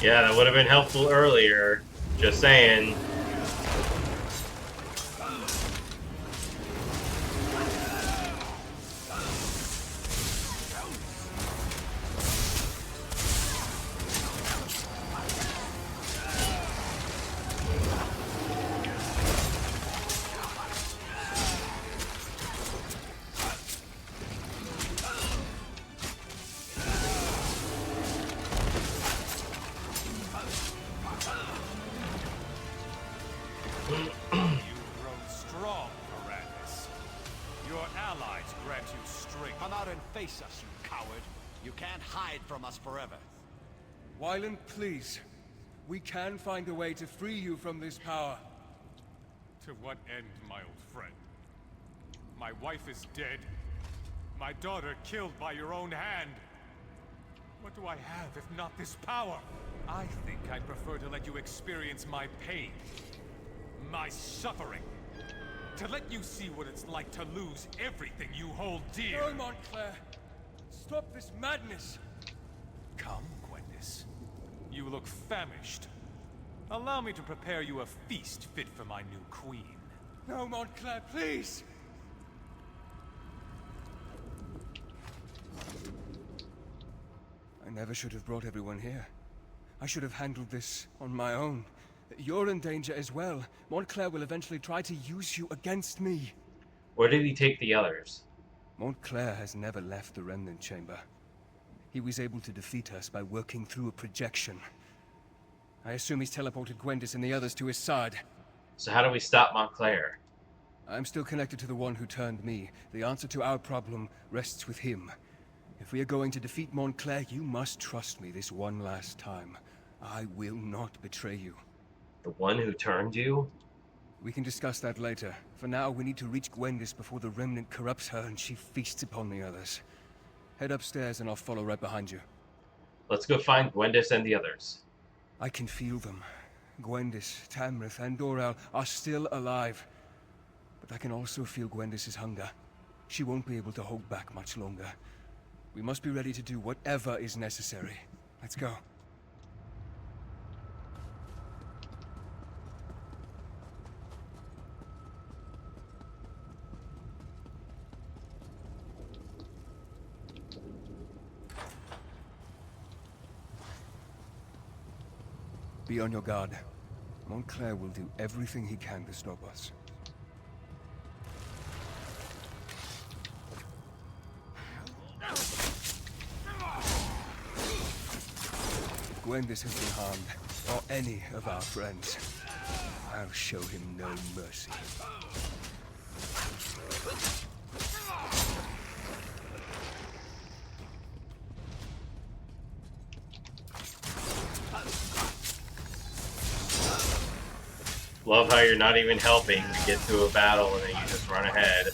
Yeah, that would have been helpful earlier. Just saying. You've grown strong, Arandis. Your allies grant you strength. Come out and face us, you coward. You can't hide from us forever. Wyland, please. We can find a way to free you from this power. To what end, my old friend? My wife is dead. My daughter killed by your own hand. What do I have if not this power? I think I'd prefer to let you experience my pain. My suffering. To let you see what it's like to lose everything you hold dear. No, Montclair. Stop this madness. Come, Gwendis. You look famished. Allow me to prepare you a feast fit for my new queen. No, Montclair, please! I never should have brought everyone here. I should have handled this on my own. You're in danger as well. Montclair will eventually try to use you against me. Where did he take the others? Montclair has never left the Remnant Chamber. He was able to defeat us by working through a projection. I assume he's teleported Gwendis and the others to his side. So how do we stop Montclair? I'm still connected to the one who turned me. The answer to our problem rests with him. If we are going to defeat Montclair, you must trust me this one last time. I will not betray you. The one who turned you? We can discuss that later. For now, we need to reach Gwendis before the Remnant corrupts her and she feasts upon the others. Head upstairs and I'll follow right behind you. Let's go find Gwendis and the others. I can feel them. Gwendis, Tamrith, and Dorel are still alive. But I can also feel Gwendis' hunger. She won't be able to hold back much longer. We must be ready to do whatever is necessary. Let's go. Be on your guard. Montclair will do everything he can to stop us. If Gwendis has been harmed, or any of our friends, I'll show him no mercy. Love how you're not even helping to get to a battle and then you just run ahead.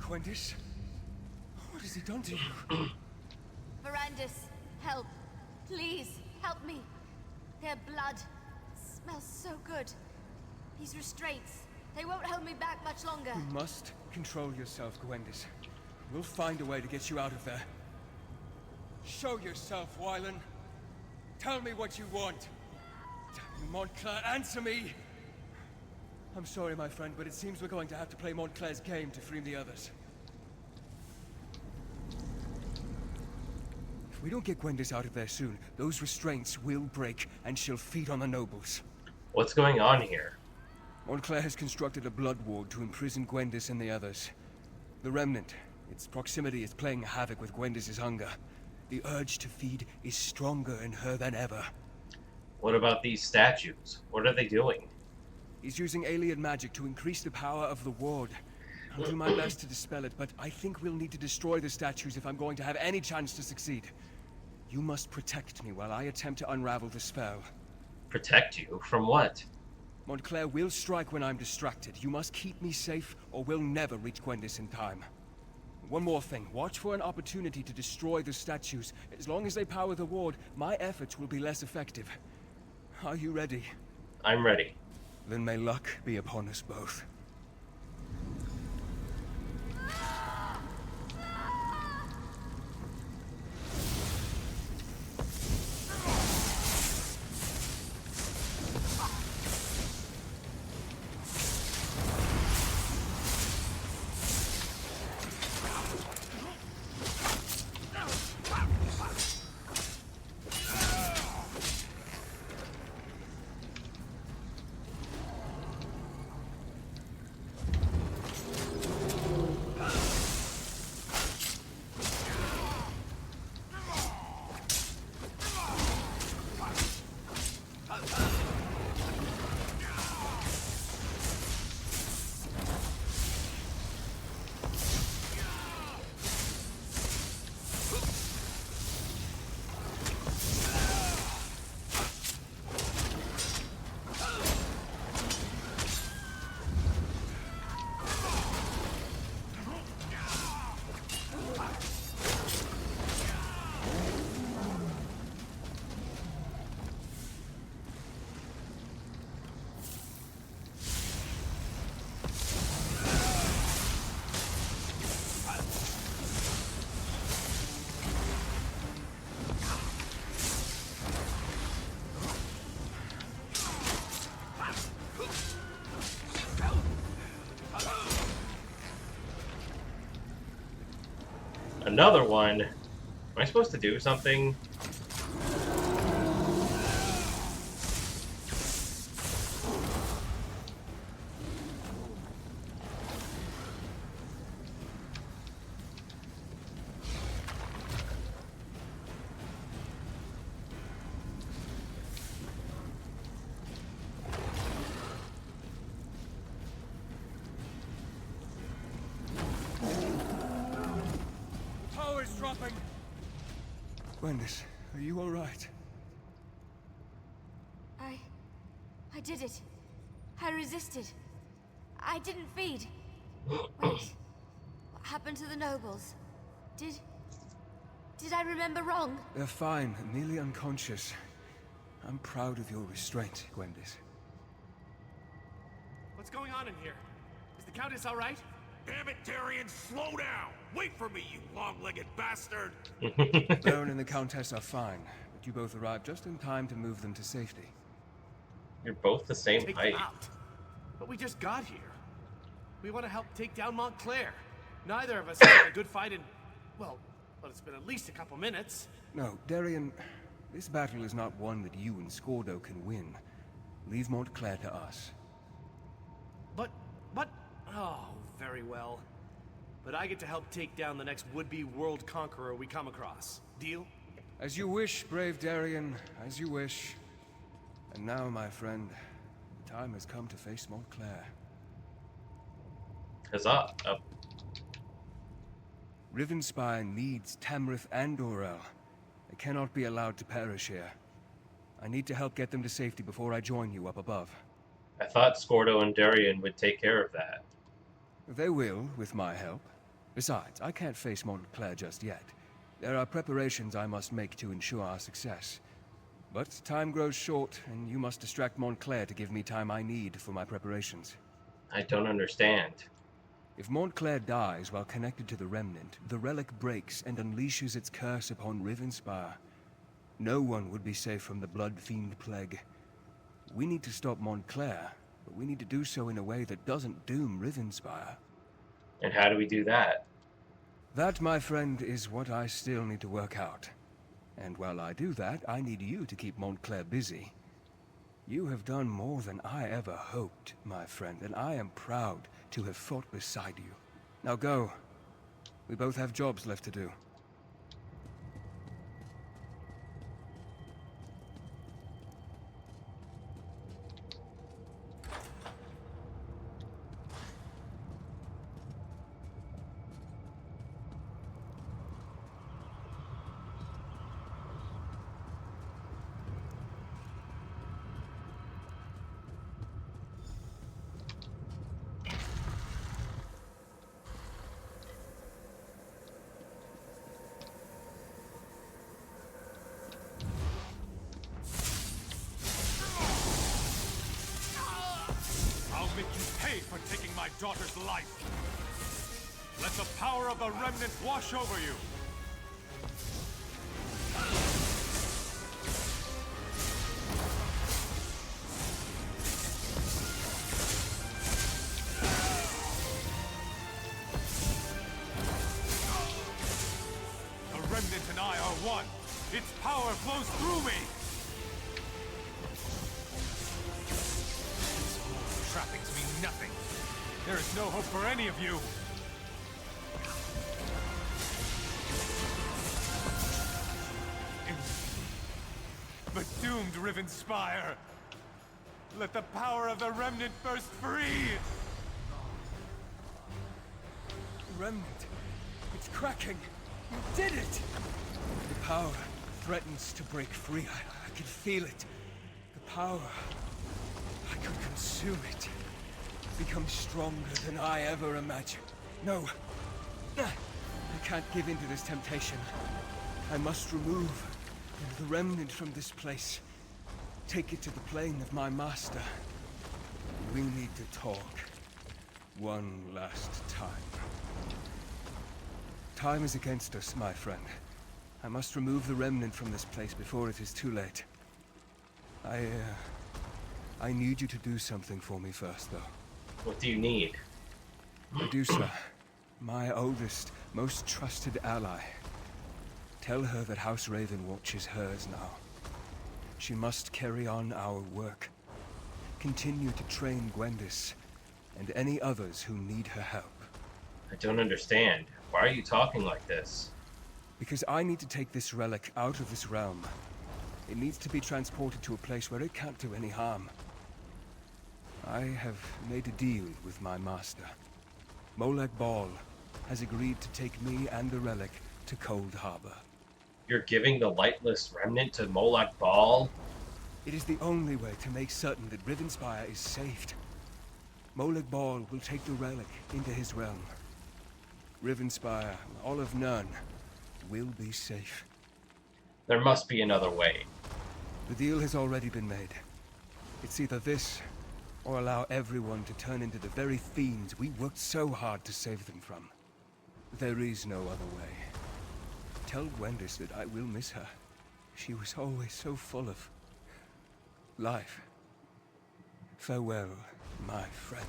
Gwendis? What has he done to you? Verandis, help. Please, help me. Their blood smells so good. These restraints, they won't hold me back much longer. You must control yourself, Gwendis. We'll find a way to get you out of there. Show yourself, Wylan. Tell me what you want. Tell me, Montclair, answer me! I'm sorry, my friend, but it seems we're going to have to play Montclair's game to free the others. If we don't get Gwendis out of there soon, those restraints will break, and she'll feed on the nobles. What's going on here? Montclair has constructed a blood ward to imprison Gwendis and the others. The Remnant, its proximity is playing havoc with Gwendis' hunger. The urge to feed is stronger in her than ever. What about these statues? What are they doing? He's using alien magic to increase the power of the ward. I'll do my best to dispel it, but I think we'll need to destroy the statues if I'm going to have any chance to succeed. You must protect me while I attempt to unravel the spell. Protect you? From what? Montclair will strike when I'm distracted. You must keep me safe, or we'll never reach Gwendis in time. One more thing. Watch for an opportunity to destroy the statues. As long as they power the ward, my efforts will be less effective. Are you ready? I'm ready. Then may luck be upon us both. Another one? Am I supposed to do something? Gwendis, are you all right? I did it. I resisted. I didn't feed. Wait. What happened to the nobles? Did I remember wrong? They're fine, nearly unconscious. I'm proud of your restraint, Gwendis. What's going on in here? Is the Countess all right? Damn it, Darian, slow down! Wait for me, you long-legged bastard! Baron and the Countess are fine, but you both arrived just in time to move them to safety. You're both the same Take height. them out. But we just got here. We want to help take down Montclair. Neither of us has had a good fight in... well, it's been at least a couple minutes. No, Darian, this battle is not one that you and Scordo can win. Leave Montclair to us. But... oh, very well. But I get to help take down the next would-be world conqueror we come across. Deal? As you wish, brave Darian, as you wish. And now, my friend, the time has come to face Montclair. Huzzah. Rivenspire needs Tamrith and Dorel. They cannot be allowed to perish here. I need to help get them to safety before I join you up above. I thought Scordo and Darian would take care of that. They will, with my help. Besides, I can't face Montclair just yet. There are preparations I must make to ensure our success. But time grows short, and you must distract Montclair to give me time I need for my preparations. I don't understand. If Montclair dies while connected to the Remnant, the relic breaks and unleashes its curse upon Rivenspire. No one would be safe from the Blood Fiend Plague. We need to stop Montclair, but we need to do so in a way that doesn't doom Rivenspire. And how do we do that? That, my friend, is what I still need to work out. And while I do that, I need you to keep Montclair busy. You have done more than I ever hoped, my friend, and I am proud to have fought beside you. Now go. We both have jobs left to do. I'll make you pay for taking my daughter's life. Let the power of the Remnant wash over you. The Remnant and I are one. Its power flows through me. Trappings mean nothing. There is no hope for any of you. The doomed Rivenspire. Let the power of the Remnant burst free. Remnant, it's cracking. You did it! The power threatens to break free. I can feel it. The power. I could consume it. Become stronger than I ever imagined. No. I can't give in to this temptation. I must remove the Remnant from this place. Take it to the plane of my master. We need to talk. One last time. Time is against us, my friend. I must remove the Remnant from this place before it is too late. I need you to do something for me first, though. What do you need? Medusa, my oldest, most trusted ally. Tell her that House Ravenwatch is hers now. She must carry on our work. Continue to train Gwendis, and any others who need her help. I don't understand. Why are you talking like this? Because I need to take this relic out of this realm. It needs to be transported to a place where it can't do any harm. I have made a deal with my master. Molag Bal has agreed to take me and the relic to Cold Harbor. You're giving the lightless remnant to Molag Bal? It is the only way to make certain that Rivenspire is saved. Molag Bal will take the relic into his realm. Rivenspire, all of Nirn, will be safe. There must be another way. The deal has already been made. It's either this, or allow everyone to turn into the very fiends we worked so hard to save them from. There is no other way. Tell Gwendis that I will miss her. She was always so full of life. Farewell, my friend.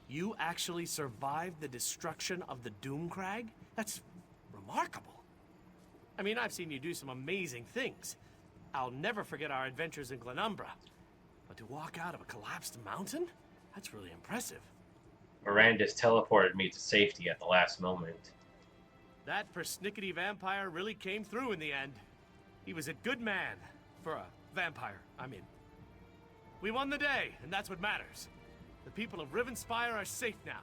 You actually survived the destruction of the Doomcrag? That's remarkable. I mean, I've seen you do some amazing things. I'll never forget our adventures in Glenumbra. But to walk out of a collapsed mountain? That's really impressive. Mirandus teleported me to safety at the last moment. That persnickety vampire really came through in the end. He was a good man. For a vampire, I mean. We won the day, and that's what matters. The people of Rivenspire are safe now.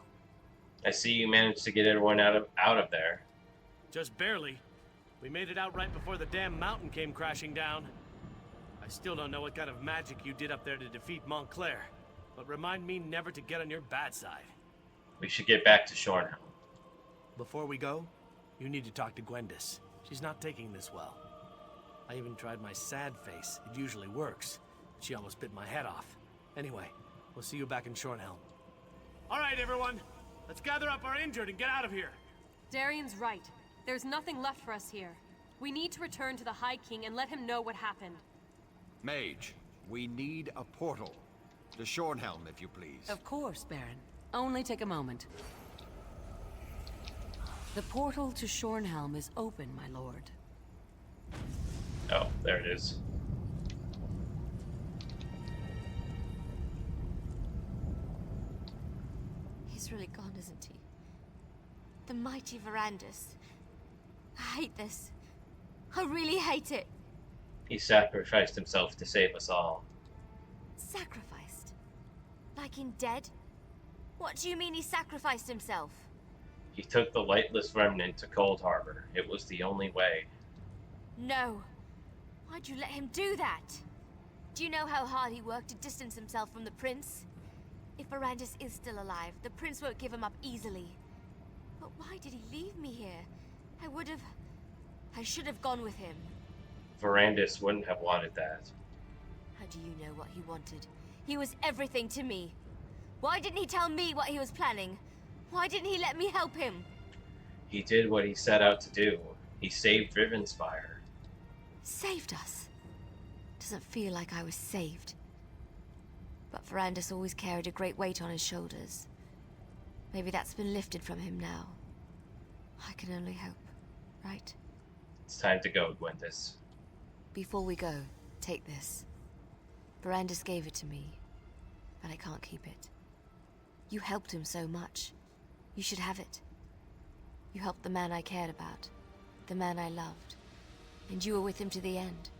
I see you managed to get everyone out of there. Just barely. We made it out right before the damn mountain came crashing down. I still don't know what kind of magic you did up there to defeat Montclair, but remind me never to get on your bad side. We should get back to Shornhelm. Before we go, you need to talk to Gwendis. She's not taking this well. I even tried my sad face. It usually works. She almost bit my head off. Anyway, we'll see you back in Shornhelm. All right, everyone. Let's gather up our injured and get out of here. Darian's right. There's nothing left for us here. We need to return to the High King and let him know what happened. Mage, we need a portal. To Shornhelm, if you please. Of course, Baron. Only take a moment. The portal to Shornhelm is open, my lord. Oh, there it is. He's really gone, isn't he? The mighty Verandis. I hate this. I really hate it. He sacrificed himself to save us all. Sacrificed? Like in dead? What do you mean he sacrificed himself? He took the lightless remnant to Cold Harbor. It was the only way. No. Why'd you let him do that? Do you know how hard he worked to distance himself from the prince? If Verandis is still alive, the prince won't give him up easily. But why did he leave me here? I should have gone with him. Verandis wouldn't have wanted that. How do you know what he wanted? He was everything to me. Why didn't he tell me what he was planning? Why didn't he let me help him? He did what he set out to do. He saved Rivenspire. Saved us? Doesn't feel like I was saved. But Verandis always carried a great weight on his shoulders. Maybe that's been lifted from him now. I can only hope, right? It's time to go, Gwendis. Before we go, take this. Verandis gave it to me, but I can't keep it. You helped him so much. You should have it. You helped the man I cared about, the man I loved, and you were with him to the end.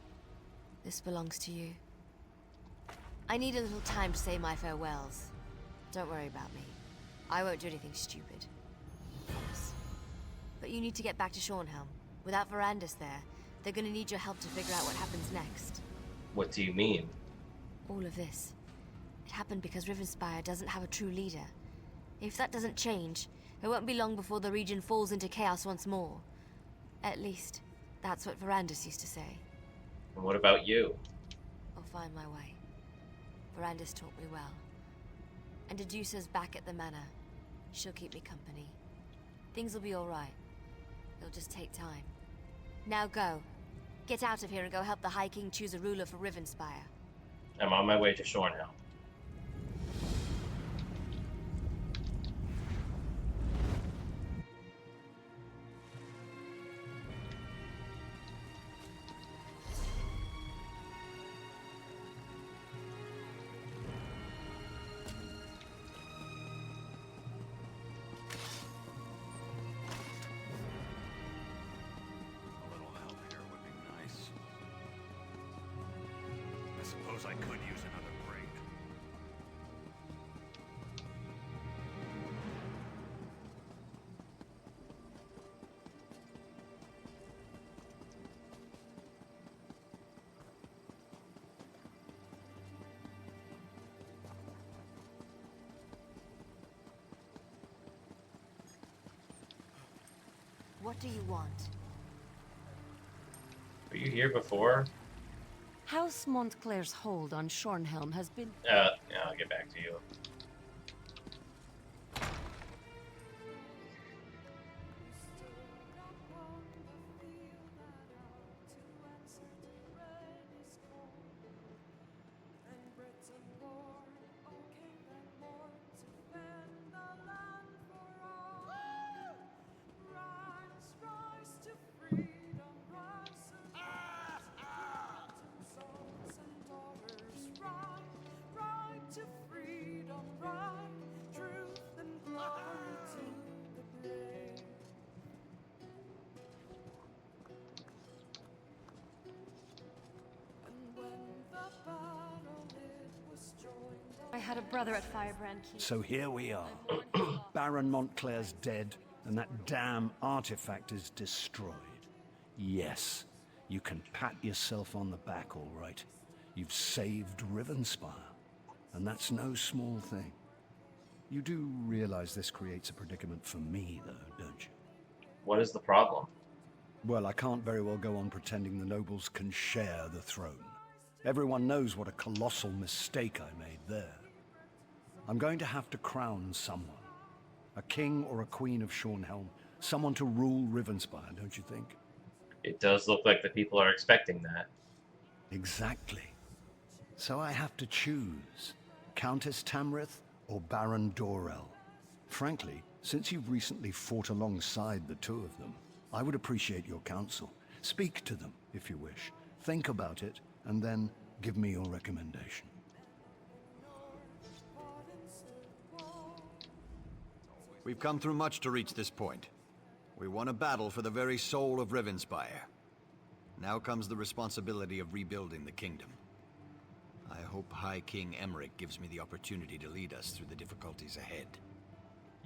This belongs to you. I need a little time to say my farewells. Don't worry about me. I won't do anything stupid. I promise. But you need to get back to Shornhelm. Without Verandis there, they're gonna need your help to figure out what happens next. What do you mean? All of this. It happened because Rivenspire doesn't have a true leader. If that doesn't change, it won't be long before the region falls into chaos once more. At least, that's what Verandis used to say. And what about you? I'll find my way. Verandis taught me well. And Dedusa's back at the manor. She'll keep me company. Things will be alright. It'll just take time. Now go. Get out of here and go help the High King choose a ruler for Rivenspire. I'm on my way to Shornhelm. Suppose I could use another break. What do you want? Were you here before? House Montclair's hold on Shornhelm has been... Yeah, I'll get back to you. I had a brother at Firebrand Keep. So here we are. Baron Montclair's dead, and that damn artifact is destroyed. Yes, you can pat yourself on the back, all right. You've saved Rivenspire, and that's no small thing. You do realize this creates a predicament for me, though, don't you? What is the problem? Well, I can't very well go on pretending the nobles can share the throne. Everyone knows what a colossal mistake I made there. I'm going to have to crown someone. A king or a queen of Shornhelm. Someone to rule Rivenspire, don't you think? It does look like the people are expecting that. Exactly. So I have to choose. Countess Tamrith or Baron Dorel. Frankly, since you've recently fought alongside the two of them, I would appreciate your counsel. Speak to them, if you wish. Think about it, and then give me your recommendation. We've come through much to reach this point. We won a battle for the very soul of Rivenspire. Now comes the responsibility of rebuilding the kingdom. I hope High King Emmerich gives me the opportunity to lead us through the difficulties ahead.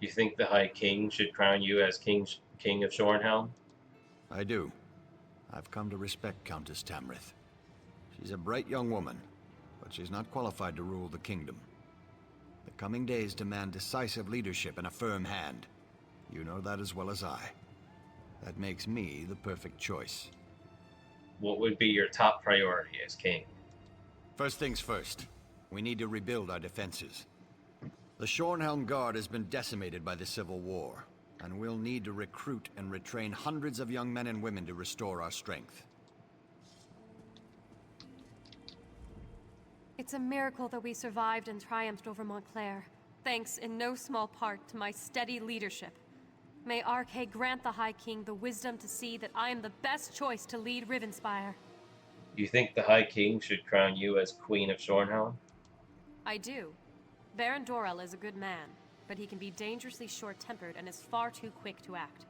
You think the High King should crown you as King of Shornhelm? I do. I've come to respect Countess Tamrith. She's a bright young woman, but she's not qualified to rule the kingdom. The coming days demand decisive leadership and a firm hand. You know that as well as I. That makes me the perfect choice. What would be your top priority as king? First things first. We need to rebuild our defenses. The Shornhelm Guard has been decimated by the Civil War, and we'll need to recruit and retrain hundreds of young men and women to restore our strength. It's a miracle that we survived and triumphed over Montclair, thanks in no small part to my steady leadership. May RK grant the High King the wisdom to see that I am the best choice to lead Rivenspire. You think the High King should crown you as Queen of Shornhelm? I do. Baron Dorel is a good man, but he can be dangerously short-tempered and is far too quick to act.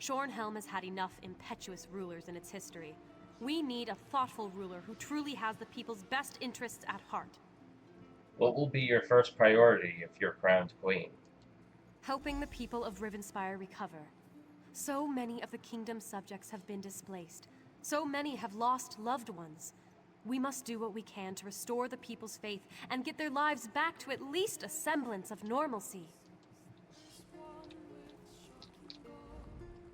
Shornhelm has had enough impetuous rulers in its history. We need a thoughtful ruler who truly has the people's best interests at heart. What will be your first priority if you're crowned queen? Helping the people of Rivenspire recover. So many of the kingdom's subjects have been displaced. So many have lost loved ones. We must do what we can to restore the people's faith and get their lives back to at least a semblance of normalcy.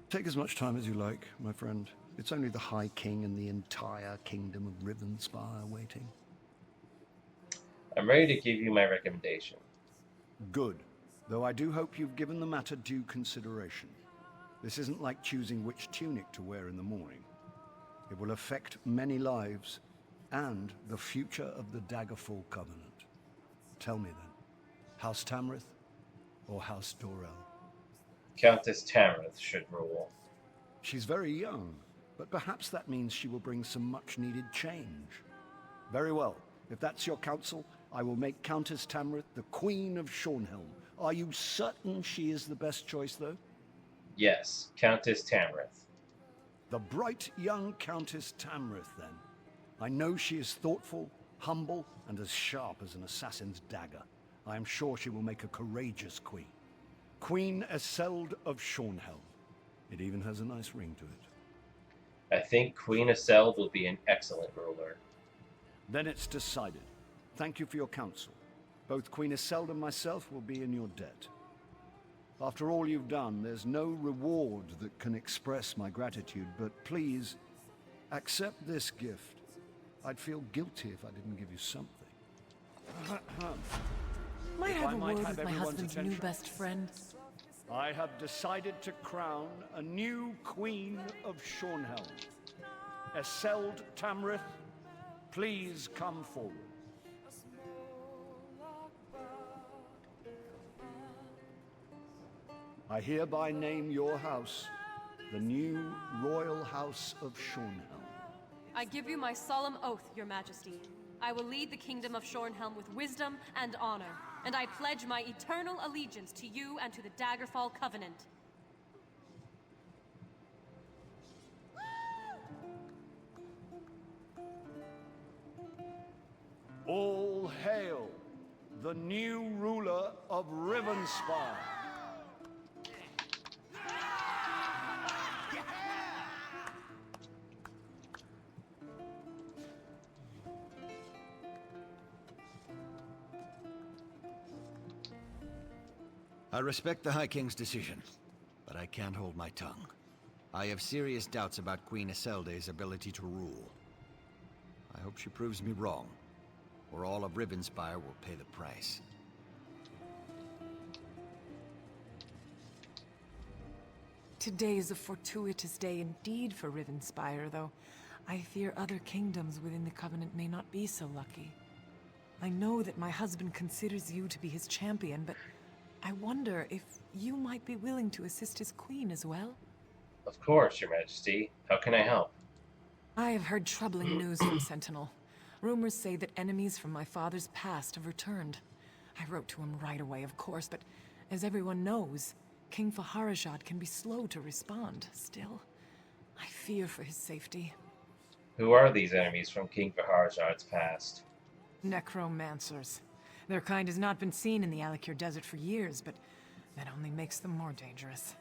Take as much time as you like, my friend. It's only the High King and the entire kingdom of Rivenspire waiting. I'm ready to give you my recommendation. Good. Though I do hope you've given the matter due consideration. This isn't like choosing which tunic to wear in the morning. It will affect many lives and the future of the Daggerfall Covenant. Tell me then, House Tamrith or House Dorel? Countess Tamrith should rule. She's very young, but perhaps that means she will bring some much-needed change. Very well. If that's your counsel, I will make Countess Tamrith the Queen of Shornhelm. Are you certain she is the best choice, though? Yes, Countess Tamrith. The bright young Countess Tamrith, then. I know she is thoughtful, humble, and as sharp as an assassin's dagger. I am sure she will make a courageous queen. Queen Eseld of Shornhelm. It even has a nice ring to it. I think Queen Eseld will be an excellent ruler. Then it's decided. Thank you for your counsel. Both Queen Eseld and myself will be in your debt. After all you've done, there's no reward that can express my gratitude, but please, accept this gift. I'd feel guilty if I didn't give you something. Might If I have I a might word have with my everyone's husband's new attention. best friend? I have decided to crown a new Queen of Shornhelm. Eseld Tamrith, please come forward. I hereby name your house the new Royal House of Shornhelm. I give you my solemn oath, Your Majesty. I will lead the kingdom of Shornhelm with wisdom and honor, and I pledge my eternal allegiance to you and to the Daggerfall Covenant. All hail the new ruler of Rivenspire. I respect the High King's decision, but I can't hold my tongue. I have serious doubts about Queen Iselde's ability to rule. I hope she proves me wrong, or all of Rivenspire will pay the price. Today is a fortuitous day indeed for Rivenspire, though I fear other kingdoms within the Covenant may not be so lucky. I know that my husband considers you to be his champion, but I wonder if you might be willing to assist his queen as well? Of course, Your Majesty. How can I help? I have heard troubling news from Sentinel. Rumors say that enemies from my father's past have returned. I wrote to him right away, of course, but as everyone knows, King Faharajad can be slow to respond. Still, I fear for his safety. Who are these enemies from King Faharajad's past? Necromancers. Their kind has not been seen in the Alikir Desert for years, but that only makes them more dangerous.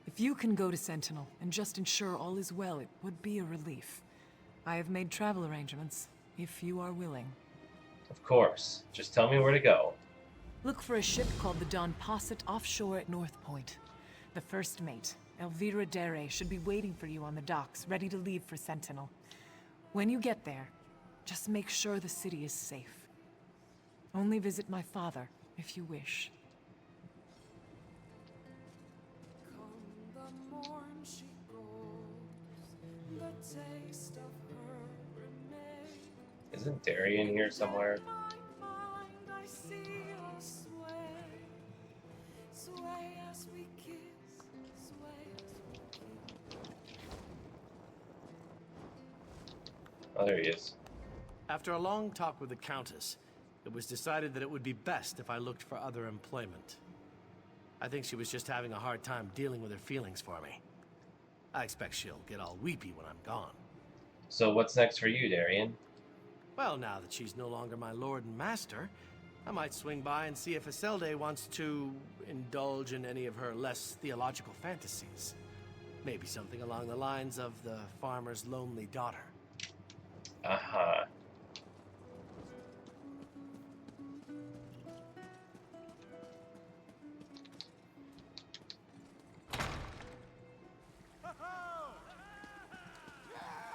If you can go to Sentinel and just ensure all is well, it would be a relief. I have made travel arrangements, if you are willing. Of course. Just tell me where to go. Look for a ship called the Don Posset offshore at North Point. The first mate, Elvira Dere, should be waiting for you on the docks, ready to leave for Sentinel. When you get there, just make sure the city is safe. Only visit my father, if you wish. Isn't Darian here somewhere? Oh, there he is. After a long talk with the Countess, it was decided that it would be best if I looked for other employment. I think she was just having a hard time dealing with her feelings for me. I expect she'll get all weepy when I'm gone. So what's next for you, Darian? Well, now that she's no longer my lord and master, I might swing by and see if Iselde wants to indulge in any of her less theological fantasies. Maybe something along the lines of the farmer's lonely daughter. Aha.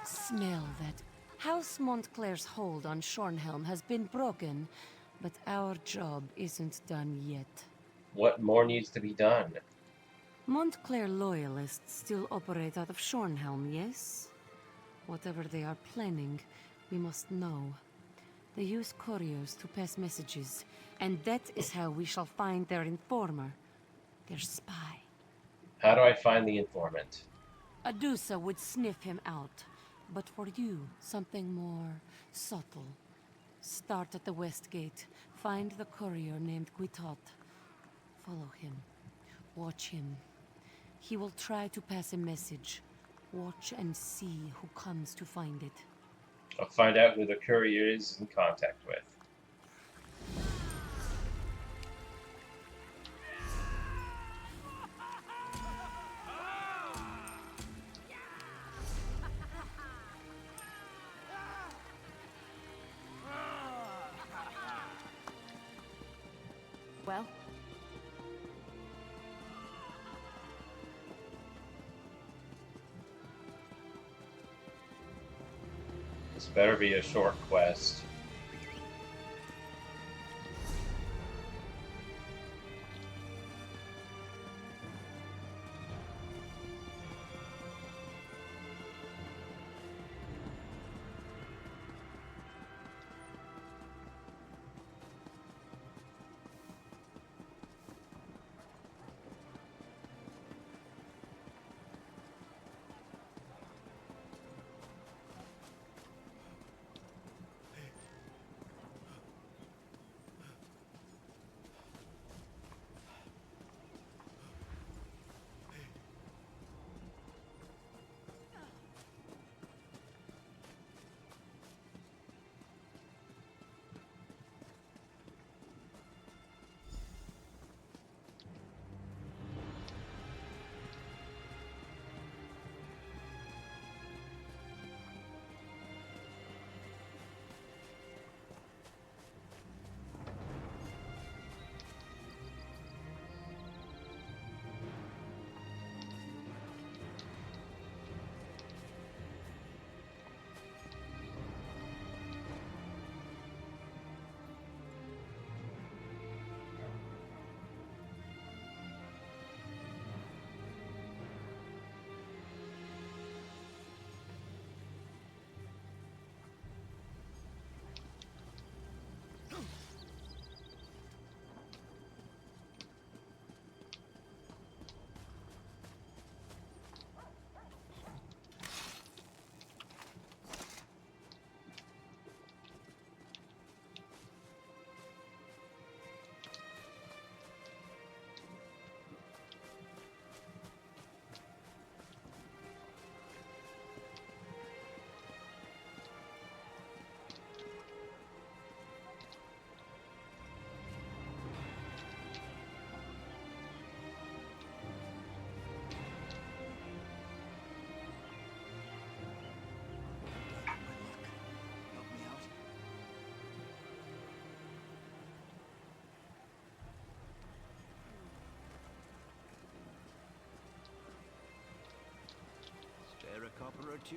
Smell that. House Montclair's hold on Shornhelm has been broken, but our job isn't done yet. What more needs to be done? Montclair loyalists still operate out of Shornhelm, yes? Whatever they are planning, we must know. They use couriers to pass messages, and that is how we shall find their informer, their spy. How do I find the informant? Adusa would sniff him out, but for you, something more subtle. Start at the west gate, find the courier named Guitot. Follow him. Watch him. He will try to pass a message. Watch and see who comes to find it. I'll find out who the courier is in contact with. Well? This better be a short quest. copper or two?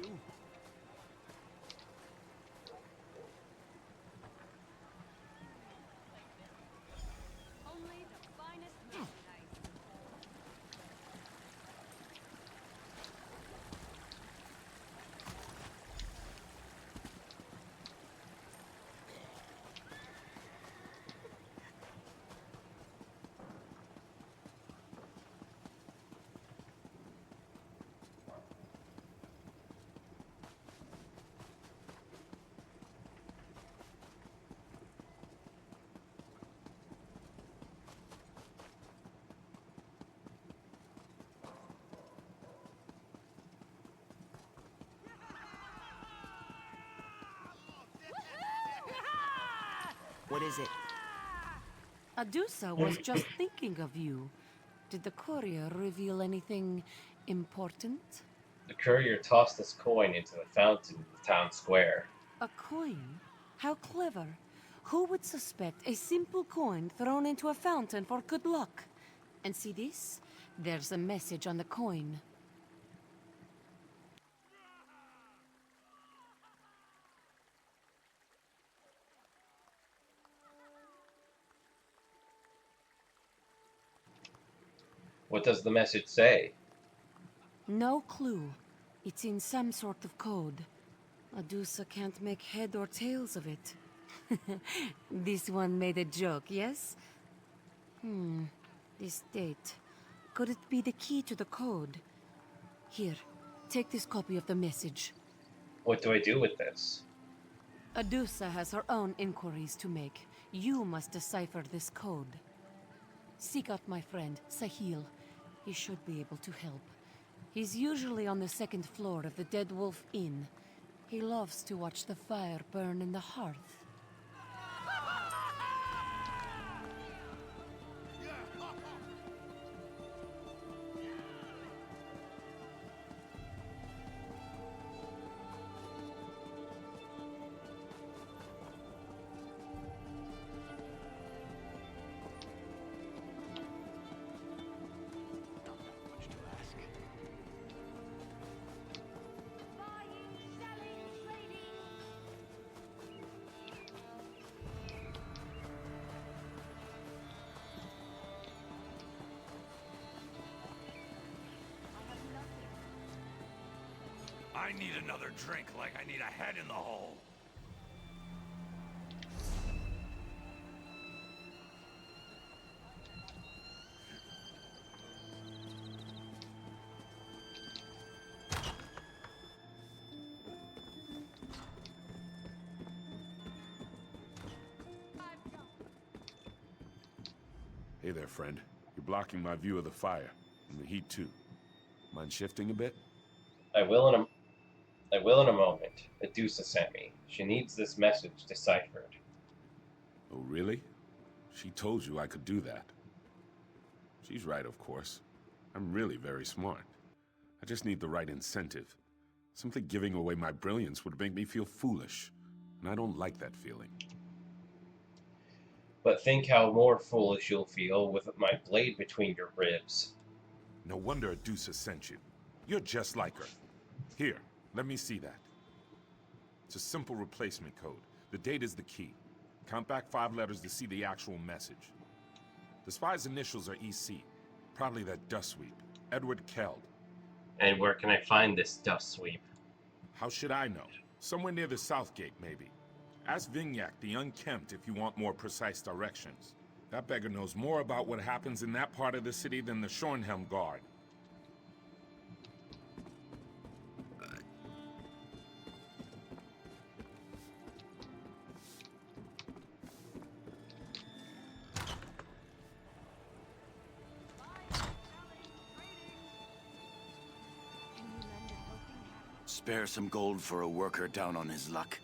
Only the finest merchandise. What is it? Adusa was just thinking of you. Did the courier reveal anything important? The courier tossed this coin into the fountain in the town square. A coin? How clever. Who would suspect a simple coin thrown into a fountain for good luck? And see this? There's a message on the coin. What does the message say? No clue. It's in some sort of code. Adusa can't make head or tails of it. This one made a joke, yes? This date. Could it be the key to the code? Here, take this copy of the message. What do I do with this? Adusa has her own inquiries to make. You must decipher this code. Seek out my friend, Sahil. He should be able to help. He's usually on the second floor of the Dead Wolf Inn. He loves to watch the fire burn in the hearth. I need another drink like I need a head in the hole. Hey there, friend. You're blocking my view of the fire, and the heat too. Mind shifting a bit? I will in a moment. Adusa sent me. She needs this message deciphered. Oh, really? She told you I could do that. She's right, of course. I'm really very smart. I just need the right incentive. Simply giving away my brilliance would make me feel foolish, and I don't like that feeling. But think how more foolish you'll feel with my blade between your ribs. No wonder Adusa sent you. You're just like her. Here, let me see that. It's a simple replacement code. The date is the key. Count back 5 letters to see the actual message. The spy's initials are EC. Probably that dust sweep. Edward Keld. And where can I find this dust sweep? How should I know? Somewhere near the south gate, maybe. Ask Vignac the Unkempt if you want more precise directions. That beggar knows more about what happens in that part of the city than the Shornhelm Guard. Spare some gold for a worker down on his luck.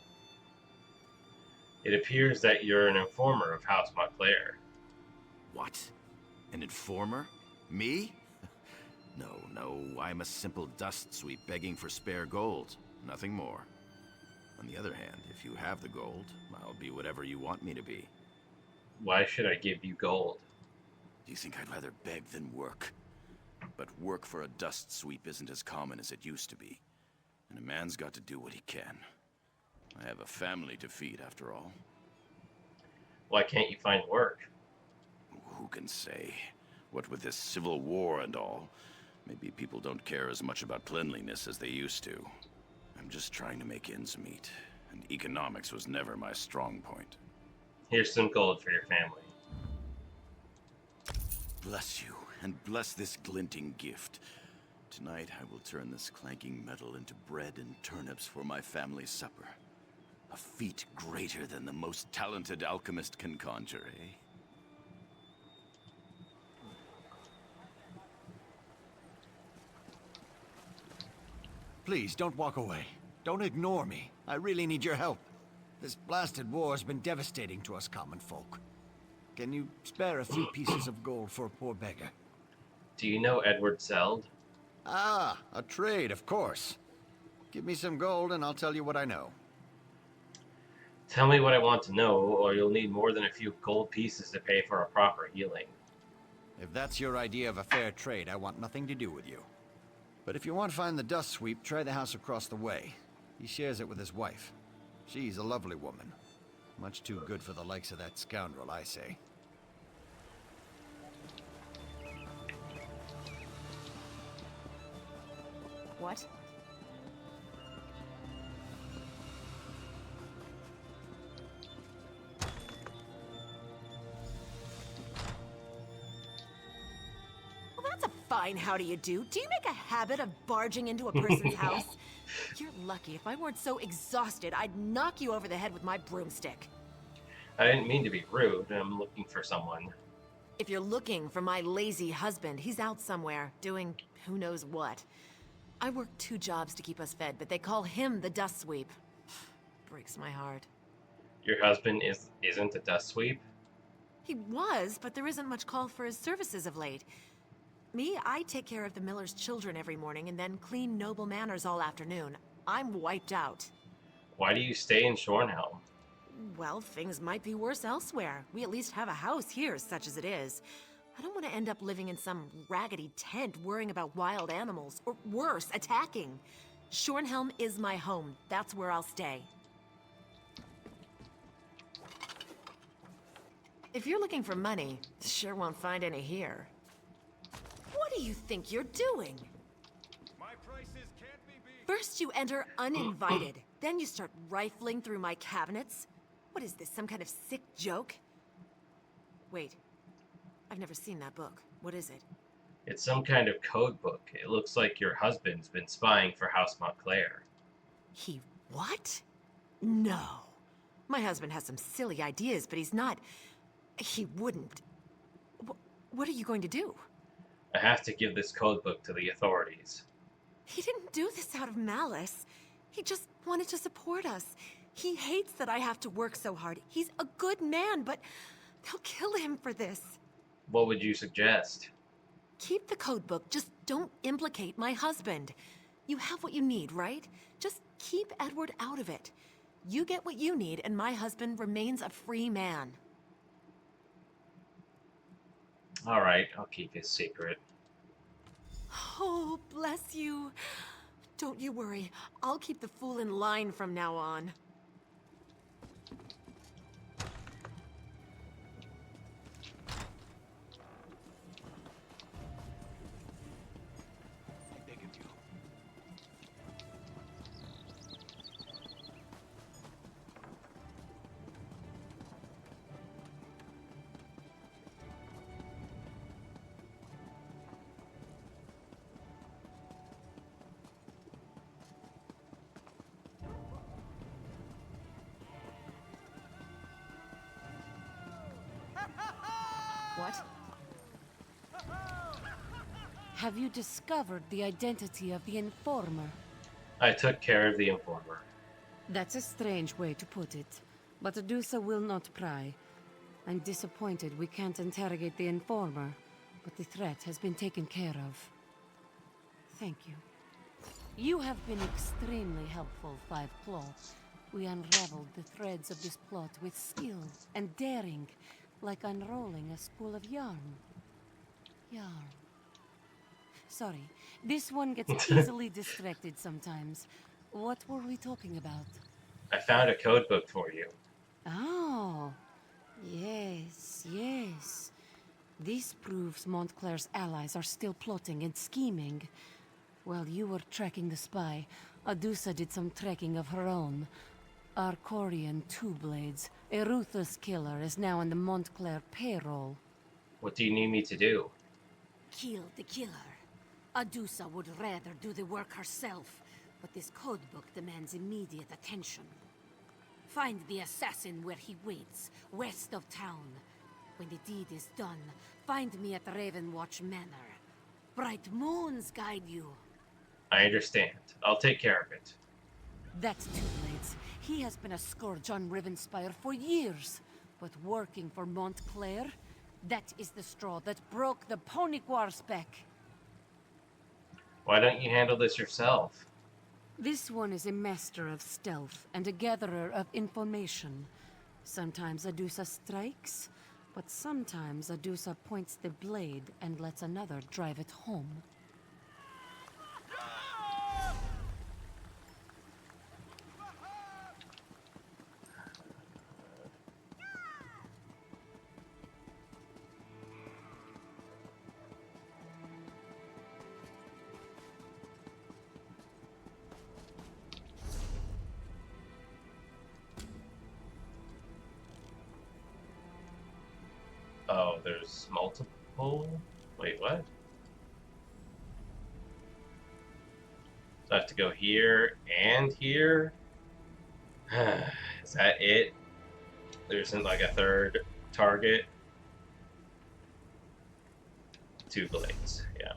It appears that you're an informer of House Montclair. What? An informer? Me? No, I'm a simple dust sweep begging for spare gold. Nothing more. On the other hand, if you have the gold, I'll be whatever you want me to be. Why should I give you gold? Do you think I'd rather beg than work? But work for a dust sweep isn't as common as it used to be. And a man's got to do what he can. I have a family to feed, after all. Why can't you find work? Who can say? What with this civil war and all, maybe people don't care as much about cleanliness as they used to. I'm just trying to make ends meet, and economics was never my strong point. Here's some gold for your family. Bless you, and bless this glinting gift. Tonight I will turn this clanking metal into bread and turnips for my family's supper. A feat greater than the most talented alchemist can conjure, eh? Please, don't walk away. Don't ignore me. I really need your help. This blasted war has been devastating to us common folk. Can you spare a few pieces of gold for a poor beggar? Do you know Edward Zeld? Ah, a trade, of course. Give me some gold and I'll tell you what I know. Tell me what I want to know, or you'll need more than a few gold pieces to pay for a proper healing. If that's your idea of a fair trade, I want nothing to do with you. But if you want to find the dust sweep, try the house across the way. He shares it with his wife. She's a lovely woman. Much too good for the likes of that scoundrel, I say. What? Well, that's a fine how do you do. Do you make a habit of barging into a person's house? You're lucky. If I weren't so exhausted, I'd knock you over the head with my broomstick. I didn't mean to be rude. I'm looking for someone. If you're looking for my lazy husband, he's out somewhere, doing who knows what. I work 2 jobs to keep us fed, but they call him the dust sweep. Breaks my heart. Your husband isn't a dust sweep? He was, but there isn't much call for his services of late. Me, I take care of the miller's children every morning and then clean noble manors all afternoon. I'm wiped out. Why do you stay in Shornhelm? Well, things might be worse elsewhere. We at least have a house here, such as it is. I don't want to end up living in some raggedy tent worrying about wild animals, or worse, attacking. Shornhelm is my home. That's where I'll stay. If you're looking for money, sure won't find any here. What do you think you're doing? My prices can't be beat. First you enter uninvited, then you start rifling through my cabinets. What is this, some kind of sick joke? Wait, I've never seen that book. What is it? It's some kind of code book. It looks like your husband's been spying for House Montclair. He what? No. My husband has some silly ideas, but he's not... He wouldn't. What are you going to do? I have to give this code book to the authorities. He didn't do this out of malice. He just wanted to support us. He hates that I have to work so hard. He's a good man, but they'll kill him for this. What would you suggest? Keep the code book, just don't implicate my husband. You have what you need, right? Just keep Edward out of it. You get what you need, and my husband remains a free man. All right, I'll keep his secret. Oh, bless you. Don't you worry. I'll keep the fool in line from now on. What? Have you discovered the identity of the informer? I took care of the informer. That's a strange way to put it, but Adusa will not pry. I'm disappointed we can't interrogate the informer, but the threat has been taken care of. Thank you. You have been extremely helpful, Five Claw. We unraveled the threads of this plot with skill and daring, like unrolling a spool of yarn. Yarn. Sorry, this one gets easily distracted sometimes. What were we talking about? I found a code book for you. Oh, yes, yes. This proves Montclair's allies are still plotting and scheming. While you were tracking the spy, Adusa did some trekking of her own. Arcorian Two-Blades, a ruthless killer, is now on the Montclair payroll. What do you need me to do? Kill the killer. Adusa would rather do the work herself, but this codebook demands immediate attention. Find the assassin where he waits, west of town. When the deed is done, find me at Ravenwatch Manor. Bright moons guide you. I understand. I'll take care of it. That's Two-Blades. He has been a scourge on Rivenspire for years. But working for Montclair, that is the straw that broke the Ponyquar's back. Why don't you handle this yourself? This one is a master of stealth and a gatherer of information. Sometimes Adusa strikes, but sometimes Adusa points the blade and lets another drive it home. Oh, there's multiple? Wait, what? So I have to go here and here? Is that it? There isn't like a third target? Two blades, yeah.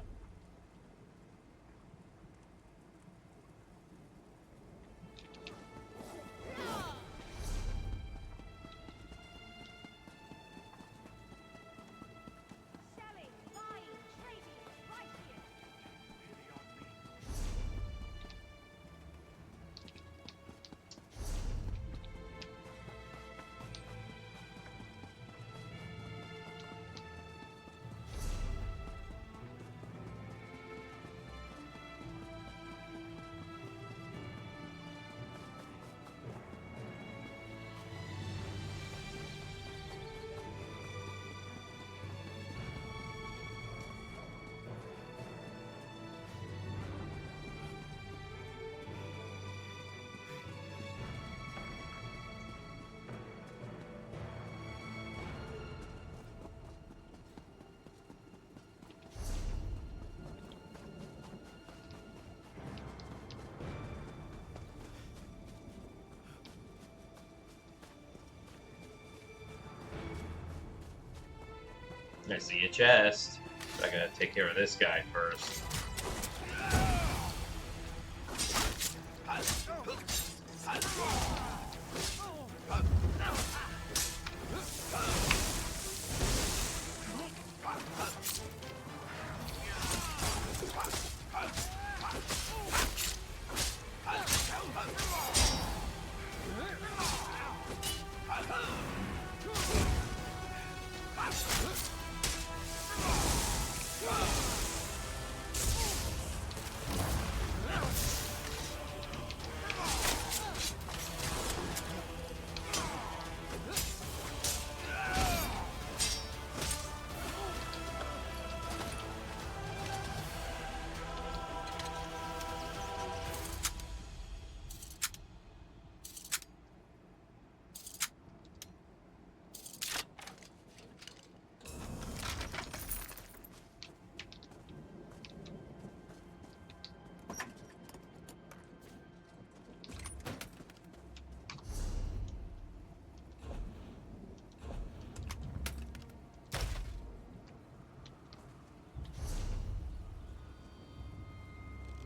I see a chest. I gotta take care of this guy first.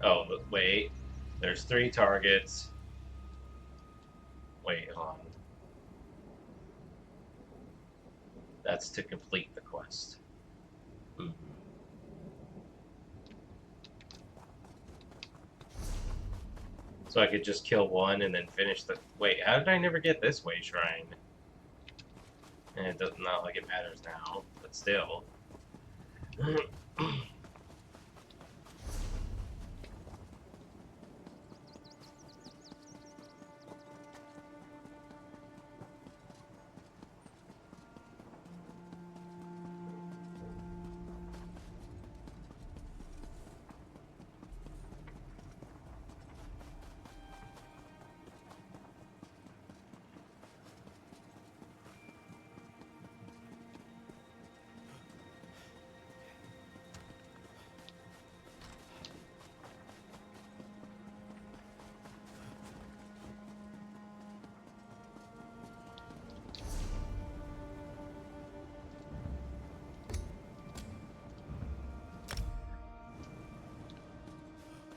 Oh, but wait. There's 3 targets. Wait, hold on. That's to complete the quest. Ooh. So I could just kill one and then finish the... Wait, how did I never get this way shrine? And it doesn't, not like it matters now, but still.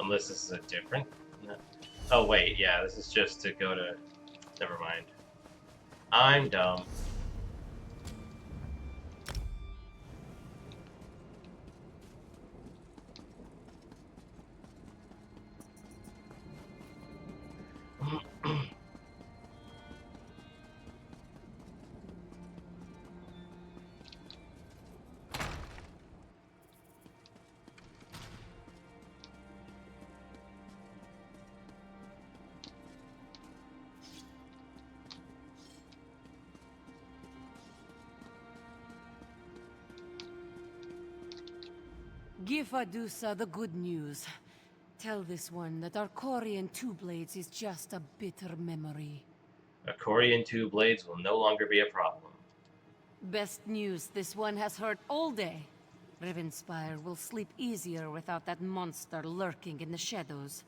Unless this is a different... No. Oh wait, yeah, this is just to go to... Never mind. I'm dumb. Give Adusa the good news. Tell this one that our Corian Two Blades is just a bitter memory. Acorian Two Blades will no longer be a problem. Best news this one has heard all day. Rivenspire will sleep easier without that monster lurking in the shadows.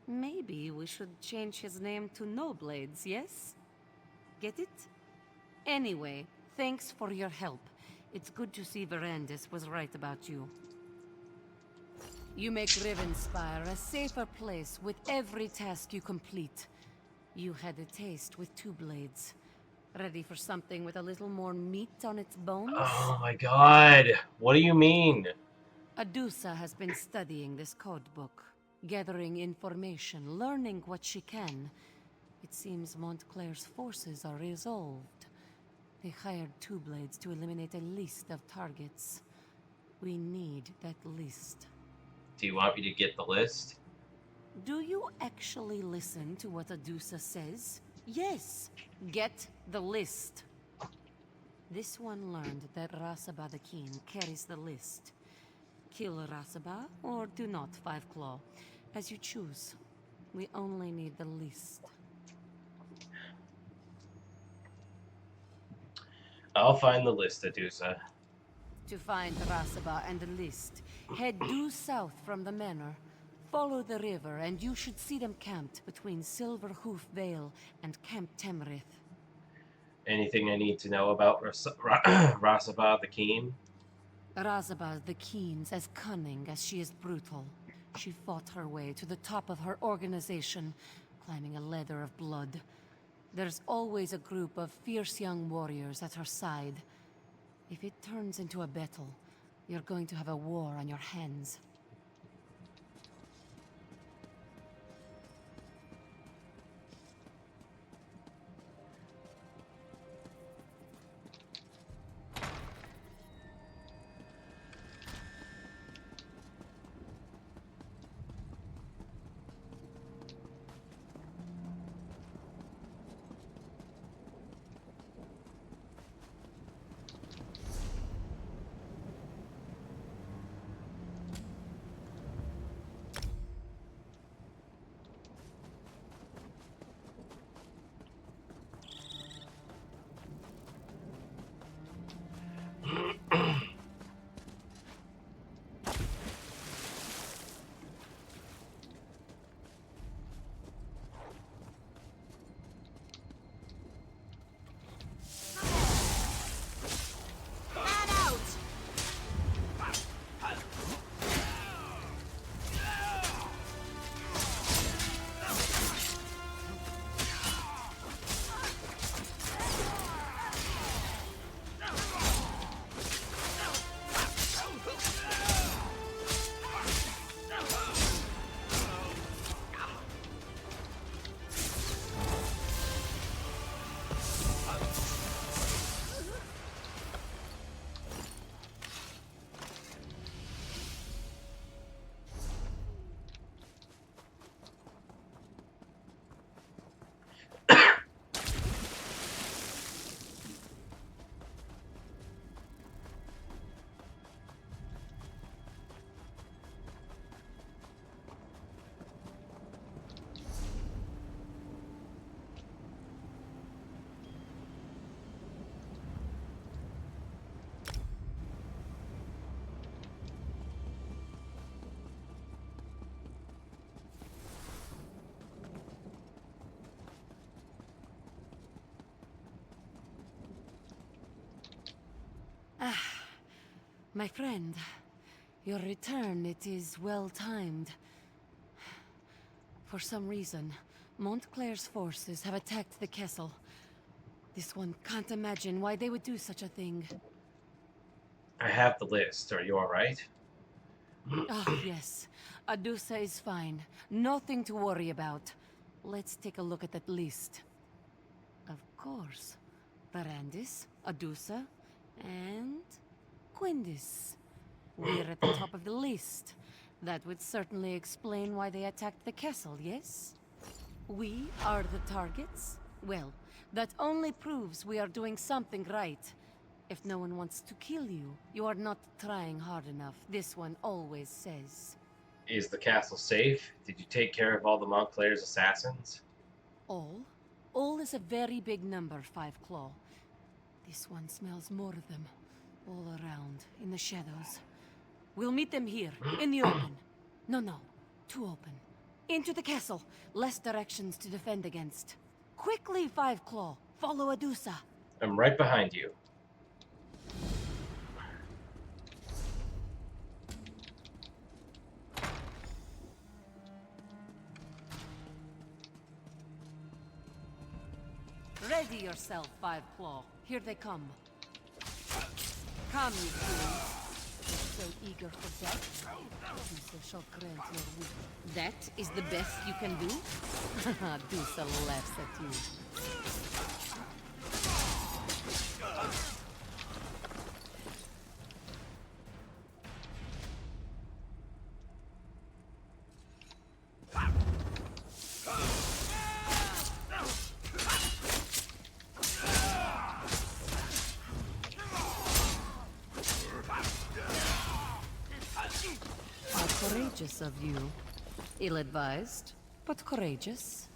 Maybe we should change his name to No Blades, yes? Get it? Anyway, thanks for your help. It's good to see Verandis was right about you. You make Rivenspire a safer place with every task you complete. You had a taste with Two Blades. Ready for something with a little more meat on its bones? Oh my god! What do you mean? Adusa has been studying this code book, gathering information, learning what she can. It seems Montclair's forces are resolved. They hired Two Blades to eliminate a list of targets. We need that list. Do you want me to get the list? Do you actually listen to what Adusa says? Yes, get the list. This one learned that Rasaba the Keen carries the list. Kill Rasaba, or do not, Five Claw. As you choose. We only need the list. I'll find the list, Adusa. To find Rasaba and the list, head due south from the manor. Follow the river, and you should see them camped between Silverhoof Vale and Camp Temrith. Anything I need to know about Rasaba the Keen? Rasaba the Keen's as cunning as she is brutal. She fought her way to the top of her organization, climbing a ladder of blood. There's always a group of fierce young warriors at her side. If it turns into a battle, you're going to have a war on your hands. My friend, your return, it is well timed. For some reason, Montclair's forces have attacked the castle. This one can't imagine why they would do such a thing. I have the list. Are you alright? Ah, yes. Adusa is fine. Nothing to worry about. Let's take a look at that list. Of course. Barandis, Adusa, and Quindis. We're at the top of the list. That would certainly explain why they attacked the castle, yes? We are the targets? Well, that only proves we are doing something right. If no one wants to kill you, you are not trying hard enough, this one always says. Is the castle safe? Did you take care of all the Montclair's assassins? All? All is a very big number, Five Claw. This one smells more of them. All around, in the shadows. We'll meet them here, in the open. No, too open. Into the castle. Less directions to defend against. Quickly, Five Claw. Follow Adusa. I'm right behind you. Ready yourself, Five Claw. Here they come. Come, you fools. You're so eager for death. Adusa shall grant your wish. That is the best you can do? Adusa laughs at you. Courageous of you. Ill-advised, but courageous.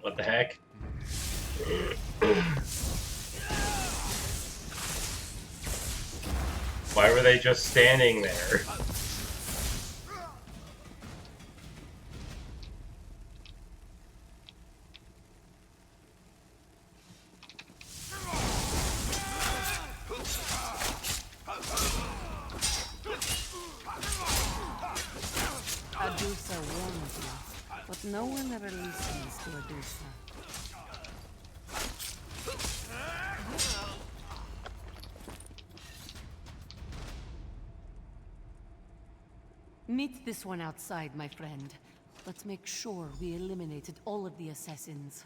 What the heck? Why were they just standing there? Adusa warns you, but no one ever listens to Adusa. Meet this one outside, my friend. Let's make sure we eliminated all of the assassins.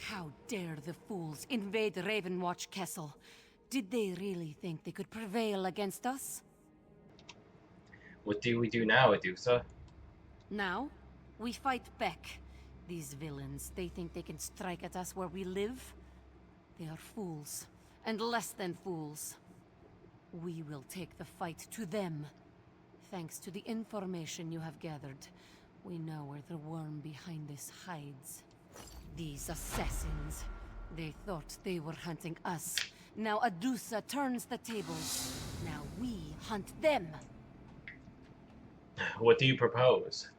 How dare the fools invade Ravenwatch Castle? Did they really think they could prevail against us? What do we do now, Adusa? Now, we fight back. These villains, they think they can strike at us where we live? They are fools, and less than fools. We will take the fight to them. Thanks to the information you have gathered, we know where the worm behind this hides. These assassins, they thought they were hunting us. Now Adusa turns the tables. Now we hunt them. What do you propose?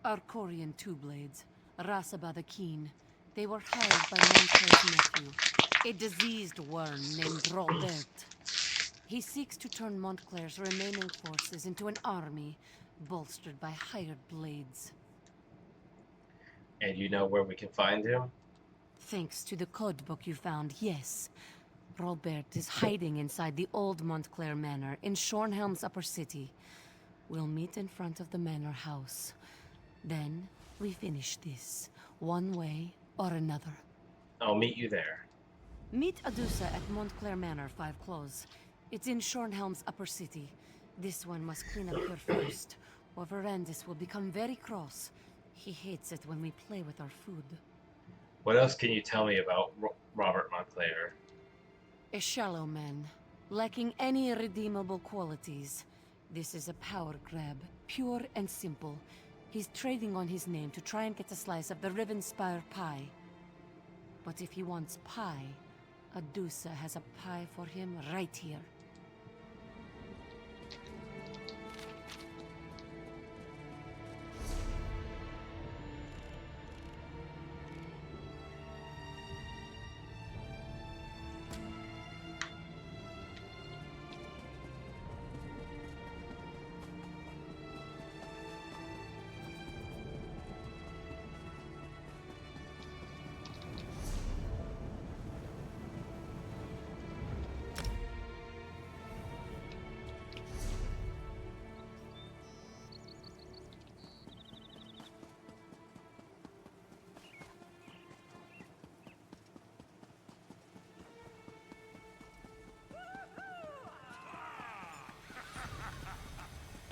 Arcorian Two-Blades, Rasaba the Keen. They were hired by Montclair's nephew, a diseased worm named Robert. He seeks to turn Montclair's remaining forces into an army, bolstered by hired blades. And you know where we can find him? Thanks to the codebook you found, yes. Robert is hiding inside the old Montclair Manor in Shornhelm's upper city. We'll meet in front of the manor house. Then, we finish this, one way or another. I'll meet you there. Meet Adusa at Montclair Manor, Five Claws. It's in Shornhelm's upper city. This one must clean up here first, or Verandis will become very cross. He hates it when we play with our food. What else can you tell me about Robert Montclair? A shallow man, lacking any redeemable qualities. This is a power grab, pure and simple. He's trading on his name to try and get a slice of the Rivenspire pie. But if he wants pie, Adusa has a pie for him right here.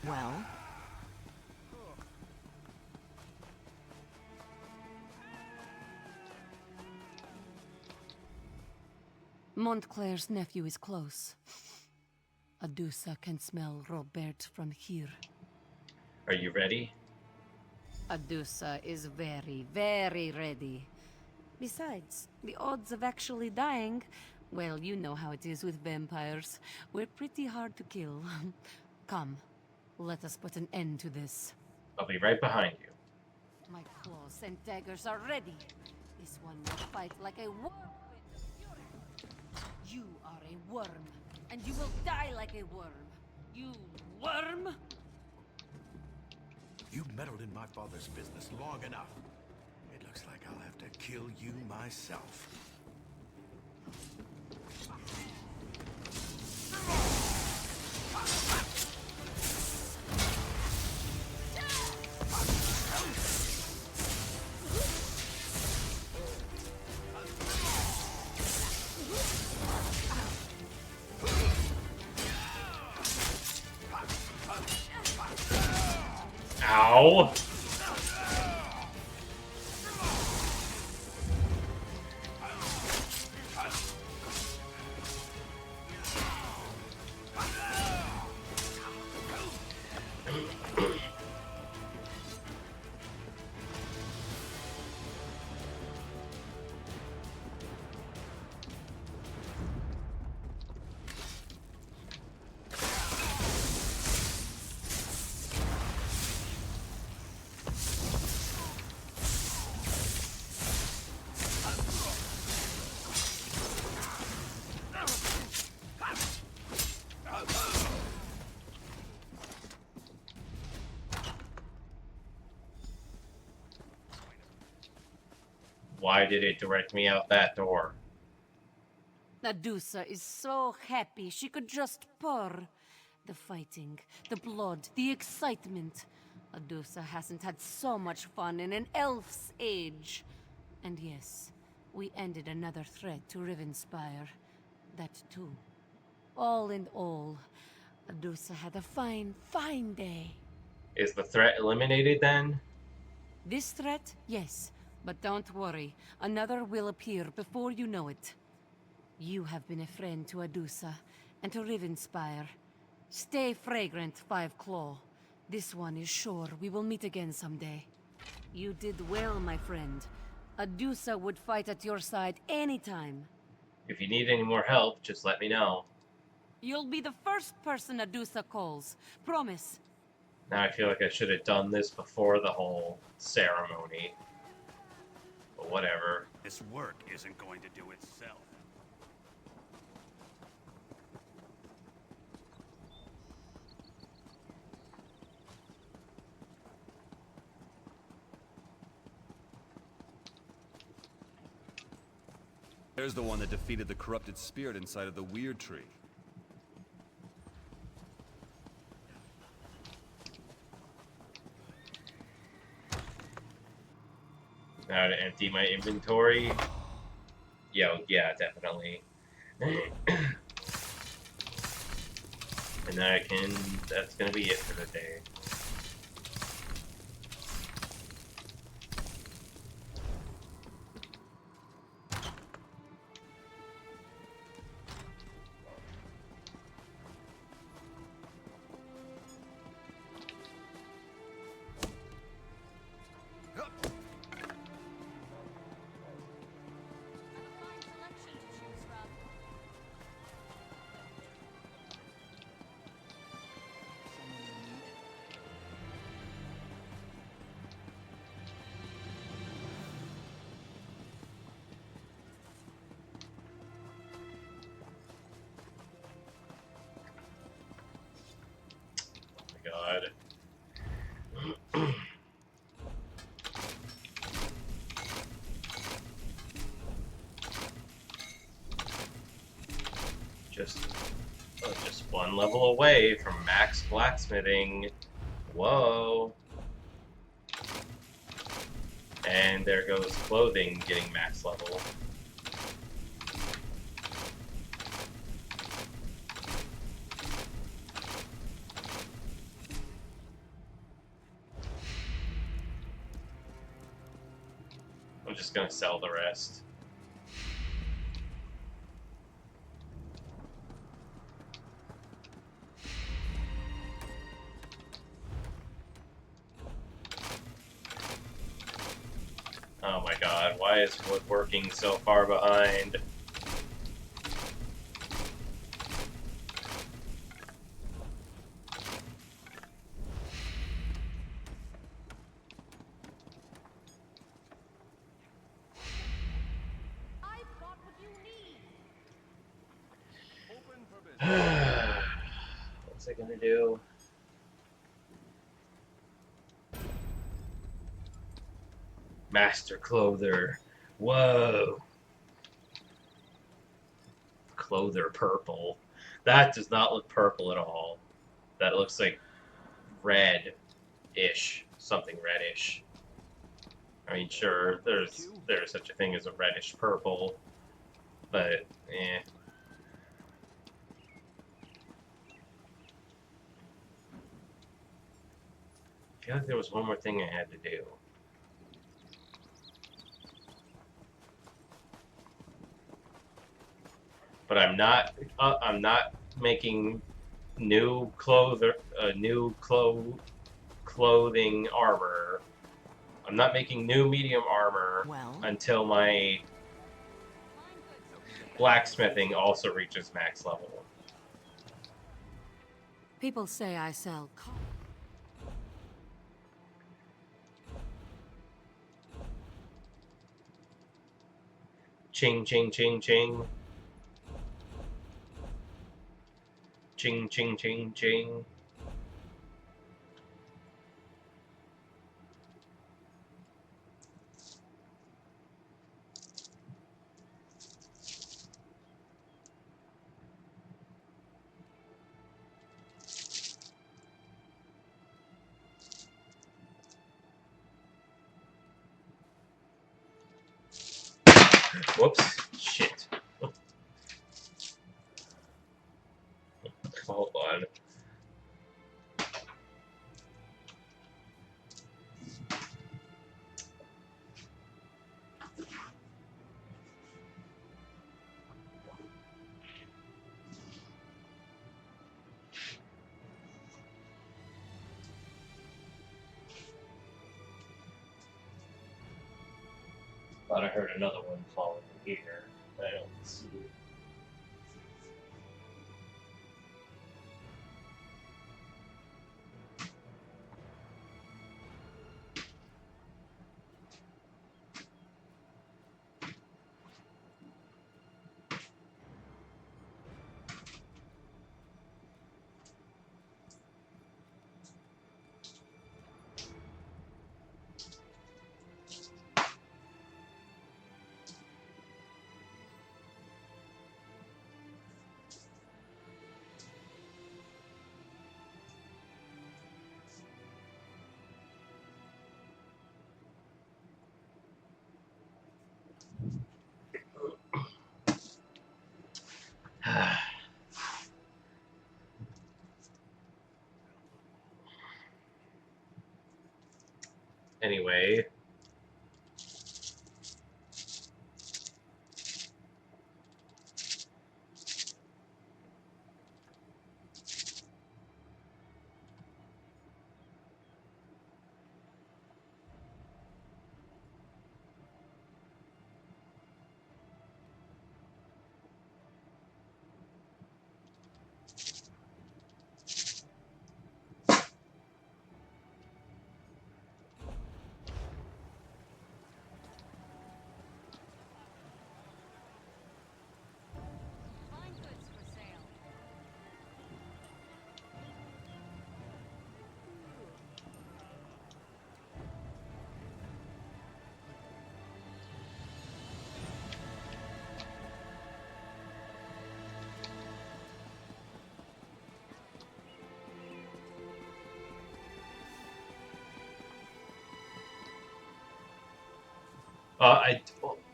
Well? Montclair's nephew is close. Adusa can smell Robert from here. Are you ready? Adusa is very, very ready. Besides, the odds of actually dying, well, you know how it is with vampires. We're pretty hard to kill. Come, let us put an end to this. I'll be right behind you. My claws and daggers are ready. This one will fight like a whirlwind of fury. You are a worm, and you will die like a worm. You worm! You've meddled in my father's business long enough. It looks like I'll have to kill you myself. Ow! Why did it direct me out that door? Adusa is so happy she could just purr. The fighting, the blood, the excitement. Adusa hasn't had so much fun in an elf's age. And yes, we ended another threat to Rivenspire. That too. All in all, Adusa had a fine, fine day. Is the threat eliminated then? This threat, yes. But don't worry, another will appear before you know it. You have been a friend to Adusa, and to Rivenspire. Stay fragrant, Five Claw. This one is sure we will meet again someday. You did well, my friend. Adusa would fight at your side anytime. If you need any more help, just let me know. You'll be the first person Adusa calls. Promise. Now I feel like I should have done this before the whole ceremony. But whatever. This work isn't going to do itself. There's the one that defeated the corrupted spirit inside of the Weird Tree. Now to empty my inventory. Yeah, definitely. And then that's gonna be it for the day. God. just one level away from max blacksmithing. Whoa. And there goes clothing getting max level. I'm just gonna sell the rest. Oh my god, why is woodworking so far behind? What's it gonna do? Master Clother. Whoa. Clother purple. That does not look purple at all. That looks like red-ish. Something reddish. I mean, sure, there's such a thing as a reddish purple, but eh. I feel like there was one more thing I had to do. But I'm not making new clothing armor. I'm not making new medium armor until my blacksmithing also reaches max level. People say I sell Ching, ching, ching, ching. Ching, ching, ching, ching. Whoops. Shit. Hold on. Thought I heard another one falling in here. I don't see it. Anyway.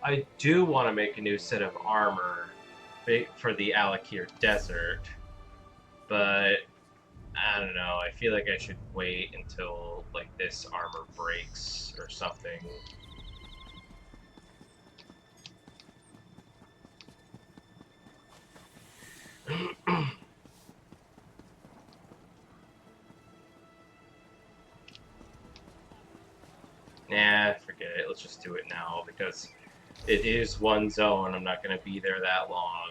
I do want to make a new set of armor for the Alakir Desert, but I don't know. I feel like I should wait until like this armor breaks or something. Nah, forget it. Let's just do it now because it is one zone. I'm not going to be there that long.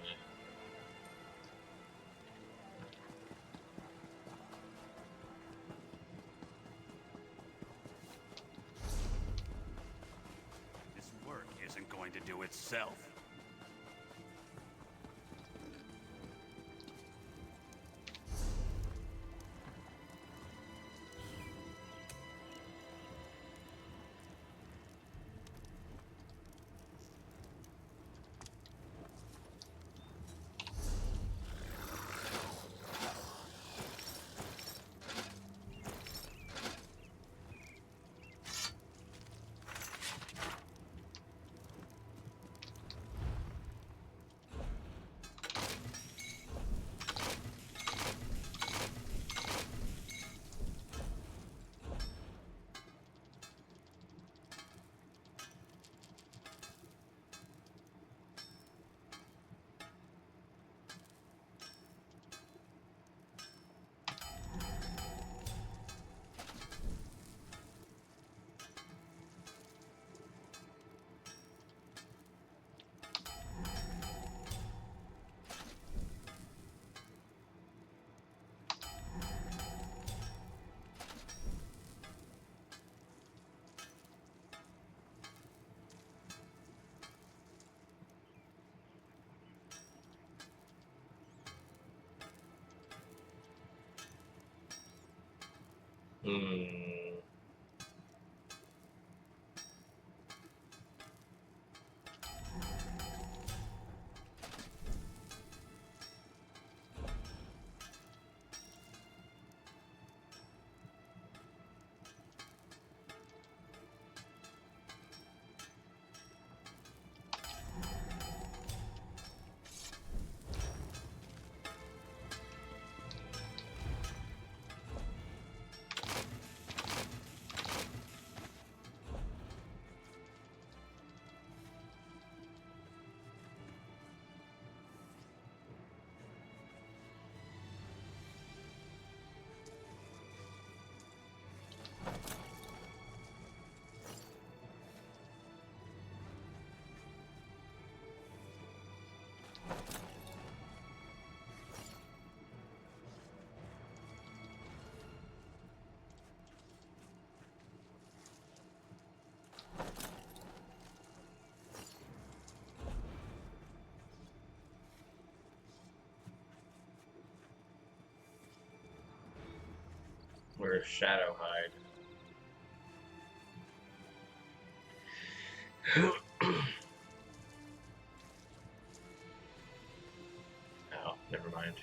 This work isn't going to do itself. Hmm. Where's Shadowhide? Oh, never mind.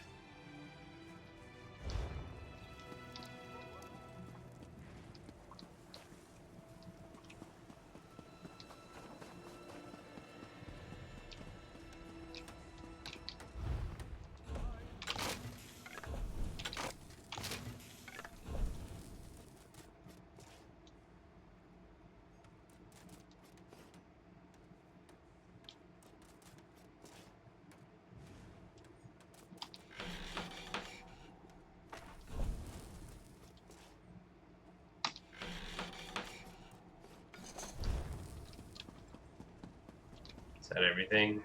Is that everything?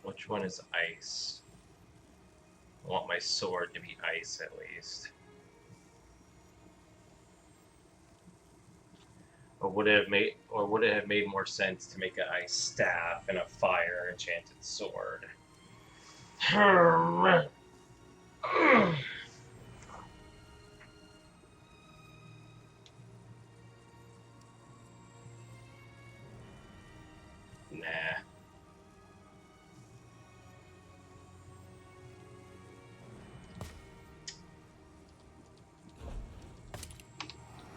Which one is ice? I want my sword to be ice at least. A would it have made more sense to make an ice staff and a fire enchanted sword? Nah.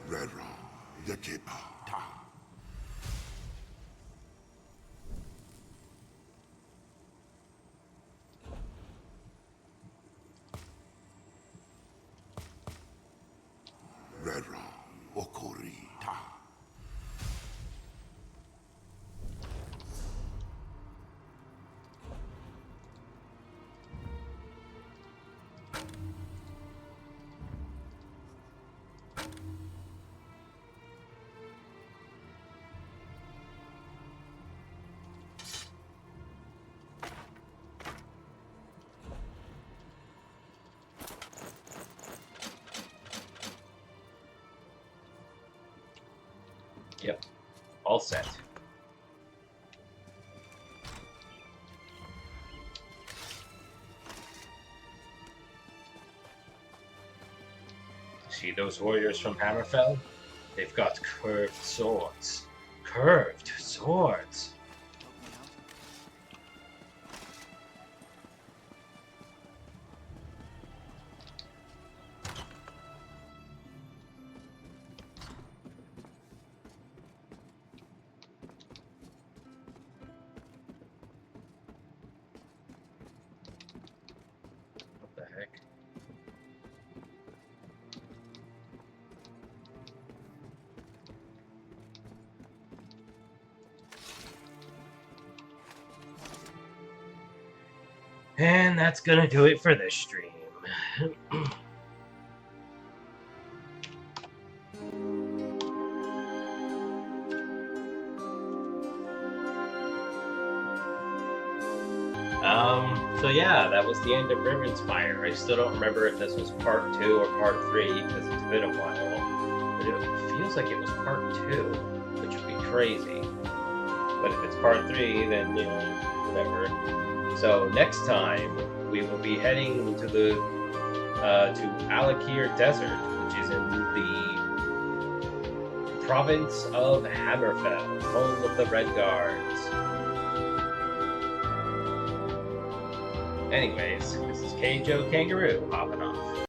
Redron, Yakipa, Ta. Redron, Okori, Ta. Yep. All set. See those warriors from Hammerfell? They've got curved swords. Curved swords! What the heck? And that's gonna do it for this stream. So yeah, that was the end of Rivenspire. I still don't remember if this was part 2 or part 3, because it's been a while. But it feels like it was part 2, which would be crazy. But if it's part 3, then, you know, whatever. So next time, we will be heading to the to Alakir Desert, which is in the province of Hammerfell, home of the Red Guards. Anyways, this is Keijo Kangaroo hopping off.